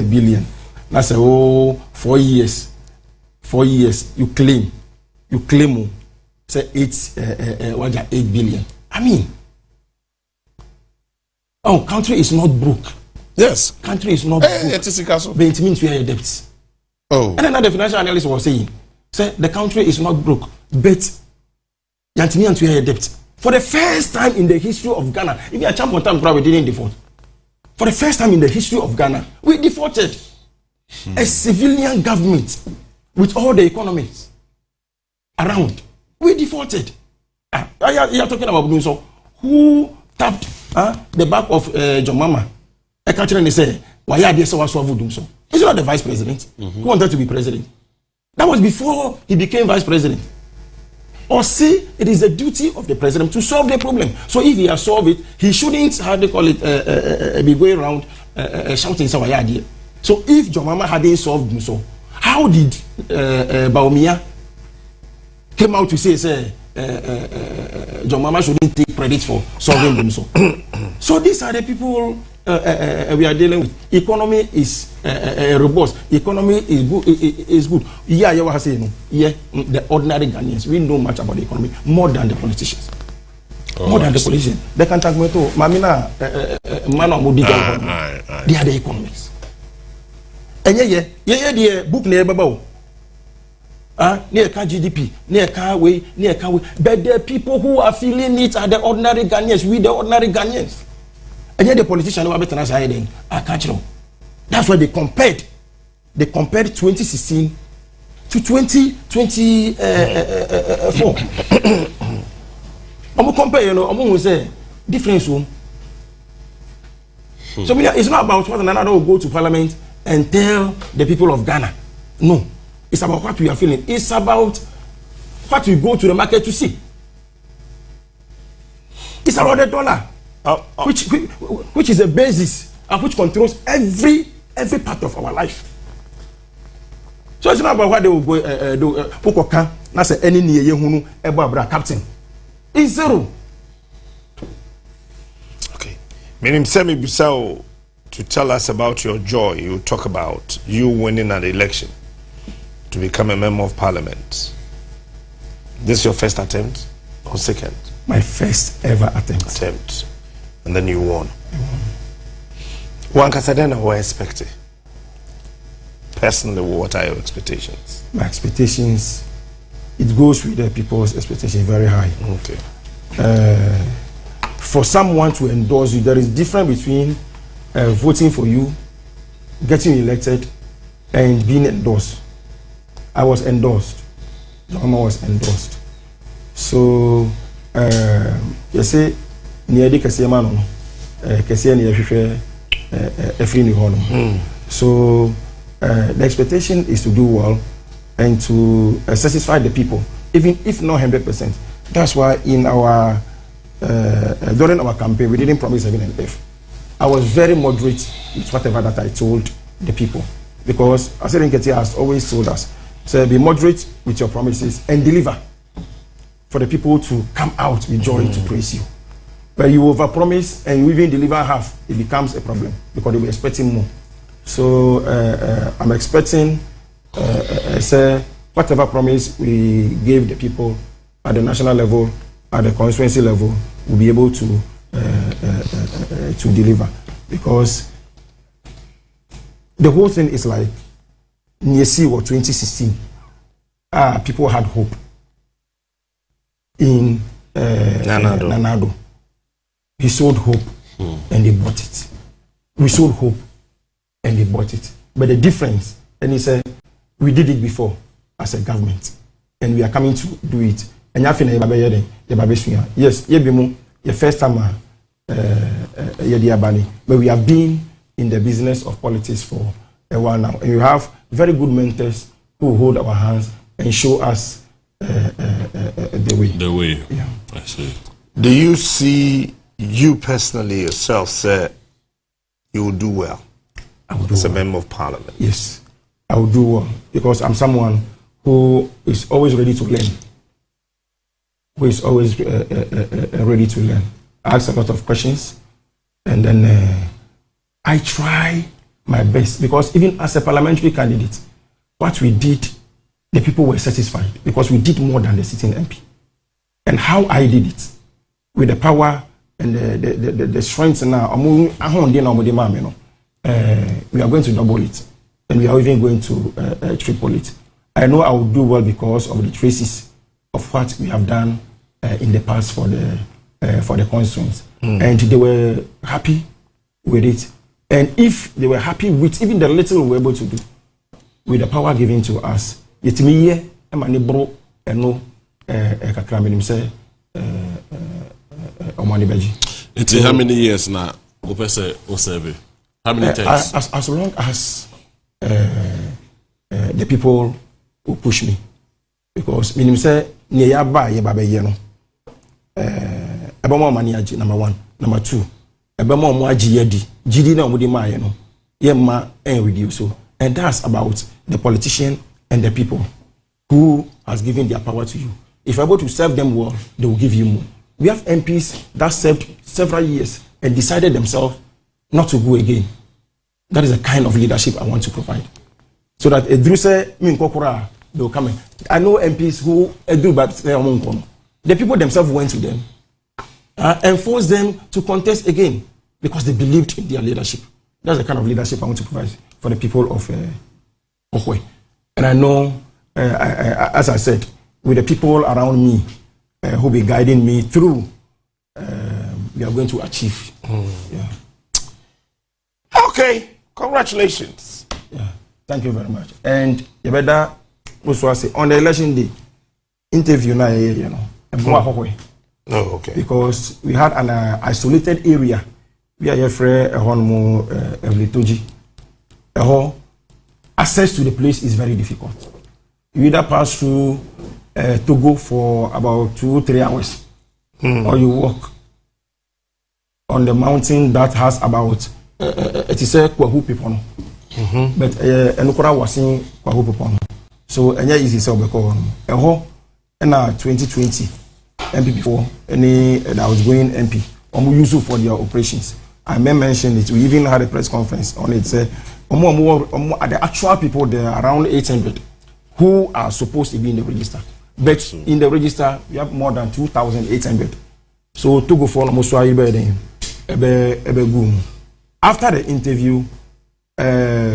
billion. That's 4 years. 4 years. You claim say 8 billion. I mean, country is not broke. Yes. Country is not broke. But it means we are a debt. And another financial analyst was saying, the country is not broke, but we are a debt. For the first time in the history of Ghana, if you are champion time, we didn't default. For the first time in the history of Ghana, we defaulted. A civilian government with all the economies around. We defaulted. You are talking about Bunso. Who tapped the back of John Mama? I can't really say, why are they so Dumso? He's not the vice president. Who wanted to be president? That was before he became vice president. Or see, it is the duty of the president to solve the problem. So if he has solved it, he shouldn't, how they call it, be going around shouting some idea. So if John Mama hadn't solved Dumso, how did Baumia came out to say John Mama shouldn't take credit for solving Dumso? So these are the people we are dealing with. Economy is robust. Economy is good. Yeah, you were saying, the ordinary Ghanaians, we know much about the economy more than the politicians. More than the politicians. They can talk about Mamina, they are the economists. And the book near Babo. Near GDP, near Carway, but the people who are feeling it are the ordinary Ghanaians, we the ordinary Ghanaians. And yet the politicians were better than I catch them. That's why they compared 2016 to 2024. I'm compare, I'm going to say difference room. So it's not about what another will go to parliament and tell the people of Ghana. No. It's about what we are feeling. It's about what we go to the market to see. It's about the dollar, which is a basis and which controls every part of our life. So it's not about what they will go do. That's any near captain. It's zero. Okay. Meaning, Semi Bissau, to tell us about your joy, you talk about you winning an election to become a member of parliament. This is your first attempt or second? My first ever attempt. And then you won. One Casadena were expecting. Personally, what are your expectations? My expectations, it goes with the people's expectation very high. Okay. For someone to endorse you, there is difference between voting for you, getting elected, and being endorsed. I was endorsed. John was endorsed. So, you say, near the Kasiamano, Kasia near every new home. So, the expectation is to do well and to satisfy the people, even if not 100%. That's why in our during our campaign, we didn't promise heaven and earth. I was very moderate with whatever that I told the people, because Asering Ketia has always told us, so be moderate with your promises and deliver for the people to come out with joy to praise you. But you overpromise and you even deliver half, it becomes a problem because they were expecting more. So I'm expecting, say, whatever promise we gave the people at the national level, at the constituency level, we'll be able to deliver, because the whole thing is like near sea or 2016. People had hope in Nanado. He sold hope and they bought it. We sold hope and they bought it. But the difference, and he said, we did it before as a government and we are coming to do it. And yes, the first time but we have been in the business of politics for a while now. And you have very good mentors who hold our hands and show us the way. The way. Yeah. I see. Do you see you personally yourself say you will do well as a member of parliament? Yes, I will do well, because I'm someone who is always ready to learn. Who is always ready to learn. I ask a lot of questions, and then I try my best, because even as a parliamentary candidate, what we did, the people were satisfied because we did more than the sitting MP. And how I did it, with the power and the strength now, we are going to double it, and we are even going to triple it. I know I will do well because of the traces of what we have done in the past for the constituents, and they were happy with it. And if they were happy with even the little we were able to do, with the power given to us, it me bro and no say it's how many years now? How many times? As long as the people who push me, because minim say ne ya ba ye ba be ye no ebe mo mani agi, number 1. Number 2, ebe mo mo agi ye di gidi na mo di ma ye no ye ma en reduce. So, and that's about the politician and the people who has given their power to you. If you're able to serve them well, they will give you more. We have MPs that served several years and decided themselves not to go again. That is the kind of leadership I want to provide. So that Edruse Minkokura, they will come in. I know MPs who do, but the people themselves went to them and forced them to contest again because they believed in their leadership. That's the kind of leadership I want to provide for the people of Okwe. And I know, as I said, with the people around me who will be guiding me through, we are going to achieve. Yeah. Okay, congratulations. Yeah, thank you very much. And you better also say on the election day interview now, you know, oh, okay. Because we had an isolated area. We are here for a home Litoji. Access to the place is very difficult. You either pass through Togo for about 2-3 hours, or you walk on the mountain that has about it is a Kwahu people, but Enukura was in Kwahu people. So enya easy say obeko and 2020 MP before any that was going MP use for their operations. I may mention it. We even had a press conference on it. Say the actual people there are around 800 who are supposed to be in the register. But in the register, we have more than 2,800. So to go for almost after the interview,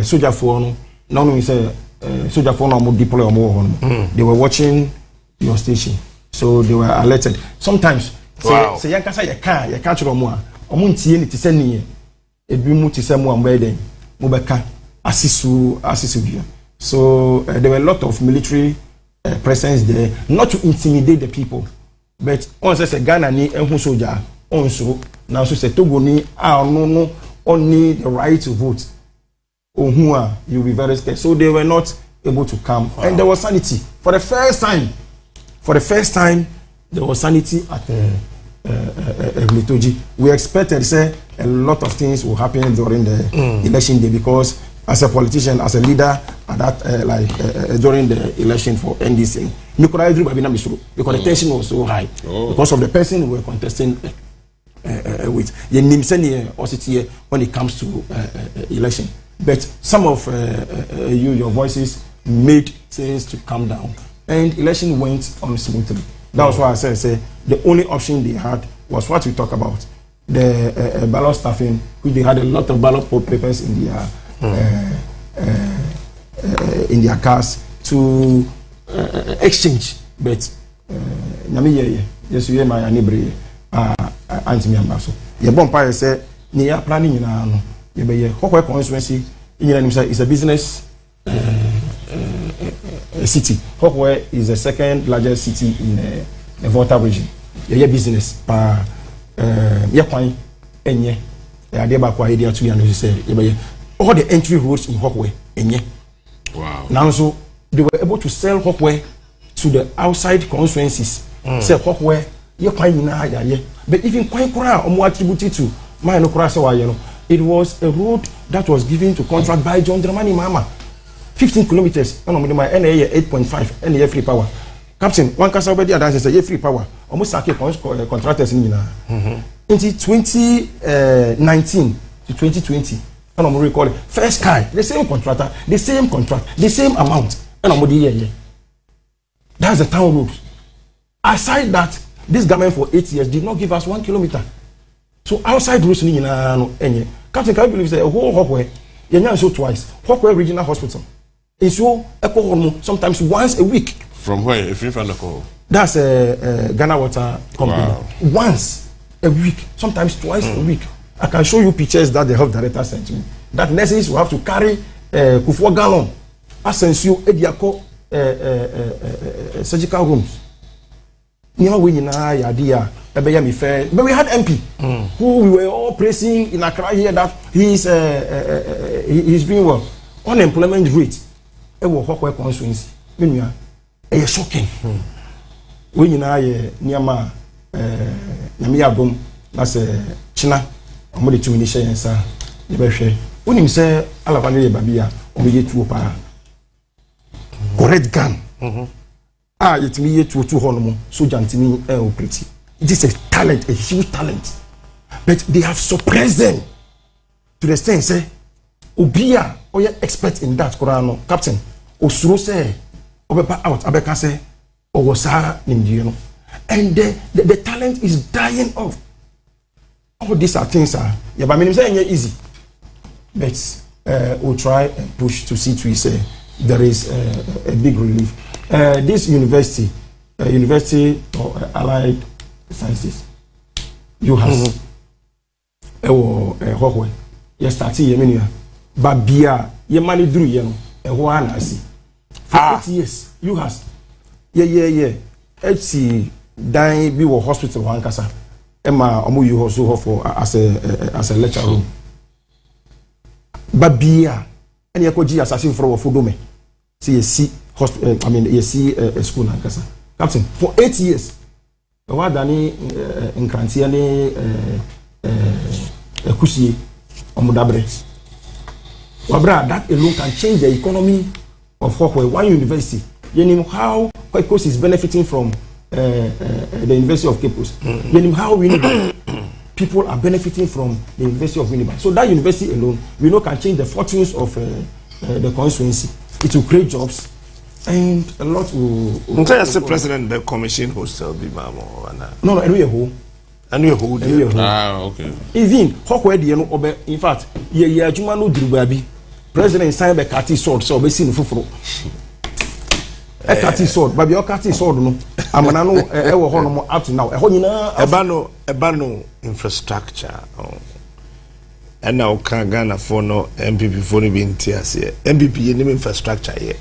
soldier for no we say soldier for no deploy more. They were watching your station, so they were alerted. Sometimes say you can't more. Omuntie ni tise ni ebi mu tise mu ambeden mu beka asisu bi. So there were a lot of military presence there, not to intimidate the people, but on say Ghana ni enhu soldier onso now so say Togo ni no only the right to vote. Onua, you'll be very scared. So they were not able to come. Wow. And there was sanity. For the first time, there was sanity at Litoji. We expected, say, a lot of things will happen during the election day because as a politician, as a leader, at that during the election for NDC, because the tension was so high because of the person we were contesting with. When it comes to election. But some of your voices made things to calm down, and election went on smoothly. That was why I said the only option they had was what we talk about, the ballot stuffing, which they had a lot of ballot papers in their cars to exchange. But yes, we are my neighbor, Auntie Miambaso. Your bumpire said, near planning Hokwe constituency is a business city. Hokwe is the second largest city in the Volta region. Yeah, business. Yakwan enye. Adeba kwa idea to you say. All the entry roads in Hokwe enye. Wow. Now so they were able to sell Hokwe to the outside constituencies. Say Hokwe yakwan ina ya. But even kwan kura omo attributed to my no kura say it was a road that was given to contract by John Dramani Mama. 15 kilometers. And my NA 8.5 NA free power. Captain, one casa already advanced say free power. Almost contractors in into 2019 to 2020. And I'm recall it. First guy, the same contractor, the same contract, the same amount. And I'm that's the town road. Aside that, this government for 8 years did not give us 1 kilometer. So outside roads ni no enye. Captain, can you believe say a whole Hokwe, you so twice. Hokwe Regional Hospital. It's so sometimes once a week. From where? If you find a call. That's a Ghana Water Company. Wow. Once a week, sometimes twice a week. I can show you pictures that the health director sent me. That nurses will have to carry Kufuor gallon. Asensio Ediako surgical rooms. You know, we but we had MP who we were all praising in Accra here that he's doing well. Unemployment rate was Hokwe constituency. It's shocking. When you know Niama Namiabum, that's China, I'm going to initiate sir. When you say Alavani Babia, we get to a correct gun. It's me to 200 so Jantini pretty. It is a talent, a huge talent. But they have suppressed them to the extent say, Obia, or you're expert in that, Korano, Captain, Osuro say, Obepa out, Abeka say, Owosa Nindiano. And the talent is dying off. All these are things, yeah, but I mean, saying easy. But we'll try and push to see to say there is a big relief. This university, University of Allied Sciences, you have Hokwe. You start here, but Bia, you money drew you know, for 8 years, you has. Yeah. HC dying be a hospital one casa. Emma Omu you also for as a lecture room. But Bia, and you could assassin for Fudome. See hospital, I mean, you see a school in Kasa. Captain, for 8 years, the one Dani in Krantiani, Kusi, Omudabre. Wabra, that alone can change the economy of Hokwe, one university. You know how Kwekos is benefiting from the University of Capos. You know how Winneba people are benefiting from the University of Winneba. So that university alone, we know can change the fortunes of the constituency. It will create jobs. And a lot will. The president the commission hostel be mamo. No, anyway, who? Anyway, who? Ah, okay. Even Hawkway, in fact, yeah, Jumano Drubabi, President signed a catty sword, so be seen for a catty sword, but your catty sword, no. I'm an anno up to now. A bano infrastructure. And now can Ghana for no MPP for the being tears here. MPP in infrastructure here.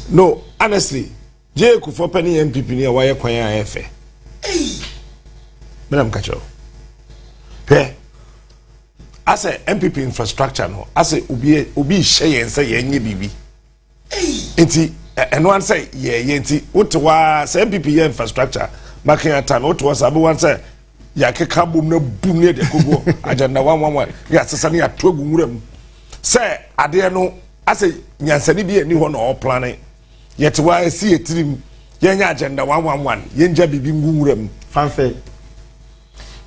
No, honestly, J. Kufo Penny MPP near Wire Kwaya Efe. Madam Kacho. Hey, I say MPP infrastructure no. I say ubi shay and say yenye bibi. Inti and one say yenti. What was MPP infrastructure? Marking a time. What was abu one say? Ya ke kabum no boom near the Kubo agenda 111. Ya sasani at 2 gumurem. Say, ade no, I say, Yansani be anyone or planning. Yet why I see a team, Yanya agenda 111, Yenja bibi gumurem, fanfare.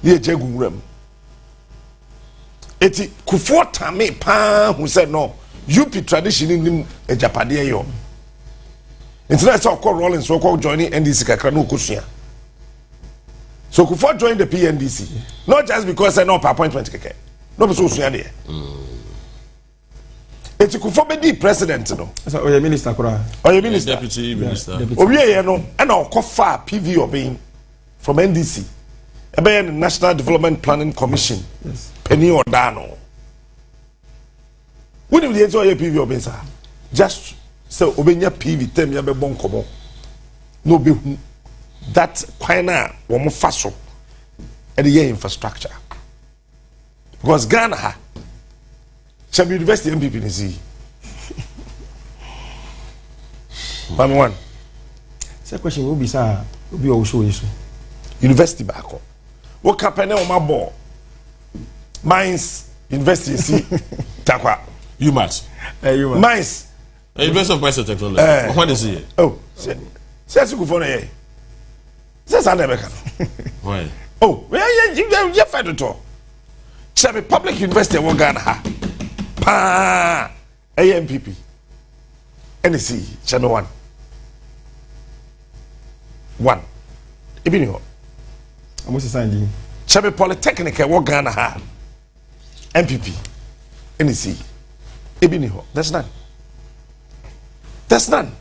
Ye jagumurem. Eti Kufo Tame Pa who said no, UP tradition in a Japadia yo. International call rolling so called joining NDC Kakrano Kusia. So Kufo joined the PNDC, not just because I know appointment keke. No be so suya there. Eti Kufo be the president no. So oye minister kura. Oye minister. Deputy minister. Oye ye no, and na okofa PV obeying from NDC. Ebe the National Development Planning Commission. Yes. Penny Odano. When the ento oye PV obeying sir. Just so obenya PV tem ya be bon komo. No be hu. That quina womo faso and the infrastructure because Ghana shall be university MPP in Z. One. Second question will be sir, will be also issue. University back. What company on my board? Mines University see Takwa. UMass. Mines. University of Mines and Technology. What is it? Oh, say you go for a. That's American. Why? Oh, you're fed to talk. Chabe Public University of Ghana. Pa AMPP. NEC, Channel 1. Ibini. I must sign Chabe Polytechnic of Ghana. MPP. NEC. Ibini. That's none. That's none.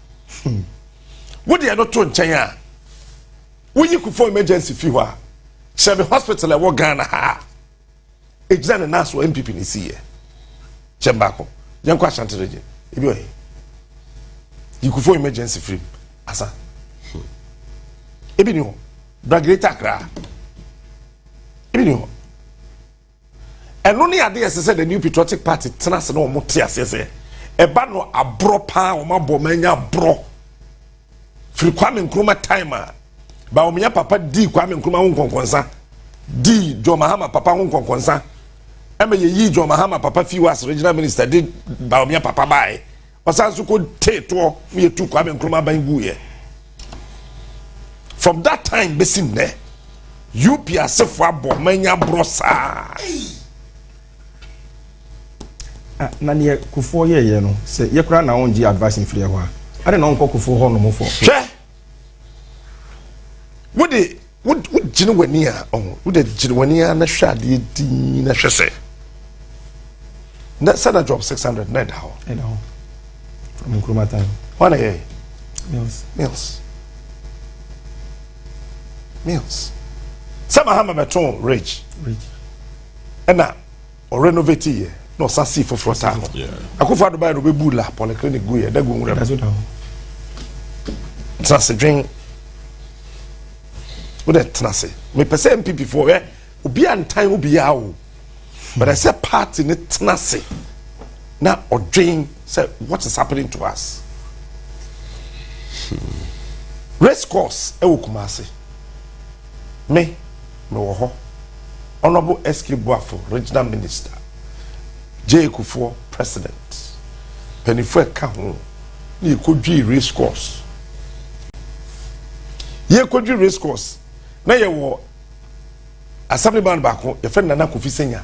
What do you not to China? When you could for emergency fever, shall be hospital at what Ghana ha. Examine and ask for MPP in this year. Chambako, young question to the you could for emergency free. Asa Ebino, Bragreta Kra Ebino. And only idea said the new patriotic party, Tanas no Motias, a bano a bro pa or my bomania bro. Free Kwame Nkrumah timer. Ba omiya papa di Kwame Nkrumah hunkonkonsa di John Mahama papa hunkonkonsa eme ye John Mahama papa fi was regional minister di ba omiya papa bai osanso ko teto me tu Kwame Nkrumah ban guye from that time besim ne UP asefo abo manya brosa na ne Kufo ye no se ye kura na onji advice in free ho a ade na onko Kufo ho no mo fo Would Jinwania would the Jinwania na shadi di na shese. That said a job 600 net how. I know. From Nkrumah time. One a meals. Some hammer beton rich. And now or renovate ye no sasi for frotano. Yeah. I could find by the bula polyclinic guya that go That's what now. That's a drink. What that tenase? Me pese MPP for obi an time obi awo. But I say part in it tenase. Now or dream say what is happening to us. Race course e wo Kumasi. Me wo ho. Honorable SK Boafo, regional minister. J. Kufo, president. Penifo ka ho. Ni kodwi race course. Ye kodwi race course. Na ye wo assembly man back your friend Nana Kofi Senya.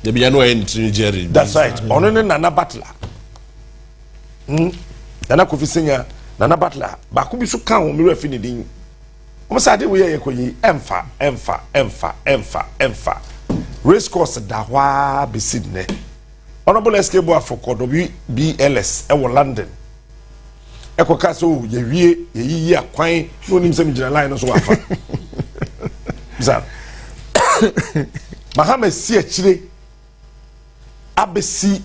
They be no in Nigeria. That's right. Ono ne Nana Butler. Nana Kofi Senior, Nana Butler, Bakubi so kan o mi refi ni din. O mo sa de we ye koyi emfa. Race course da hwa be Sydney. Honorable SK Boafoko WBLS e wo London. E ko ka so ye wie ye yi akwan no nim se mi gina line no so wafa. Bisa. Mahama si akire abesi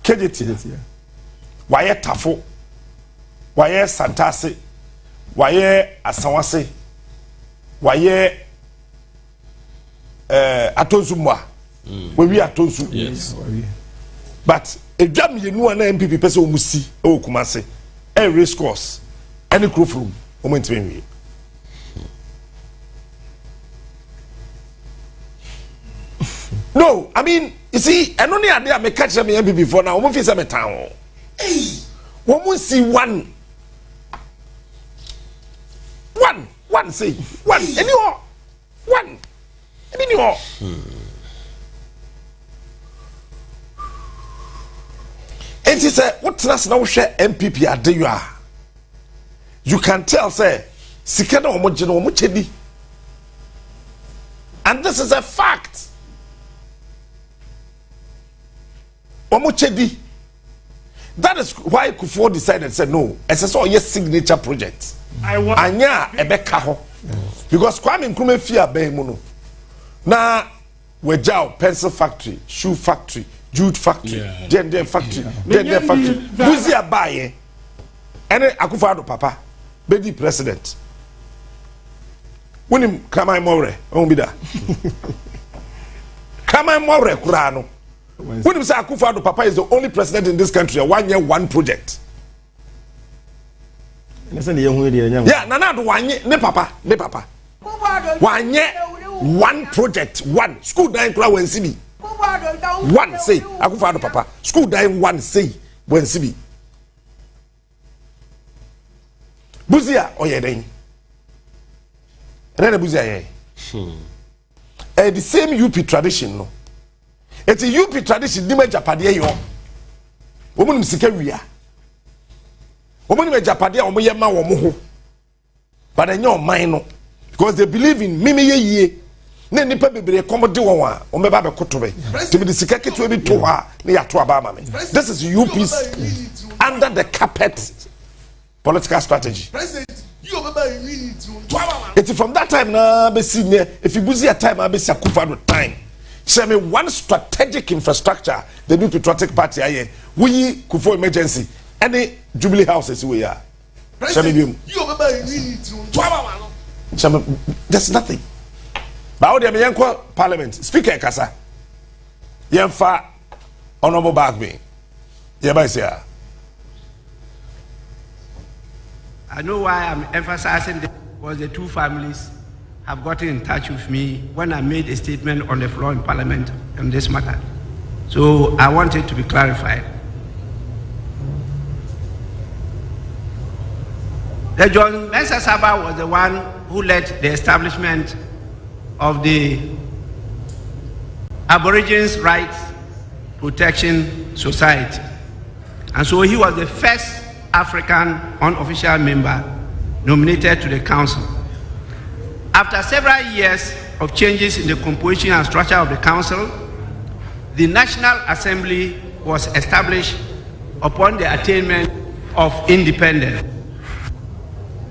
kejeti waye tafo waye santase waye asanwase waye atonsu mwa we atonsu yes but edwam ye nu na MPP pese o musi e okumase e race course any crew from o mo ntwenwe. No, I mean, you see, I don't need to catch them before now. I'm going to town. Hey, we will see one, say one. Anyone, one. Anyone. And she said, "What does now share MPP at the you are? You can tell, say, Sikana Omojino Muchedi, and this is a fact." Omochedi. That is why Kufuor decided said no. SSO yes signature project. Anya ebeka ho. Because Kwame Nkrumah fear be mu no. Na wejao pencil factory, shoe factory, jute factory, gender factory, gender factory. Buzi abaye. Ene Akufo-Addo papa be the president. Wonim Kramai More, on be da. Kramai More kura no. When you say Akufo-Addo papa is the only president in this country, 1 year, one project. Yeah, Nana do 1 year, ne papa. 1 year, one project, one. School dying crowd when CB. One say, Akufo-Addo papa. School dying one say, when CB. Buzia, oh yeah, then. And then the Buzia, the same UP tradition, no. It's a UP tradition, Nima Japadia yo. Woman Sikaria. Woman Japadia, Omoyama, Omoho. But I know mine, because they believe in Mimi ye. Nipa be comedy one, Omeba Kotobe. To be the Sikaki to be Toa, near Tuabama. This is UP's under the carpet political strategy. It's from that time now, if you busy a time, I'll be Akufo-Addo time. Show me one strategic infrastructure the new patriotic party aye we Kufuor emergency any Jubilee houses we are. Show me there's nothing. But how the Parliament Speaker Kasa Yemfa Honorable Maakye Yeba. I know why I'm emphasizing this because the two families have gotten in touch with me when I made a statement on the floor in Parliament on this matter. So I want it to be clarified. The John Mensah Saba was the one who led the establishment of the Aborigines Rights Protection Society. And so he was the first African unofficial member nominated to the council. After several years of changes in the composition and structure of the council, the National Assembly was established upon the attainment of independence.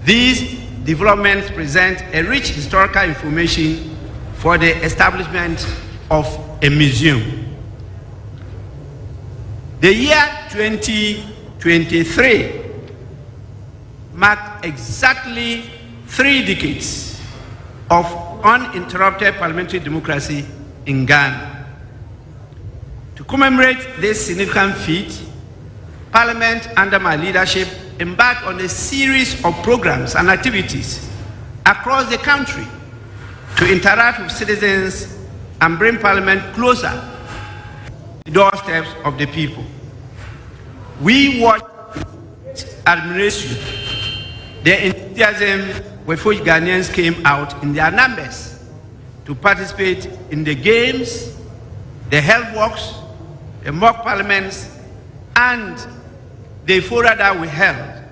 These developments present a rich historical information for the establishment of a museum. The year 2023 marked exactly 3 decades of uninterrupted parliamentary democracy in Ghana. To commemorate this significant feat, Parliament under my leadership embarked on a series of programs and activities across the country to interact with citizens and bring Parliament closer to the doorsteps of the people. We watched admiration, the enthusiasm with which Ghanaians came out in their numbers to participate in the games, the health walks, the mock parliaments, and the fora that we held,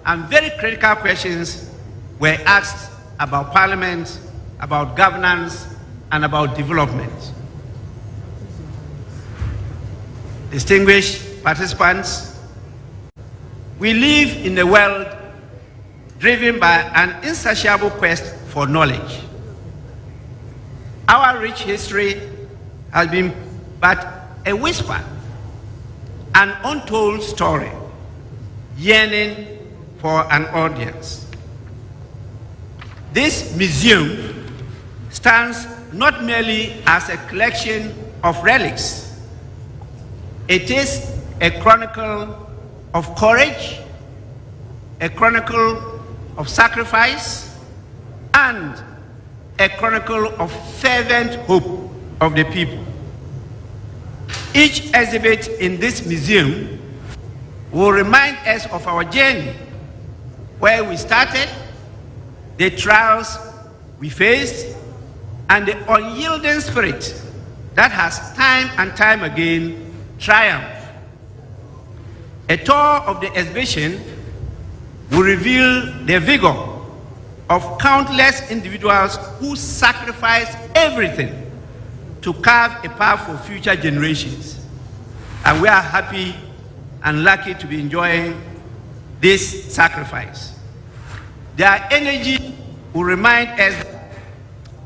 and very critical questions were asked about Parliament, about governance, and about development. Distinguished participants, we live in a world driven by an insatiable quest for knowledge. Our rich history has been but a whisper, an untold story, yearning for an audience. This museum stands not merely as a collection of relics, it is a chronicle of courage, a chronicle of sacrifice, and a chronicle of fervent hope of the people. Each exhibit in this museum will remind us of our journey, where we started, the trials we faced, and the unyielding spirit that has time and time again triumphed. A tour of the exhibition will reveal the vigor of countless individuals who sacrificed everything to carve a path for future generations. And we are happy and lucky to be enjoying this sacrifice. Their energy will remind us that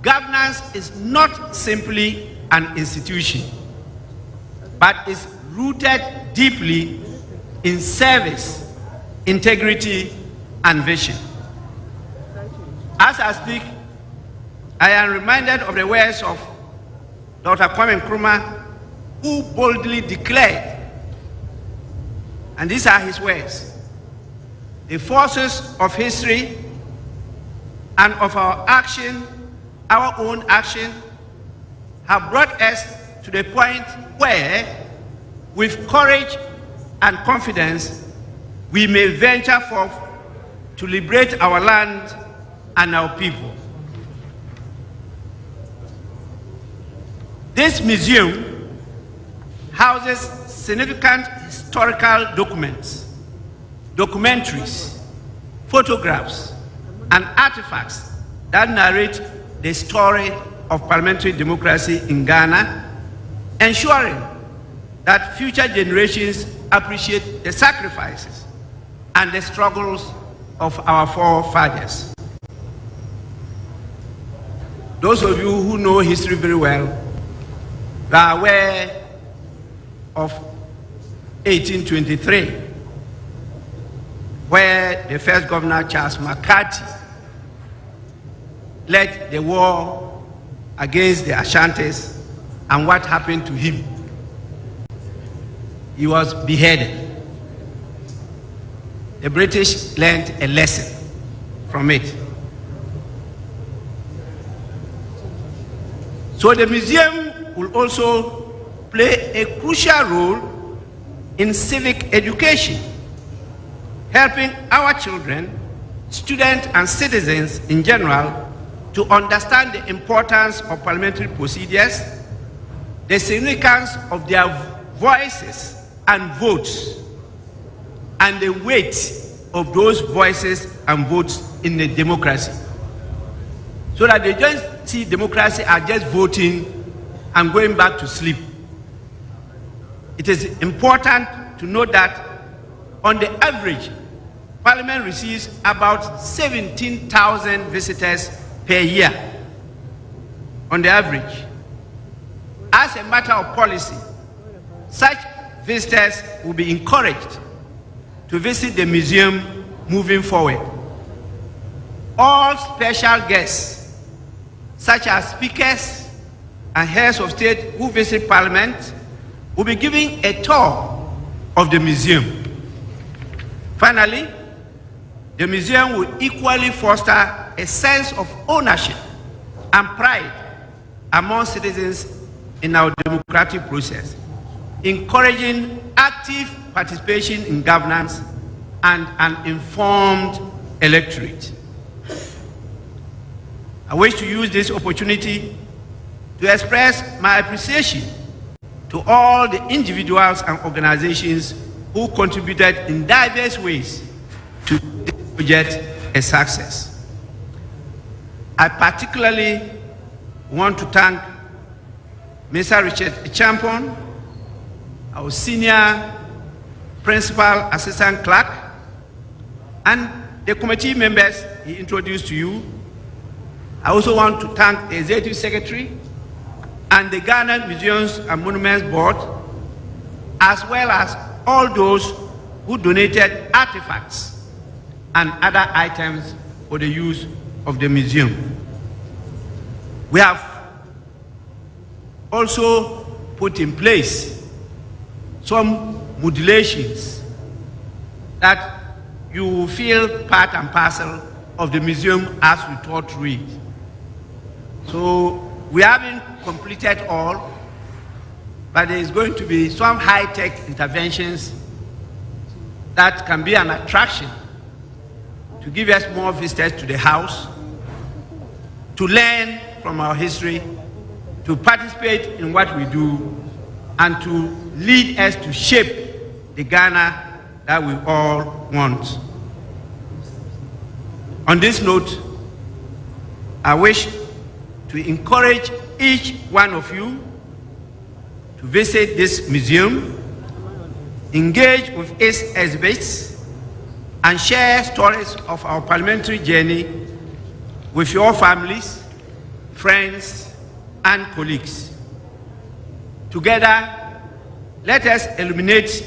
governance is not simply an institution, but is rooted deeply in service, integrity, and vision. As I speak, I am reminded of the words of Dr. Kwame Nkrumah, who boldly declared, and these are his words: the forces of history and of our action, our own action, have brought us to the point where, with courage and confidence, we may venture forth to liberate our land and our people. This museum houses significant historical documents, documentaries, photographs, and artifacts that narrate the story of parliamentary democracy in Ghana, ensuring that future generations appreciate the sacrifices and the struggles of our forefathers. Those of you who know history very well are aware of 1823, where the first governor, Charles McCarthy, led the war against the Ashantis, and what happened to him? He was beheaded. The British learned a lesson from it. So the museum will also play a crucial role in civic education, helping our children, students, and citizens in general to understand the importance of parliamentary procedures, the significance of their voices and votes, and the weight of those voices and votes in the democracy, so that they don't see democracy as just voting and going back to sleep. It is important to note that on the average, Parliament receives about 17,000 visitors per year, on the average. As a matter of policy, such visitors will be encouraged to visit the museum moving forward. All special guests, such as speakers and heads of state who visit Parliament, will be given a tour of the museum. Finally, the museum will equally foster a sense of ownership and pride among citizens in our democratic process, encouraging active participation in governance and an informed electorate. I wish to use this opportunity to express my appreciation to all the individuals and organizations who contributed in diverse ways to this project a success. I particularly want to thank Mr. Richard Champon, our senior principal assistant clerk, and the committee members he introduced to you. I also want to thank the executive secretary and the Ghana Museums and Monuments Board, as well as all those who donated artifacts and other items for the use of the museum. We have also put in place some modulations that you will feel part and parcel of the museum as we taught read. So we haven't completed all, but there is going to be some high-tech interventions that can be an attraction to give us more visitors to the house, to learn from our history, to participate in what we do, and to lead us to shape the Ghana that we all want. On this note, I wish to encourage each one of you to visit this museum, engage with its exhibits, and share stories of our parliamentary journey with your families, friends, and colleagues. Together, let us illuminate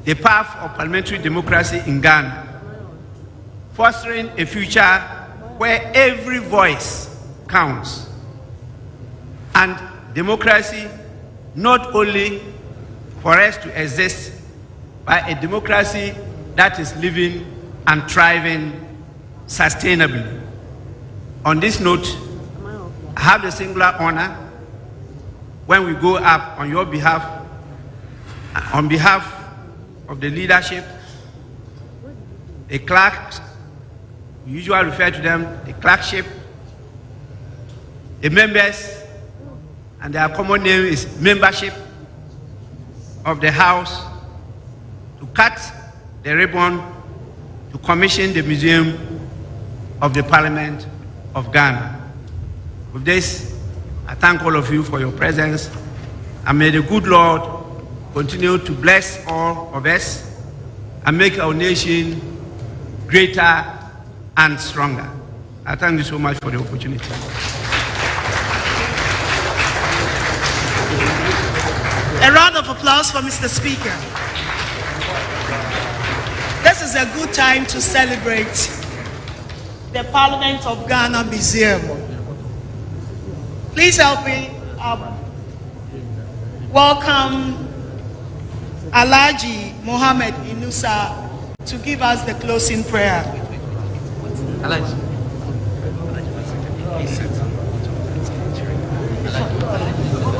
the path of parliamentary democracy in Ghana, fostering a future where every voice counts, and democracy not only for us to exist, but a democracy that is living and thriving sustainably. On this note, I have the singular honor when we go up on your behalf, on behalf of the leadership, the clerks, we usually refer to them, the clerkship, the members, and their common name is membership of the House, to cut the ribbon to commission the Museum of the Parliament of Ghana. With this, I thank all of you for your presence, and may the good Lord continue to bless all of us and make our nation greater and stronger. I thank you so much for the opportunity. A round of applause for Mr. Speaker. This is a good time to celebrate the Parliament of Ghana Museum. Please help me welcome Alhaji Mohammed Inusa to give us the closing prayer.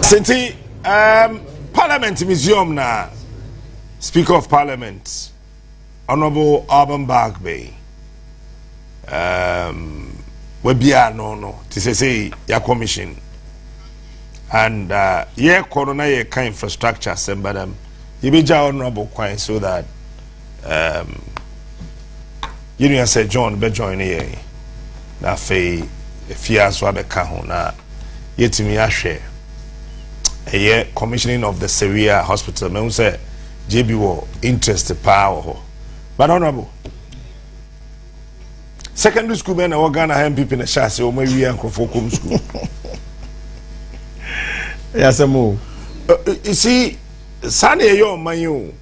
Sinti, Parliament Museum na Speaker of Parliament, Honorable Alban Bagbe. We be no to say your commission and yeah corona ye kind infrastructure send by them you be honorable quite so that you know say John be join here na fe fear so be ka ho na yetimi ahwe yeah commissioning of the Seria Hospital me say JB wo interest power ho but honorable secondary school men are Ghana have people in the chassis or maybe Uncle school. Yes, you see, Sunday yo man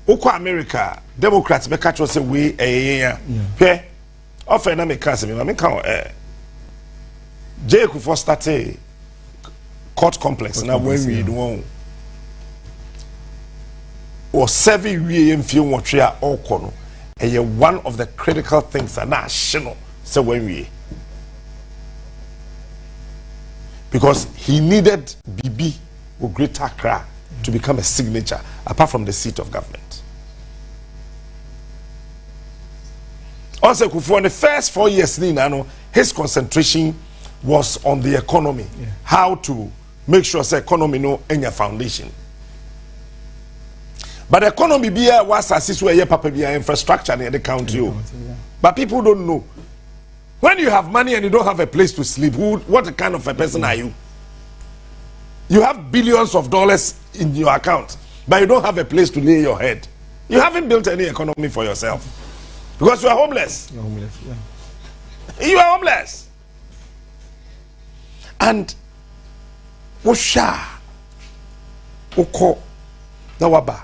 Oko America, Democrats make catch us away yeah. Offer na me cancer me can Jay for start a court complex now when we do or 7 year feel what we are all corner. And one of the critical things are national. So when we, because he needed BB or Greater Accra to become a signature, apart from the seat of government. Also, for the first 4 years, his concentration was on the economy, how to make sure the economy no any foundation. But the economy be here was assist where papa be infrastructure near the country. But people don't know. When you have money and you don't have a place to sleep, what kind of a person are you? You have billions of dollars in your account, but you don't have a place to lay your head. You haven't built any economy for yourself. Because you are homeless. You're homeless, yeah. You are homeless. And Osha Oko Nawaba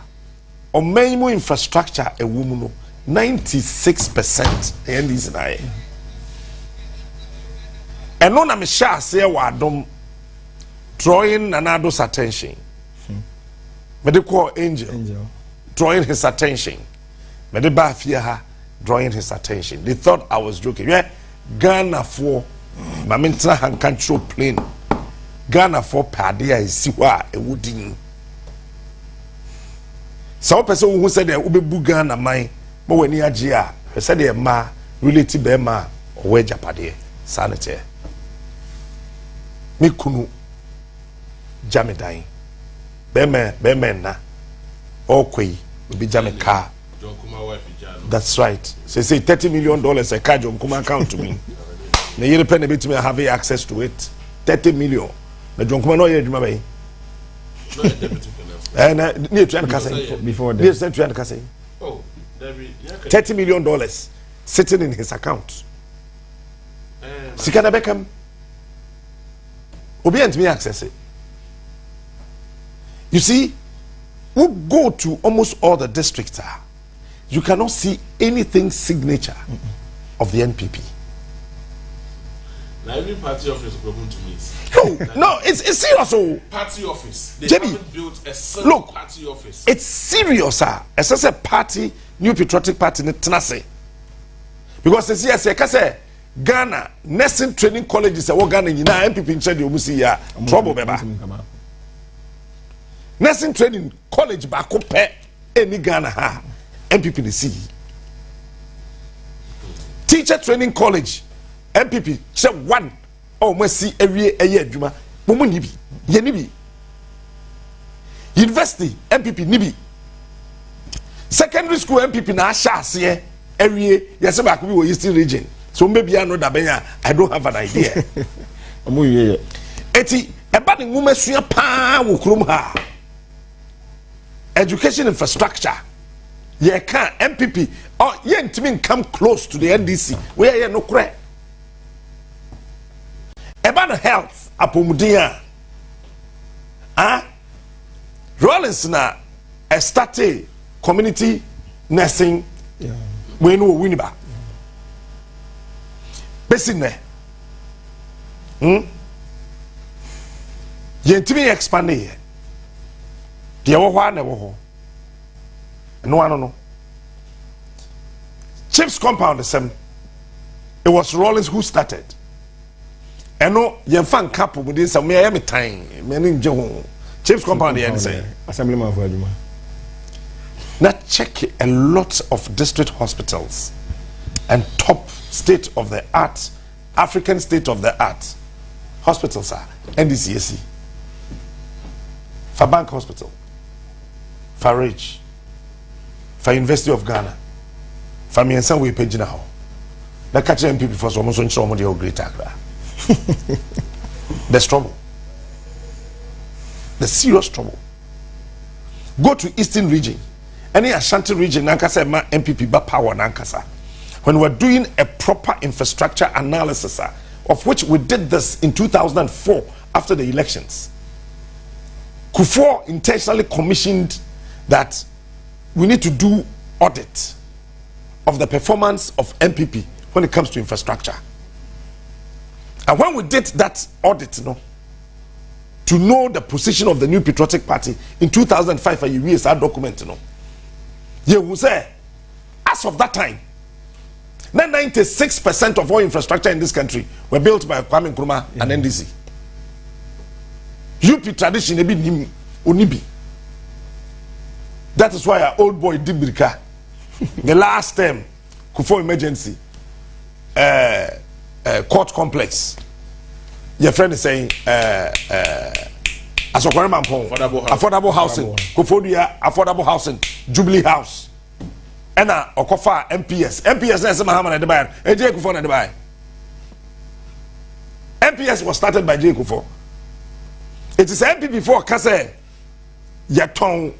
or minimum infrastructure a woman 96% and this is I. And none of me shall say what drawing Nanado's attention. But they call Angel drawing his attention. But the Bafia drawing his attention. They thought I was joking. Yeah, Ghana for Mamintra and control plane. Ghana for Padia is Siwa a wooden. Some person who said they would be Ghana mine, but when you are said they ma relative Bema or where Japade sanitary. Mikunu Jamidai Bema na Okwe will be Jamaica. That's right. So say $30 million a car John Kuma account to me. The European bit me have access to it. 30 million. The John Kuma no yet my and near to before the $30 million sitting in his account. Sikana Beckham Obi and me access it. You see, we go to almost all the districts. You cannot see anything signature of the NPP. Now every party office will come to meet. No, it's serious. Oh, party office. They Jimmy, haven't built a single party office. It's serious, sir. It's a party, New Patriotic Party, Tenase. Because it's yes, I can say Ghana nursing training colleges. What Ghana you know NPP in charge. You see ya trouble, beba. Nursing training college back up any Ghana ha MPP the see. Teacher training college MPP check one oh must see every year juma mumu nibi ye nibi. University MPP nibi. Secondary school MPP na asha every year yes back we Eastern region. So maybe I know that I don't have an idea. Eti eba ni mume suya pa wo krom ha. Education infrastructure. Ye can MPP or ye ntimi come close to the NDC. Where ye no kre. About health apomudia. Rollins na estate community nursing we no winiba. Besine. Ye ntimi expand here. Deɛ wɔ hɔ a na ɛwɔ hɔ no ano no Chips compound the same. It was Rollins who started and no yɛmfa nka po mu de nsɛm me ayɛ me tan me ne ngye ho Chips compound yɛ ne sɛ assemblyman for adwuma na check a lot of district hospitals and top state of the art African state of the art hospitals are NDCAC for Bank Hospital for Ridge, for University of Ghana, for me and some way page now. The catch MPP for some so show the great Accra. There's trouble. The serious trouble. Go to Eastern region. Any Ashanti region, Nankasa ma MPP ba power Nankasa. When we're doing a proper infrastructure analysis, of which we did this in 2004 after the elections. Kufuor intentionally commissioned that we need to do audit of the performance of MPP when it comes to infrastructure. And when we did that audit, to know the position of the New Patriotic Party in 2005, you use that document, you will say, as of that time, 96% of all infrastructure in this country were built by Kwame Nkrumah and NDC. UP tradition ebi onibi. That is why our old boy Dibrika, the last term, Kufuor emergency, court complex. Your friend is saying, affordable housing. Kufuor affordable housing. Jubilee House. And Okofa MPS. MPS is Mahama na Dubai. J. Kufo na Dubai. MPS was started by J. Kufo. It is MP before Kase Yaton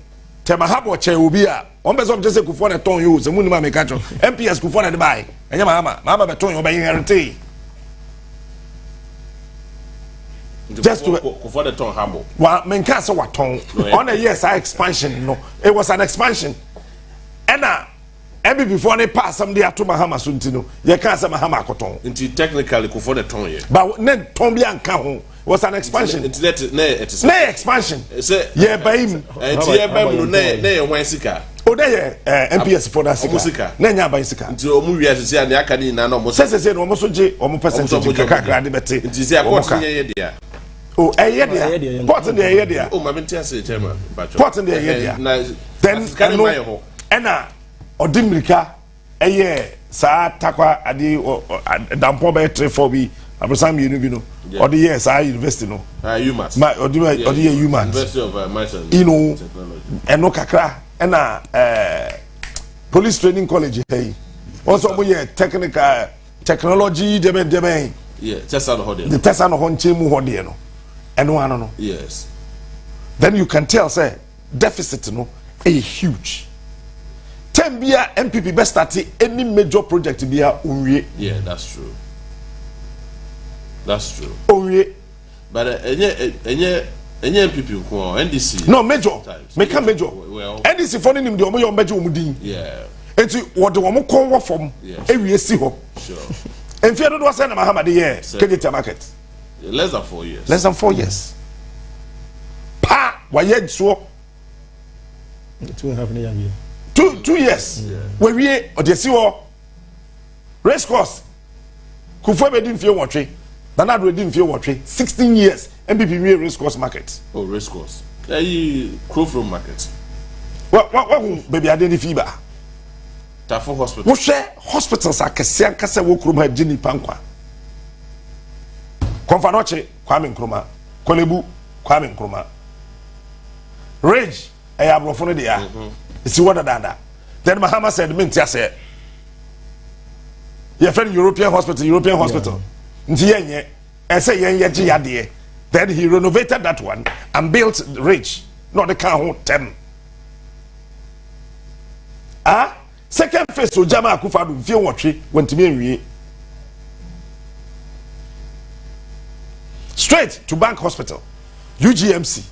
Temahabo Cheubia. On besom just Kufo na ton you. Zemunima mekacho. MPS Kufo na Dubai. Enya Mahama. Mahama beton you by inherently. Just to Kufo the ton habo. Wa menkasa waton. On a yes expansion no. It was an expansion. And every before they pass some day to Mahama Suntino, you can't say Mahama Cotton. Until technically, for the tongue, but then Tombian Kahon was an expansion. It's nay expansion. Yeah, by him. Oh, there, MPS for that Sika. Nanya by Sika. Until Muria to say, and the Academy Nano says, almost J, almost percentage of Kakra. It is a oh, a year, pot in the area. Oh, my Chairman, pot in the area. Then, Anna. Odimrika eye sa takwa ade dampo be 3-4 bi abosam yenu bi no odi ye sa university no UMass ma odi ye UMass University of Mines eno kakra na police training college hey also mo ye technical technology debe yeah tesa no hode the tesa no honche mu hode no eno ano no yes then you can tell say deficit no is huge. Tembia MPP best start any major project bia unwie. Yeah, that's true. That's true. Unwie. But any MPP ko NDC. No major. Make a major. Well, NDC for nim de omo your major omudin. Yeah. Enti what the omo kon wo from ewie si ho. Sure. Enfia do say na Mahama de year Kejeta market. Less than 4 years. Less than 4 years. Pa wa ye so 2.5 years. 2 years. Where we or the see race course. Kufo be din fie wotwe. Nana do din fie wotwe. 16 years MPP we race course market. Oh, race course. Crowfrom market. What baby adeni fiba. Tafo hospital. Wo hwe hospitals akese akase wo krom ha gini pankwa. Konfanoche Kwame Nkrumah. Kolebu Kwame Nkrumah. Rage abrofo no de ya. See what dada. Then Mahama said, "Mintia said, you friend European hospital. Nti and say yen. Then he renovated that one and built Rich, not the car 10. Second phase so Jama Akufo-Addo fie watwe went to me straight to Bank Hospital, UGMC,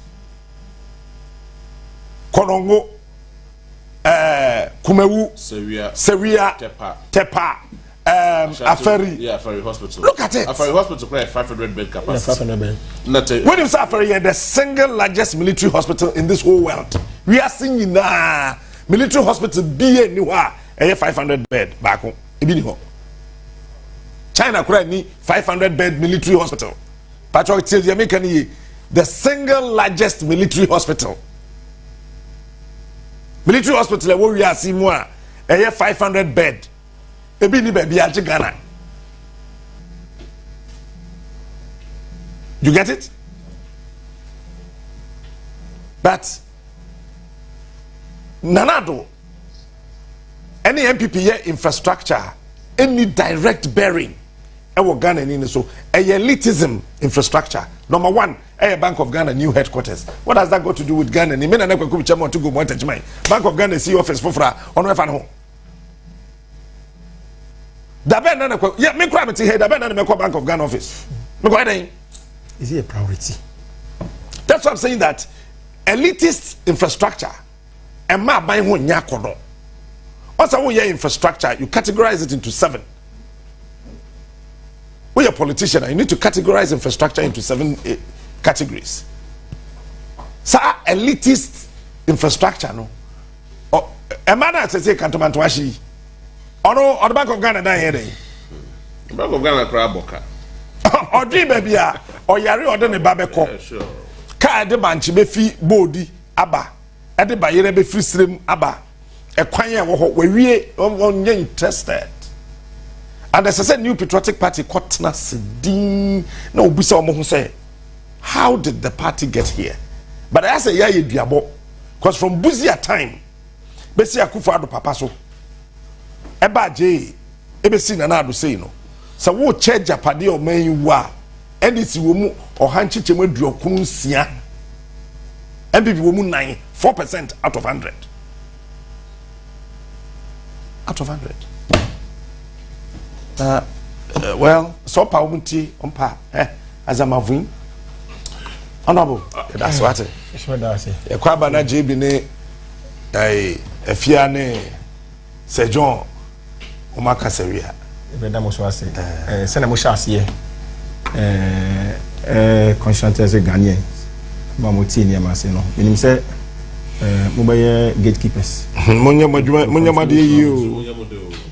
Konongo. Kumewu, Seria, Tepa, Aferi. Yeah, Aferi Hospital. Look at it. Aferi Hospital play 500 bed capacity. Yeah, 500 bed. When you say Aferi, the single largest military hospital in this whole world. We are singing military hospital be anywhere. 500 bed back home. China currently 500 bed military hospital. Patrick tells you the single largest military hospital. Military hospital where we are seeing more 500 bed. Ebi ni baby aje Ghana. You get it? But Nanado, any MPP infrastructure, any direct bearing, Ghana in so elitism infrastructure. Number one, Bank of Ghana new headquarters. What does that got to do with Ghana? Ni mena na kwa kubichama to go montage mine. Bank of Ghana see office fofra ono efa no. Da ben na kwa yeah me kwa meti here da ben na me kwa Bank of Ghana office. Me kwa den. Is it a priority? That's what I'm saying, that elitist infrastructure and ma ban ho nya kono. Also we infrastructure you categorize it into 7. When you're a politician, you need to categorize infrastructure into 7 categories. So elitist infrastructure, no. A man that says cantonment washi. Or the Bank of Ghana here. The Bank of Ghana crab boka. Or dream baby or yari or then a babeko. Sure. Ka de banchi be fi body aba. Ade ba yere be free stream aba. E kwanya wo we on interested. And there's a new patriotic party Kotna Sidin. No, Bisa Omo say, how did the party get here? But I say, yeah, diabo. Because from Buzia time, besi Akufo-Addo papa so eba je ebesi Nana Addo sei no sa wo che Japade o man yi wa NDC wo mu ohancheche mu aduokun nsia MPP wo mu 4% out of 100 out of 100 well so pa umti ompa azamavun honorable that's what it e kwa ba na JB ne efia ne Sir John Omakaseria e da mo so ase se na mo sha ase conscientious Ghanaian ba mo ti ni ma se no menim se mo ba ye gatekeepers munya de yi o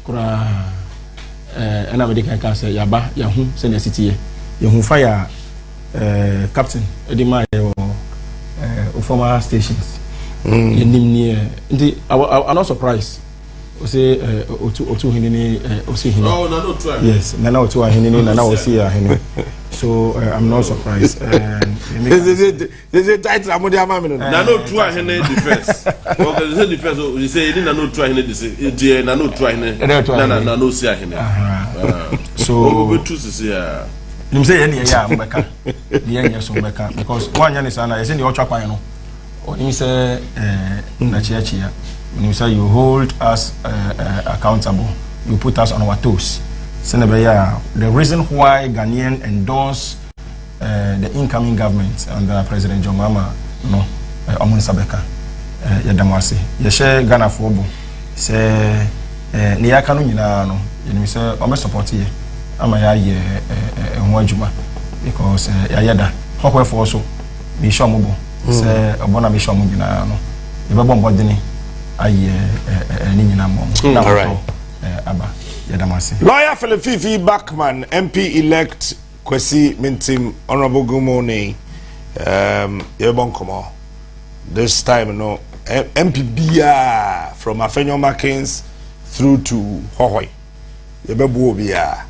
kura ana me de kan say yaba ya hu se na city ye hu fire captain edima o former stations nim ni I'm not surprised o say otu hinini o say hinini oh na no try yes na otu hinini na o say hinini so I'm not surprised they title amodi amami na no try hinini defense because the defense you say na no try hinini this na no try hinini na no say hinini so we choose to say nim say any ya mbeka the so mbeka because one yan is na you say the otwa kwan no nim say na chia nim say you hold us accountable, you put us on our toes. The reason why Ghanaian endorse the incoming government under President John Mahama no Omun Sabeka yadamwase ye share Ghana for bo say ne yaka no nyina no nim say o me support ye ama ya ye ho adwuma because yayada kokwe for so me sure mo bo say obona me sure mo nyina no ye be bombo deni aye ni nyina mo na aba yadamwase lawyer Philip Backman MP elect Kwesi Mintim honorable good morning yebonkomo this time no MP bia from Afenyo Makins through to Hohoi yebebu obia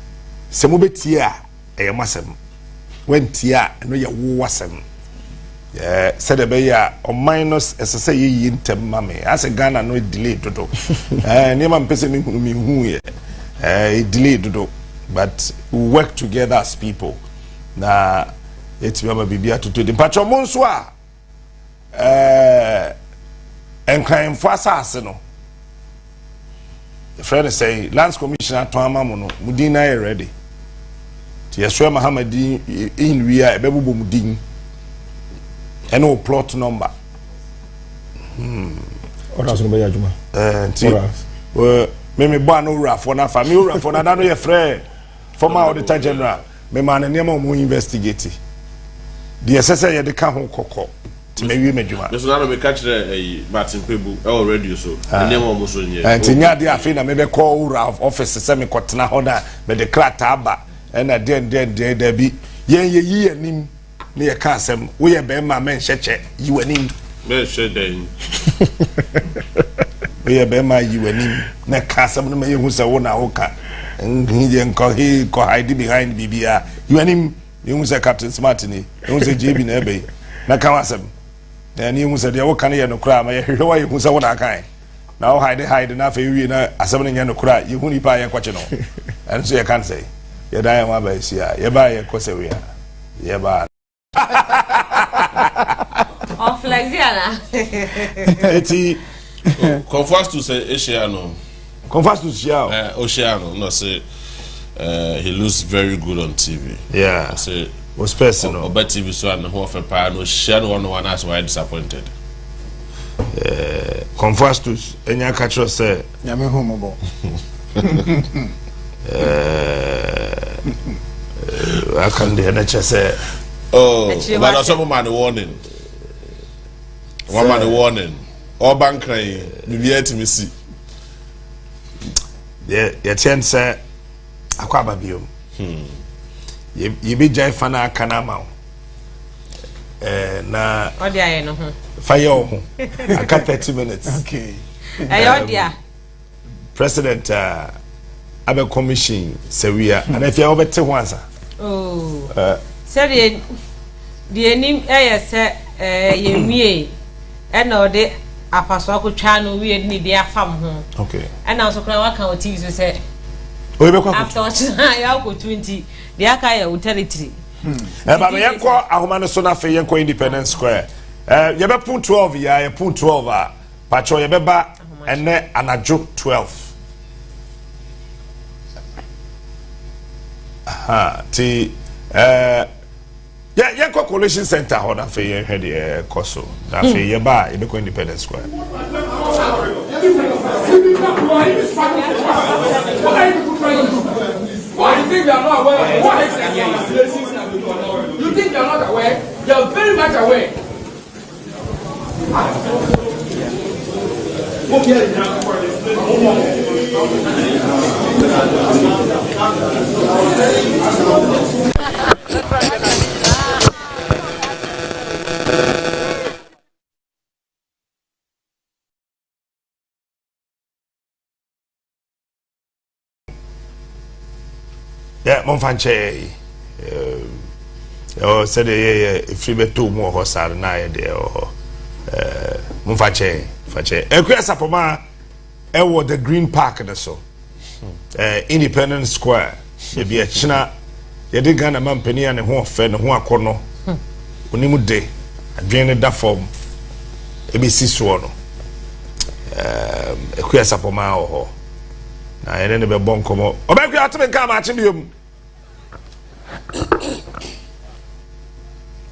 semobetia eyemasem wentia no ye wowasem said beya o minus esese yi ntem mame as Ghana no delay dodo niam pese ni hunu mi hu ye delay dodo but we work together as people na etibama bibia toto de patcho monso a enkan fasa ase no the friend say lands commissioner to amamu no mudina e ready ti yeswe Mahamadi in wia ebebubo mudin eno plot number ora so be yajuma me bo no ura for na family ura for na da no ye frɛ former auditor general me man ne ma mo investigate the SSA ye de ka ho kokɔ ti me wi madwuma so na me catch Martin Pebu already so ne ma mo so nye ti nya de afi na me be call ura office se me kɔtena ho na me de krata aba na den da bi yen ye yi anim ne ye ka asem wo ye be ma men hyeche yi wanim me hye den we be ma yi wanim na ka asem no me ye hu se wo na wo ka ngiye nko he ko hide behind bibia yi wanim ye hu se Captain Smart ni ye hu se JB na ebe na ka asem na ni hu se de wo kan ye no kra ma ye hwe wa ye hu se wo na kan na wo hide na fa wi na asem no ye no kra ye hu ni pa ye kwache no and so ye kan say ye da ye ma ba sia ye ba ye ko se wi ye ba on flexiana eti confess to say Asiano confess to Sia Oceano no say he looks very good on TV yeah say was personal but TV so and who of a pa no share one as why disappointed confess to enya catch say ya me home bo I can the NHS say but also man warning one man warning all bank crying bibia to me see ye chen say akwaba biom ye be jai fana kana ma na odia ye no ho fire ho aka 30 minutes okay odia president abe commission sewia and if you obete ho ansa say the nim say ye wie e na ode apaso akotwa no we ni dia fam ho okay and also kra waka o TV so say after ya ko 20 dia ka ya territory ba me yenko ahoma no so na fe yenko Independence Square ye be pun 12 ya ye pun 12 a pacho ye be ba ene anajo 12 aha ti yenko Coalition Center ho na fe yen hwe de koso na fe ye ba ye be ko Independence Square Why you think you are not aware? Why you think you are not aware? You are very much aware. yeah monfanche said if you beto mo ho sar na ye de monfanche fache ekwesa poma e wo the Green Park na so Independence Square ye bi a china ye de Ghana mampani ane ho ofe ne ho akono onimu de adwene da form e bi siso no ekwesa poma ho na ene ne be bon komo obekwe atime ka ma achi biom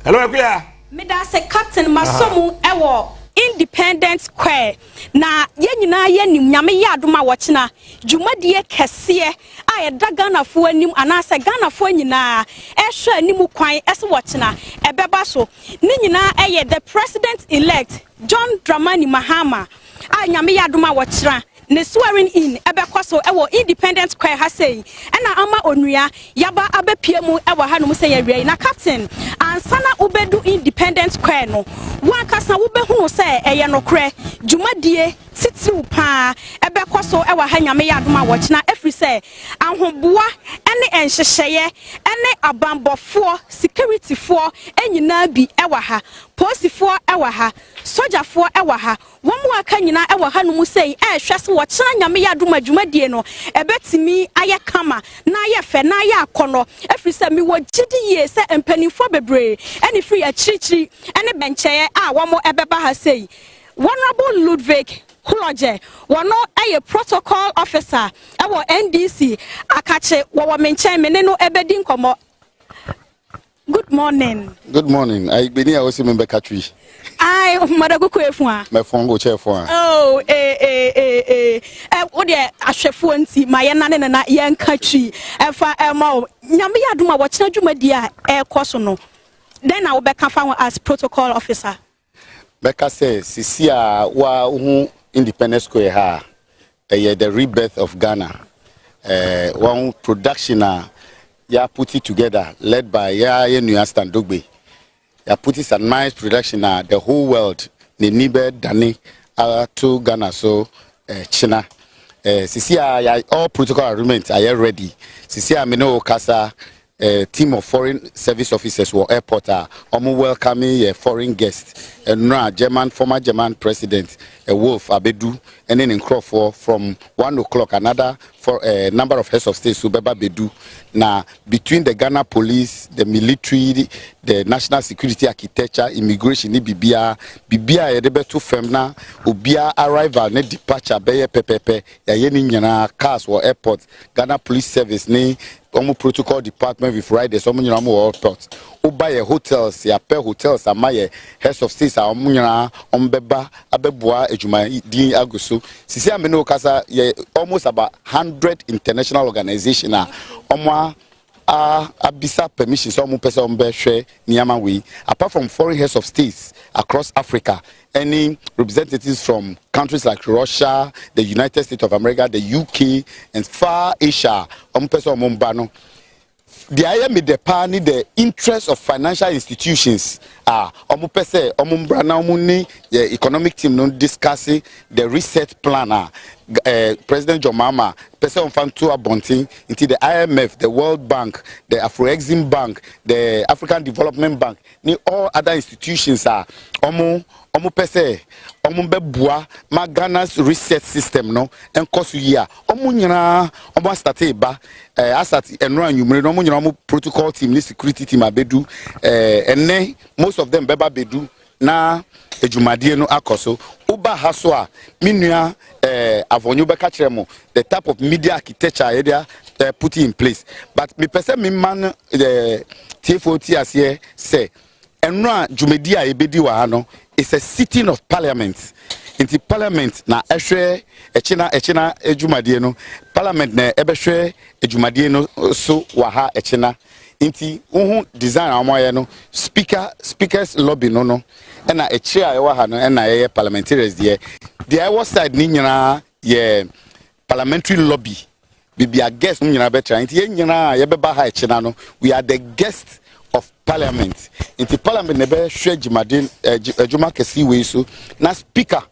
hello ekwe me da se captain masomu ewo Independence Square na ye nyina ye nim nyame ya adoma wochina dwumadie kese a ye da Ghana fo anim anase Ghana fo nyina ehwe anim kwan ese wochina ebeba so ni nyina eye the president elect John Dramani Mahama a nyame ya adoma wochira ne swearing in ebekwaso ewo Independence Square ha sei ena ama onua yaba abepie mu ewo hanom sei awie na captain ansana ubedu Independence Square no wakasa wubehunu sei eye nokre dwumadie titiw pa ebekwaso ewo ha nyame yadoma wochina efri sei ahoboa ene enhyehyeye ene abambofo security fo enyina bi ewo ha posifo ewo ha sojafo ewo ha womu aka nyina ewo hanom sei ehwese wo chira nyame yadoma dwumadie no ebetimi aye kama na aye fe na aye akono efri se mi wo gidie se empanifo bebre eni free achirichiri eni bencheye a womo ebeba ha sei Honorable Ludwig Huloje wono aye protocol officer ewo NDC akache wo menchen me ne no ebedi nkomo. Good morning. Good morning. I been here also member country. I madaguku efua. My phone go chair for. Oh wo de ahwefo nti maye nane na yen country efa ema nyame yadoma wo kina dwumadi a ekoso no. Then I will be confirmed as protocol officer. Becca says Sisia wa Independence Square ha the rebirth of Ghana. One production ya put it together, led by ya Standogbe. Ya put it a nice production the whole world ne nibe dani to Ghana so China. Sisia ya all protocol agreements are ready. Sisia meno kasa team of foreign service officers were airport welcoming foreign guests and former German president Wolf Abedu and then in Crawford from 1 o'clock another for a number of heads of state Subeba Bedu now between the Ghana police, the military, the national security architecture, immigration Bibia Edebetu Femna Ubia arrival ne departure beye pepepe ya yeni nyana cars or airport Ghana police service ne protocol department with riders airport buy hotels ya per hotels amaye heads of states amunyana ombeba abeboa ejuma din aguso sisi ameno kasa almost about 100 international organizations abisa permission so mu pese ombehwe niyama we apart from foreign heads of states across Africa any representatives from countries like Russia, the United States of America, the UK and far Asia pese ombano the I made the party the interest of financial institutions omupese omumbra na omuni economic team no discussing the reset plan President John Mahama person on fan to abonting into the IMF, the World Bank, the Afro-Exim Bank, the African Development Bank, ni all other institutions are omo pese omo beboa ma Ghana's research system no enkoso year omo nyina omo start ba asat enro anwumre no omo nyina omo protocol team ni security team abedu enne most of them beba bedu na ejumadie no akoso uba haso a minua avonyu be kachiremo the type of media architecture they are put in place but me person me man the TFOT as here say enra jumedi a ebedi wa no is a sitting of parliament into parliament na ehwe echina ejumadie no parliament na ebehwe ejumadie no so wa ha echina inti uhu design amoye no speakers lobby no na echi a ewa ha no na ye parliamentarians there the side ni nyina ye parliamentary lobby bibia guest ni nyina betra inti ye nyina ye beba ha echi na no we are the guests of parliament inti parliament ne be hwe jimadin ejuma kesi we so na speaker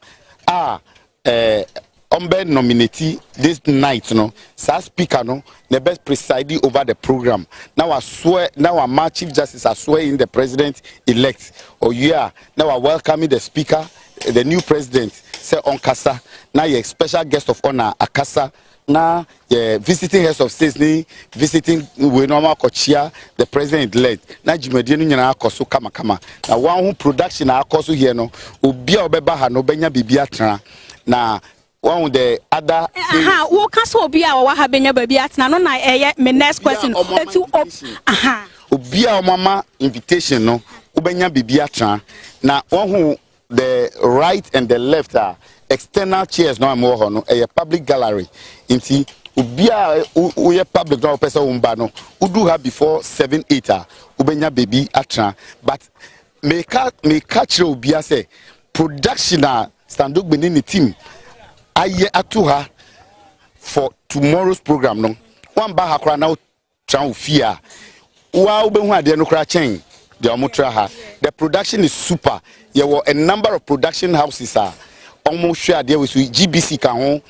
ombe nominate this night no sa speaker no the best presiding over the program now I swear now our chief justice I swear in the president elect or now I welcoming the speaker the new president say on kasa now your special guest of honor akasa now visiting heads of states ni visiting we normal kochia the president elect na jimedie nyina akoso kama na one who production akoso here no obi a obeba ha no benya bibia tra na one the other wo kaso obi a wa ha benya bibia tra no na my next question obi a mama invitation no ubenya bibia tra na one who the right and the left are external chairs no amwo no a public gallery inti ubia uye public no person umba no udu ha before 7-8 ubenya baby atra but me catch ubia say production stand up benin the team aye atuha for tomorrow's program no one ba hakra na tran fear wa ubehu ade no kra chen the omotra ha the production is super there were a number of production houses almost share there with GBC kahon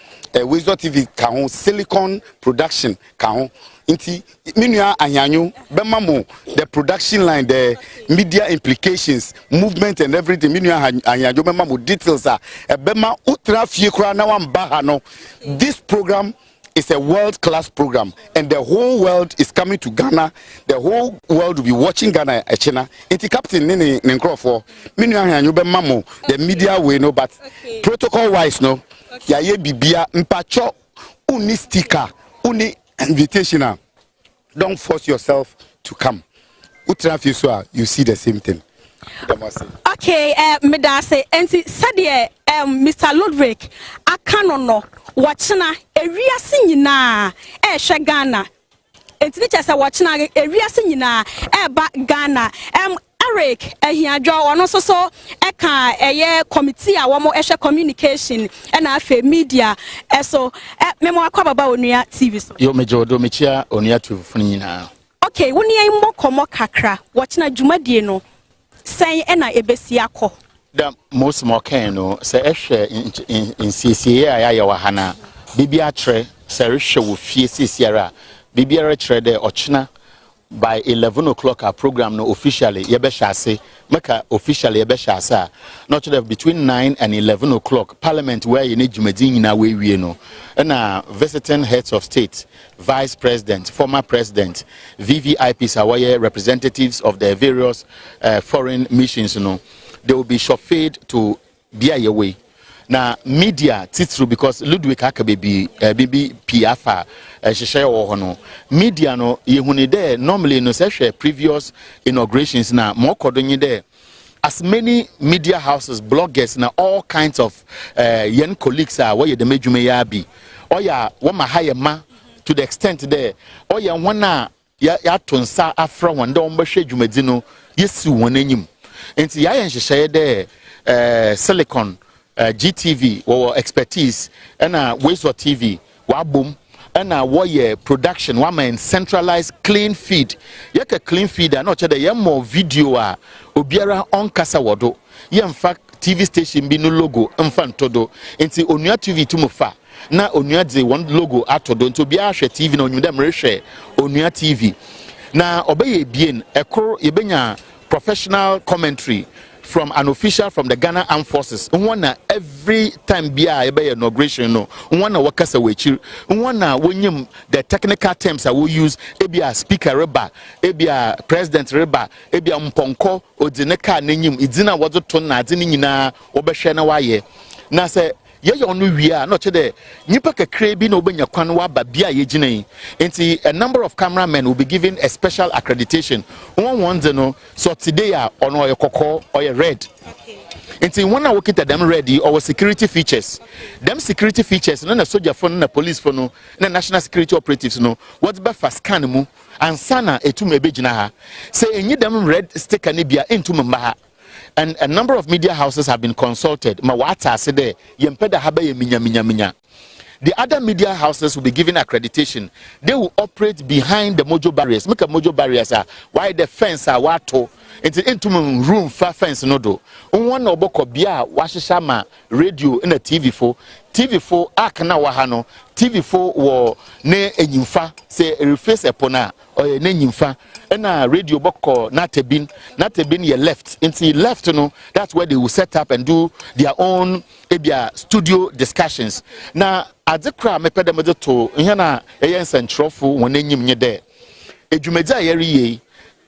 Wisdom TV kahon Silicon Production kahon inti minua ahanyu bemamo the production line the media implications movement and everything minua ahanyu bemamo details bema utra fie kra na wan ba no this program is a world-class program, and the whole world is coming to Ghana. The whole world will be watching Ghana. China. Inti captain nini Nkrofo. Minu ahanyu bemamo the media we know, but protocol-wise no. Ya ye bibia mpacho uni sticker uni invitation. Don't force yourself to come. Utra fie you see the same thing. Okay, medase enti sadie Mr. Ludwig akanono wachina ewiase nyina ehwe Ghana enti ni chese wachina ewiase nyina eba Ghana Eric ehiadwo ono so eka eye committee a womo ehwe communication na afa media eso memo akwa baba Onua TV so yo mejodo mechia Onua TV funu nyina. Okay, woni yen mokomo kakra wachina dwumadie no say ena ebesi akọ the most more can no say ehwe in CCA ya wa hana bibia tre say rehwe wo fie CCA bibia re de ochina by 11 o'clock our program no officially yebe shase make officially yebe shase not to between 9 and 11 o'clock parliament where you need jumedi nyina we no na visiting heads of state, vice president, former president, VVIPs are representatives of the various foreign missions they will be chauffeured to be away. Now media titru because Ludwig Akabebi bibi piafa sheshe wo media no yehuni there normally no say previous inaugurations na more kodonyi there as many media houses bloggers na all kinds of yen colleagues are where the mejume ya bi oya wama haye ma to the extent there oya wana ya tonsa afra wanda ombahwe dwumadi no yesi won anyim enti ya yen sheshe there Silicon GTV or expertise and Wisdom TV wabum and warrior production one man centralized clean feed yeke clean feed and not the more video obiara on kasa wodo ye in fact TV station bi no logo mfantodo enti Onua TV tumufa na Onua de one logo atodo nti obi ahwe TV na onyuda mrehwe Onua TV na obeye bien ekoro yebenya professional commentary from an official from the Ghana Armed Forces. One every time bia inauguration no. One wakasa wechi. One when the technical terms I will use ebia speaker reba, ebia president reba, ebia mponko odineka nenyim idina wazo ton na adini nyina obehwe na waye. Na se ye onu wia no chede nipa kakra bi na obenya kwan wa ba bia ye gine enti a number of cameramen will be given a special accreditation one no so today ono yekoko or red enti one work at them ready or security features them security features no na soldier phone na police phone no na national security operatives no what be fast scan mu ansana etum ebegina ha say enyi them red sticker ni bia entum mba ha. And a number of media houses have been consulted. The other media houses will be given accreditation. They will operate behind the mojo barriers. Make a mojo barriers are why the fence are wato. Into room far fence no do. One oboko bia washishama radio in a TV4 akana wahano. TV4 wo ne enyimfa say reface epona or ne nyimfa. Na radio boko natebin ye left into left no that's where they will set up and do their own studio discussions na adekra mepedem to hena eyense ntrofo wonenyim nye de edwumadi ayeri ye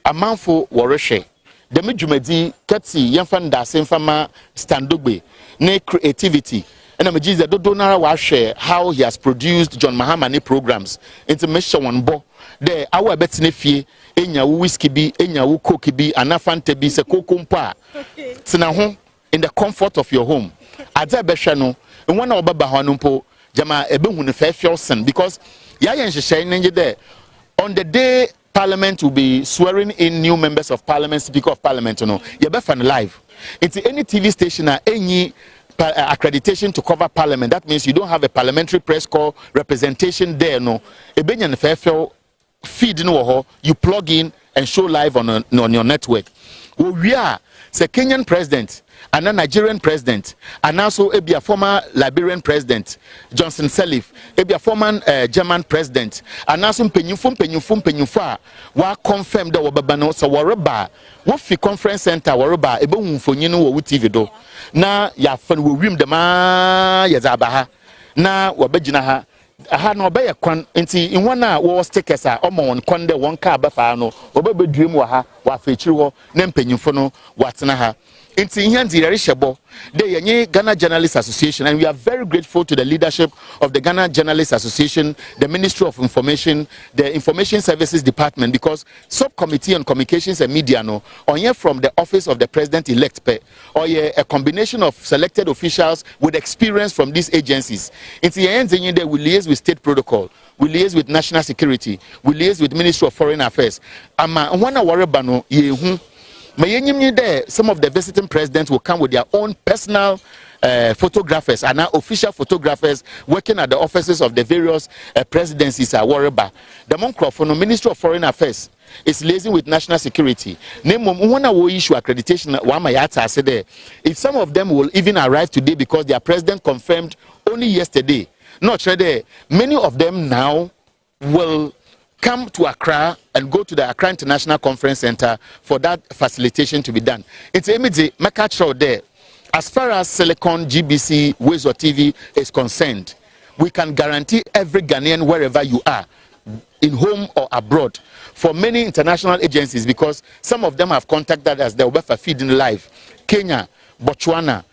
amanfo worehwe dem edwumadi kati yemfa ndase mfama standogbe ne creativity and I'm Jesus do nara wa share how he has produced John Mahama programs into mission one bo there our betine fie enya wo whiskey bi enya wo coke bi anafante bi se kokompa tina ho in the comfort of your home adza behwe no wona obaba ho no mpo jama ebehu ne fefiosen because ya yen hyehyɛ nje there on the day Parliament will be swearing in new members of Parliament, Speaker of Parliament no ye be fan live into any TV station any accreditation to cover Parliament. That means you don't have a parliamentary press corps representation there no ebenyan fefio feed no you plug in and show live on your network. We are the Kenyan president and a Nigerian president and also a former Liberian president Johnson Sirleaf, a former German president and also penyufum wa confirm the wabano so waraba what fi conference center waraba ebe unfonyinu wo TV do na ya fan wo wim de ma ya zabaha na wabegina ha aha no be yakwan enti inwana wo stickers a omo won konde won ka bafa no obebedrem wa ha wa fechiri ho na mpanyimfo no watena ha enti ihandi rehebo de yenye Ghana Journalists Association, and we are very grateful to the leadership of the Ghana Journalists Association, the Ministry of Information, the Information Services Department, because Subcommittee on Communications and Media no on here from the office of the President-elect or a combination of selected officials with experience from these agencies. Enti yenye de we liaise with state protocol, we liaise with national security, we liaise with Ministry of Foreign Affairs. Ama wana wareba no yehu some of the visiting presidents will come with their own personal photographers and now official photographers working at the offices of the various presidencies at Waraba. The Moncroft, Ministry of Foreign Affairs, is liaising with national security. One issue accreditation. If some of them will even arrive today because their president confirmed only yesterday, not today, many of them now will come to Accra and go to the Accra International Conference Center for that facilitation to be done. It's immediate Makacho there. As far as Silicon, GBC, Wezo TV is concerned, we can guarantee every Ghanaian wherever you are, in home or abroad, for many international agencies, because some of them have contacted us, they will be feeding live. Kenya, Botswana,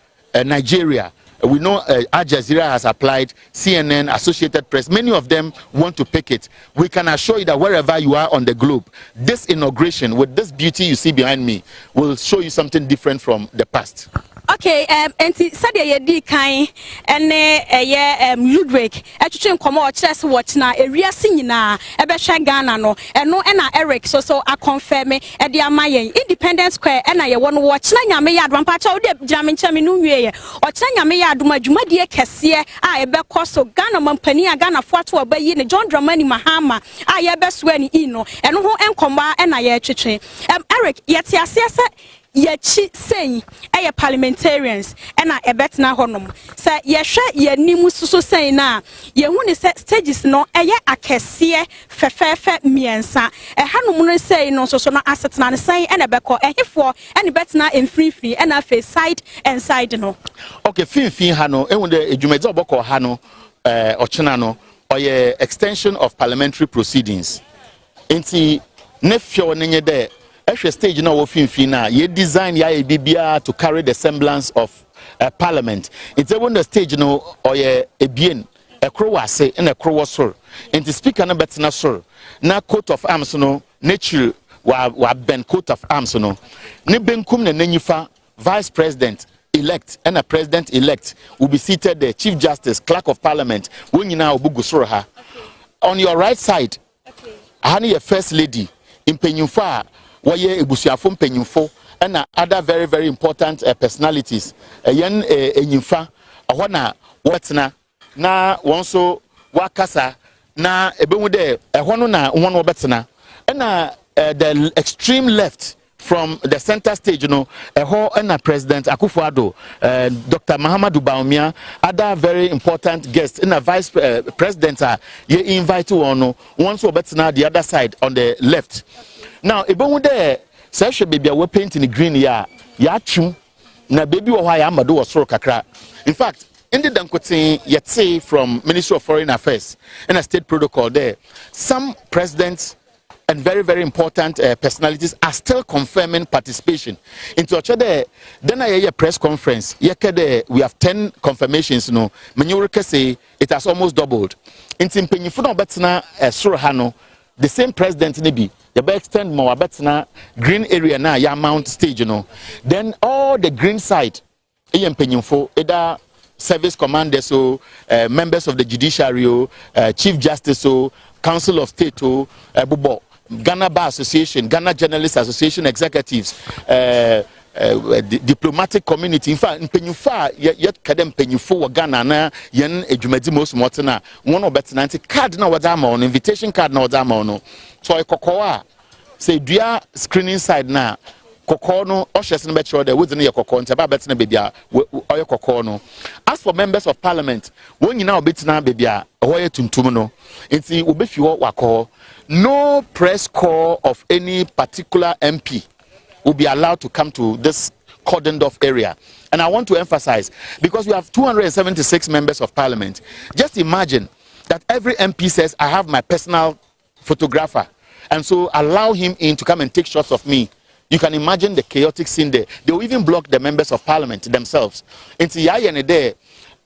Nigeria. We know Al Jazeera has applied, CNN, Associated Press, many of them want to pick it. We can assure you that wherever you are on the globe, this inauguration with this beauty you see behind me will show you something different from the past. Okay, and said ye di kind and Ludwig, actually come out chess watch na a real singing na a Ghana no, and no and Eric so I confirm me at the Amayan Independence Square and I want to watch Nanya Mayad one patch of the jamming chaminu or Chanya Mayad Majuma dear Cassia, I be costo Ghana Mampania Ghana Fatu obey in John Dramani Mahama, I best when ino and who and comba and I chiche. Eric, yet yes, yechi sei eye parliamentarians na ebetna honom say yehwe yanimu suso sei na yehu ne stages no eye akese fefefe miensa hanom no sei no so no asetna ne sei na beko ehifo na betna emfrifri na face side and side no. Okay, fin ha no ehun de edwumedi oboko ha no ochena no oye extension of parliamentary proceedings. Enti ne fio nenye de ehwe stage na wo fin na ye design ya bibia to carry the semblance of parliament. It's when the stage no oye ebien ekro wase na ekro wosor. Enti speaker na betna sor na coat of arms no nature wa ben coat of arms no ne benkum na nanyifa vice president elect and a president elect will be seated there, chief justice, clerk of parliament when you now bugusoro ha. On your right side hani your first lady in penyumfa waye ebusuafo penyumfo and other very important personalities yen enyimfa ahona wetna na wonso wakasa na ebehu de ehono na won betna na the extreme left from the center stage, you know, and President Akufo-Addo, Dr. Mahamadou Bawumia, other very important guests, and a vice president, you invite to one so better now the other side on the left. Now, if there, say baby, we paint in the green ya chum, na baby wa ya amado was kakra. In fact, in the Dankote yetse from Ministry of Foreign Affairs and a state protocol there, some presidents and very important personalities are still confirming participation into each other. Then I press conference. We have 10 confirmations. No, Menyurike say it has almost doubled. In Timpenyifuno Betsna Surahano, the same president Nibi. You better extend more Betsna green area now. Ya mount stage. You know. Then all the green side. Penyufo either service commanders or members of the judiciary, chief justice, council of state, Bubo. Ghana Bar Association, Ghana Journalists Association executives, diplomatic community. In fact, Penyufa yet kadem Penyufu Ghana na yen ejumedi most motena one of better 90 card na wadama on invitation card na wadama no. So kokoa say dua screening side na kokoo no oshes no betro there within your kokoo ntaba better baby oyo kokoo no. As for members of parliament, when you now betina baby oyo tuntum no. Nti obefiwo wako. No press call of any particular MP will be allowed to come to this cordoned off area. And I want to emphasize, because we have 276 members of parliament, just imagine that every MP says, I have my personal photographer, and so allow him in to come and take shots of me. You can imagine the chaotic scene there. They will even block the members of parliament themselves.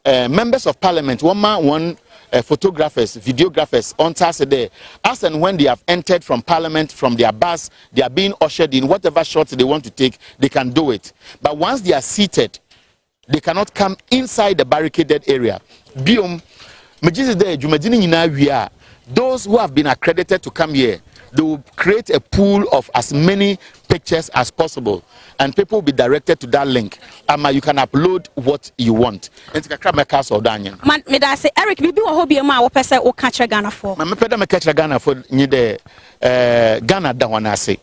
Members of parliament, one photographers, videographers on Saturday, as and when they have entered from parliament, from their bus, they are being ushered in. Whatever shots they want to take, they can do it. But once they are seated, they cannot come inside the barricaded area. Those who have been accredited to come here, they will create a pool of as many pictures as possible, and people will be directed to that link. You can upload what you want. Man, me da say Eric, bibi wo hobie ma wo pese wo ka kire Ghana for. Me peda me ka kire Ghana for ni de Ghana da wana ase.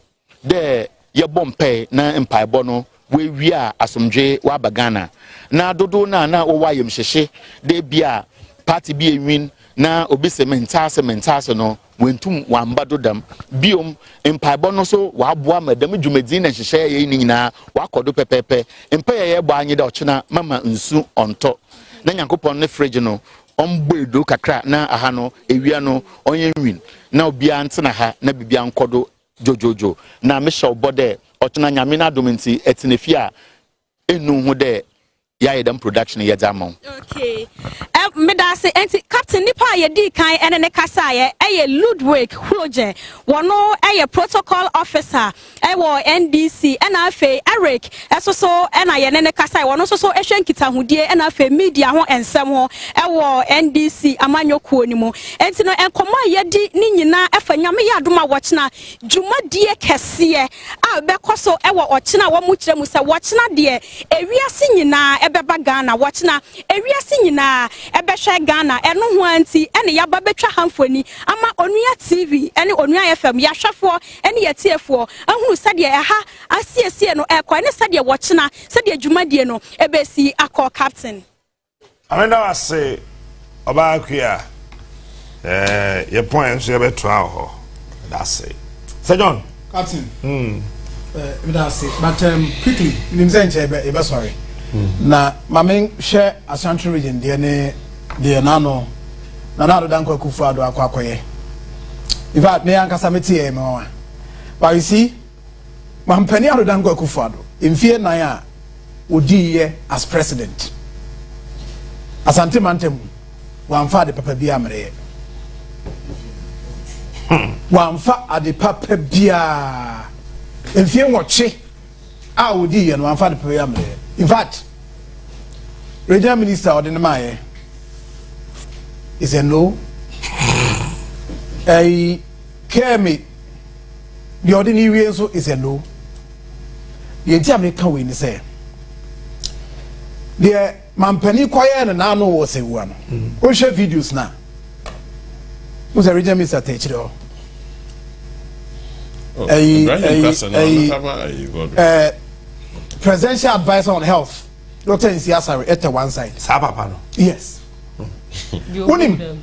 De ye bompe na empaibo no we wia asomdwe wa ba Ghana. Na dodo na wo wa yem hyehye de bia party bi enwin na obi sementase no wentum wambado dam biom empaibo no so waboa madam dwumadi na hyehye ye ni nyina wakodo pepepe empeye ye bɔ anyi da ochena mama nsu onto na nyankopɔn ne fridge no ombedo kakra na aha no ewia no onye nwin na obia ntena ha na bibia nkodo jojojo na mesha obode ochena nyame na dominti etinefia enu hu de ya yedam production ye jamon. Okay. Me da say enti captain nipa ye di kan ene ne kasa ye Ludwig Hoje wono protocol officer wo NDC ena afa Eric eso ena ye ne kasa wono so ehwe nkita hudie ena afa media ho ensem ho wo NDC amanyokuo ni mu enti no enkomo ye di ni nyina afa nyame ye adoma wochena dwumadie kese a bekoso wo ochena wo mu kire mu se wochena de ewiase nyina ebeba Ghana watchna ewiase nyina ebehwe Ghana eno ho anti ene yaba betwa hamfoni ama Onua TV ene Onua FM yahwefo ene yetiefo ahunu sade eha asiesie no ekwa ne sade watchna sade adwumadie no ebesi akọ captain amenda wase oba akua your point so you beto ho that's it Sir John captain that's it but quickly nim say nche sorry na mamen share Ashanti region de nano danko akufado akwakoye in fact me ankasa metie me wa but you see mampani ado danko akufado mfie nan a odi ye as president Asante mantem wamfa de papa bia mreye wamfa ade papa bia mfie nwoche a odi ye no wamfa de papa bia mreye in fact regional minister odinemaye is a no Kemi the ordinary so is a no the entire American way ni say the mampani kwaye na no wo se wo no o share videos na o se regional minister teach do presidential advisor on health Dr. Nsiasare at one side sa papa no yes unim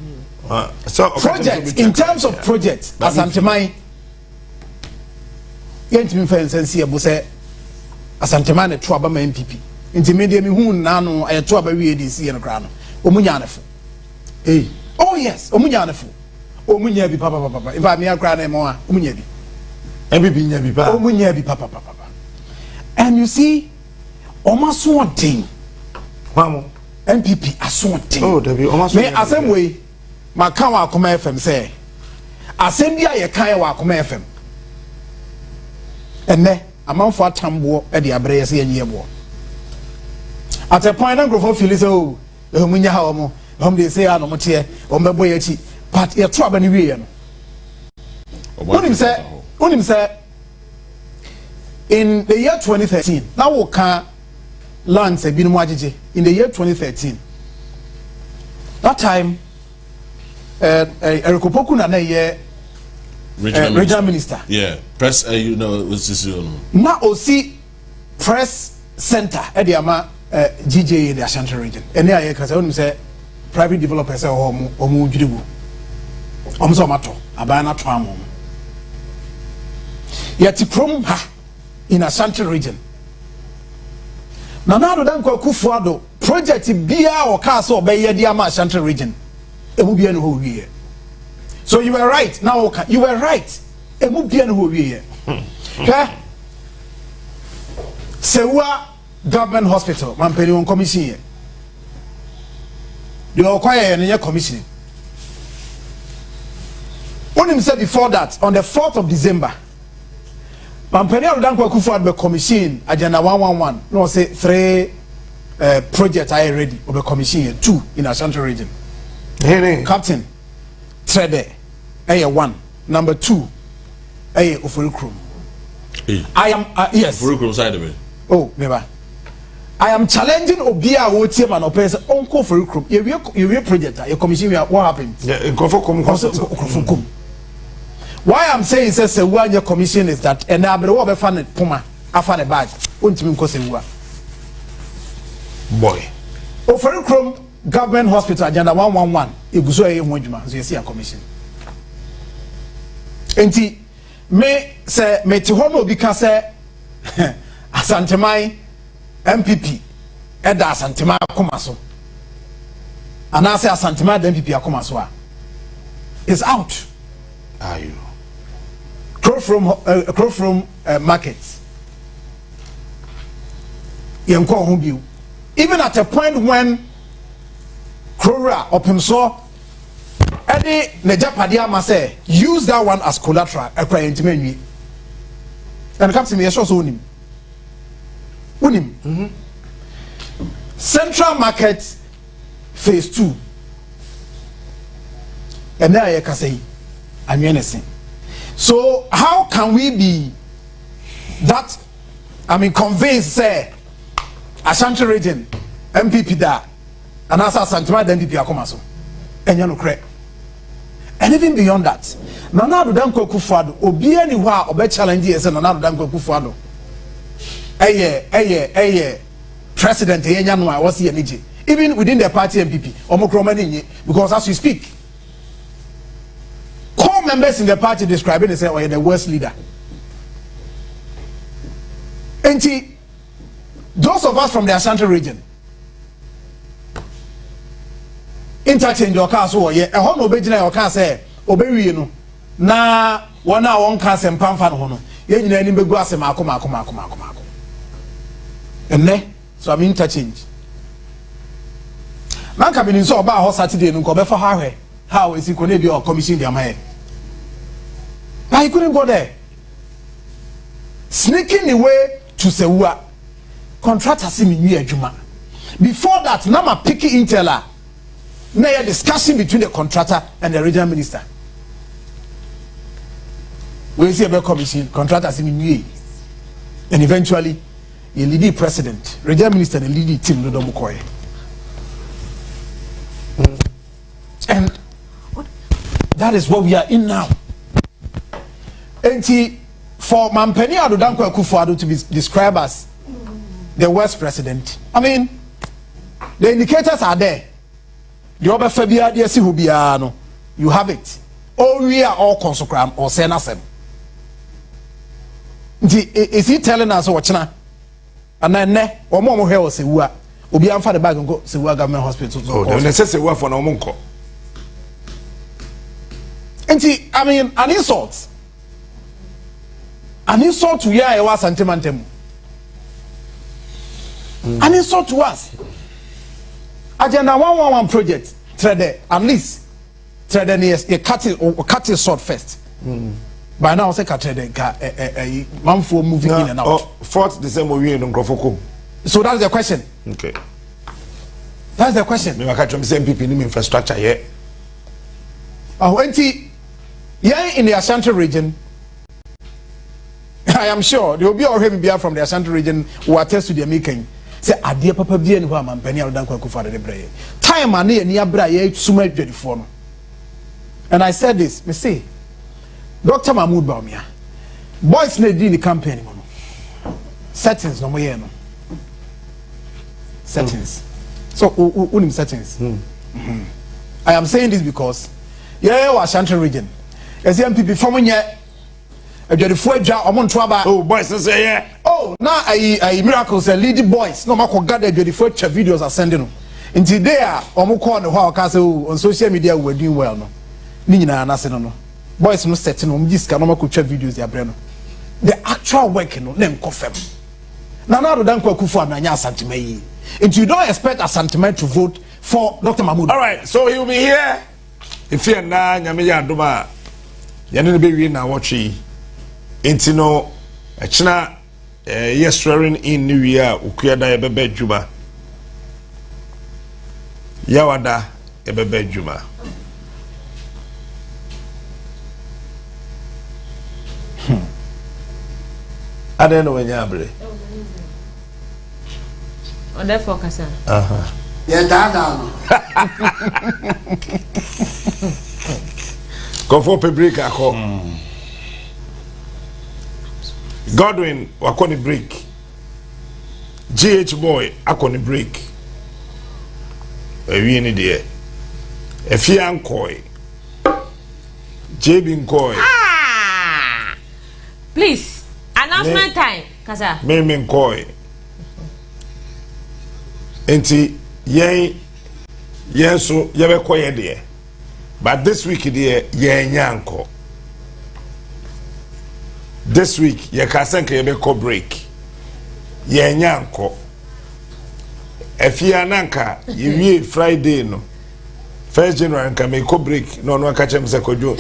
so project in terms of projects Asanteman yentimi fensensi ebo se Asanteman na to aba ma MPP intimidate me hu na no ayeto aba wi edc no kra no omunyanefo oh yes omunyanefo omunya bi papa if me akra na mo a omunya bi MPP nya bi pa omunya bi papa and you see omaso odin kwamo MPP aso odin oh debi omaso me asem we maka wa akoma FM say asem bia ye kan wa akoma FM enne amanfo atambo e de abre ye se ye nyebo at a point and go feel so munya ha omo they say no mote o mbebo ye chi but ye to aba ni wie no onim say in the year 2013 now we can lands have been agege in the year 2013 that time Erikopoku na ye regional minister yeah press you know was this na osi press center e dey ama GJ in the Ashanti region ene aye kasa onim say private developers omu dwiribu omso mato abana na to amom yet from ha in Ashanti region Nanado danko akufuado project bia o ka so obeye dia ma Ashanti region emu bia no ho wie so you were right now you were right emu bia no ho wie okay Sewa government hospital mampeni on commission here the okwaya no commission onim said before that on the 4th of December mampeni danko akufuado be commission agenda 111 no say 3 projects are ready of the commission here 2 in Ashanti region captain trade 1 number 2 Ofurikrum I am yes Ofurikrum side of it oh never I am challenging Obia Wotie man opes onko Ofurikrum you project your commission what happened why I'm saying says one your commission is that and I be what fan puma afa the bag untimi nko sewa boy Ofurikrum government hospital agenda 111 iguso e ho adwuma so yesi a commission enti me say me ti ho no bi ka say Asanteman MPP eda Asanteman akoma so ana say Asanteman MPP akoma so a is out are you crow from market yenko ho biu even at a point when Krora opimso any nejapadia ma say use that one as collateral akra intimate and captain me so unim central market phase 2 and there you can say anything so how can we be that convinced say Ashanti region MPP da and as Santima the MPP akomaso enya no kre. And even beyond that, Nana Danko Kufado, obi anywhere obe challenge yes Nana Danko Kufado. President Yenyanwa was here energy. Even within the party MPP, Omokromani, because as we speak, core members in the party describing they say, oh, you're the worst leader. And those of us from the Ashanti region, interchange your car so yeah, a home obejina your car say, obey you know, na one hour one car and pamphlet hono, yen any big grass and Marco. And ne, so I'm interchange. Man can be so about Saturday and go for her. How is he going to be or commission their man? But he couldn't go there. Sneaking away to Sewa. Contractor see me Juma. Before that, Nama picky inteller. Now a discussion between the contractor and the regional minister. We see about commission, contractor see me. And eventually, a leading president, regional minister, and a leading team, no Mukoye. And that is what we are in now. And for Mampeni Adodanko Akufo-Addo to be described as the worst president, I mean, the indicators are there. The other Fabia, you have it. All we are all consecram or senasem. Is he telling us what's now? And then, or more here was a Obi am for the bag and go to government hospital. Oh, the necessary work for no monko. And see, I mean, an insult. An insult to ya was sentimentum. An insult to us. Agenda 111 project, trade at least trade a cut it short first. By now, say trade a month for moving in and out. 4th December, we in Grofoko. So that's the question. Okay. That's the question. Me catch the same people in infrastructure here. Oh, auntie, yeah, in the Ashanti region, I am sure there will be already be from the Ashanti region who attest to the making. Say, "I dear Papa, be and who am Penny Aldanko Kufada de Bray. Time and near Bray, Sumer Jediform." And I said this, me say, Dr. Mahmoud Baumia, boys need the campaign. Settings no more. Settings. So, unim settings. I am saying this because, yeah, Ashanti region. As the MPP from here, a beautiful job among trouble. Oh, boys, say, yeah. Oh, now I miracles and leading boys. No matter what, the beautiful videos are sending. Until there, Omuko and Hoa Castle on social media were doing well. No, Nina Nasino. Boys no setting on this canonical videos, their brain. The actual working on them confirm. Now, the Danko Kufu and Nanya Santimay. And you don't expect a sentiment to vote for Dr. Mahmoud. All right, so he will be here. If you're not, Yamiya Duma, Yanin be now watching. Intino, a China, yes, swearing in New Year, Ukuyada Ebebe Juba. Yawada Ebebe Juba. I don't know when you're able. On that focus. Yeah, down. Go for break. Godwin, wakoni break. GH boy, akoni break. We any there. Efian koi. JB koi. Please, announcement time, Kasa. Me koi. Enti yen so yebe koye there. But this week there yen yanko. This week ye kasenka yebe ko break. Yen yanko. Efia nanka ye Friday no. 1st January nka me ko break no aka chem se kojo.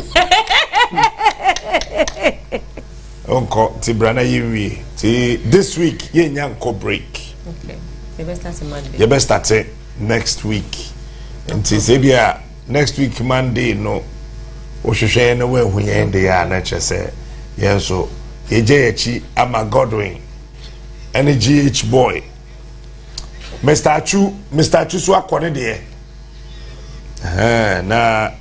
Onko tibrana ye ti this week yen yanko break. Okay. You best start Monday. You best start next week. And say next week Monday no. Oshoshe no we hu yen dey na chese. Yen so ejechi ama Godwin. Any GH boy. Mr. Achu so akone de na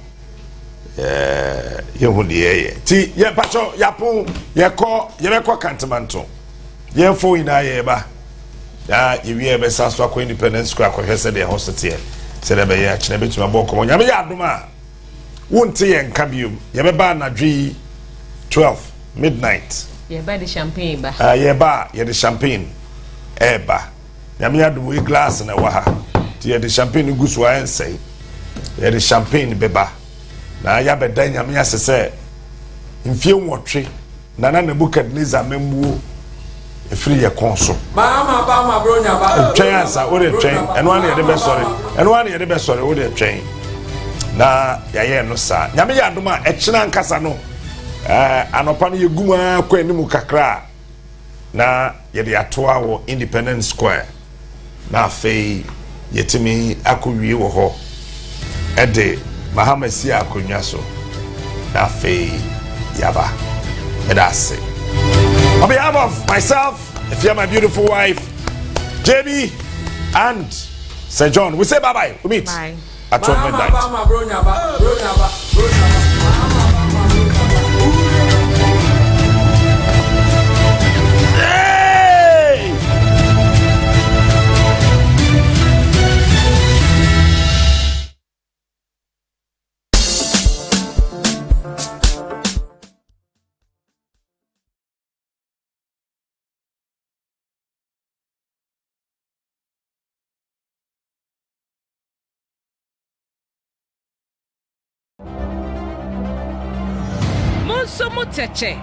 ye hu de ye ti ye pacho yapon ye ko kantamanto ye fo ina ye ba ya ye wi e be sa so akọ Independence Square akọ hwese de hospital se de be ye achine betuma bo komo nyame ya adoma wonte ye nka biom ye be ba anadwi 12 midnight ye ba the champagne ba ye the champagne eba nyame ya adoma glass na wa ha ti ye the champagne gu so ansai ye the champagne beba na ya be dan nyame ya sese mfie nwotwe na Nebukadnezar membuo efiri ye konso ma bro nya ba twen ansa o de twen eno an ye de be sori o de twen na ya ye no sa nyame ya adoma ekina nkasa no anopa no ye guma kwa animu kakra na ye de atoa wo Independence Square na afei yetimi akowie wo ho ede mahamasi akonwa so na afei yaba medase. On behalf of myself, if you're my beautiful wife, JB, and Sir John, we say bye-bye. We meet at 12 midnight. Monso muteche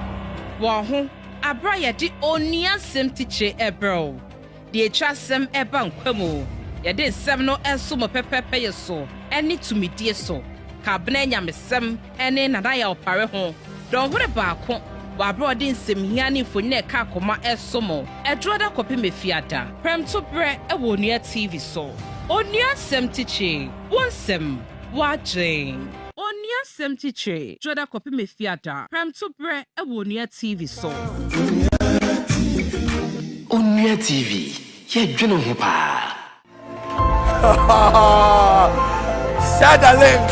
wo ho abra ye di onia sem tiche ebro de etwa sem eba nkwamo ye de sem no enso mo pepepe ye so eni tumidie so ka bna nyamesem eni nada ya opare ho don hore baako wa abra de nsem hia ni fonye ka akoma eso mo edroda kopi mefiada prem to bre e wo onia TV so onia sem tiche wonsem watching Onia Semtiche, Joda Kopi Mefiada, Prem to Bre, a Wonia TV so. Onua TV, ye dwene ho pa. Sada link.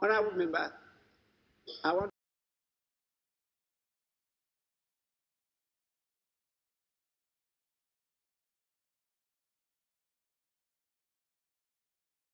Honorable member, I want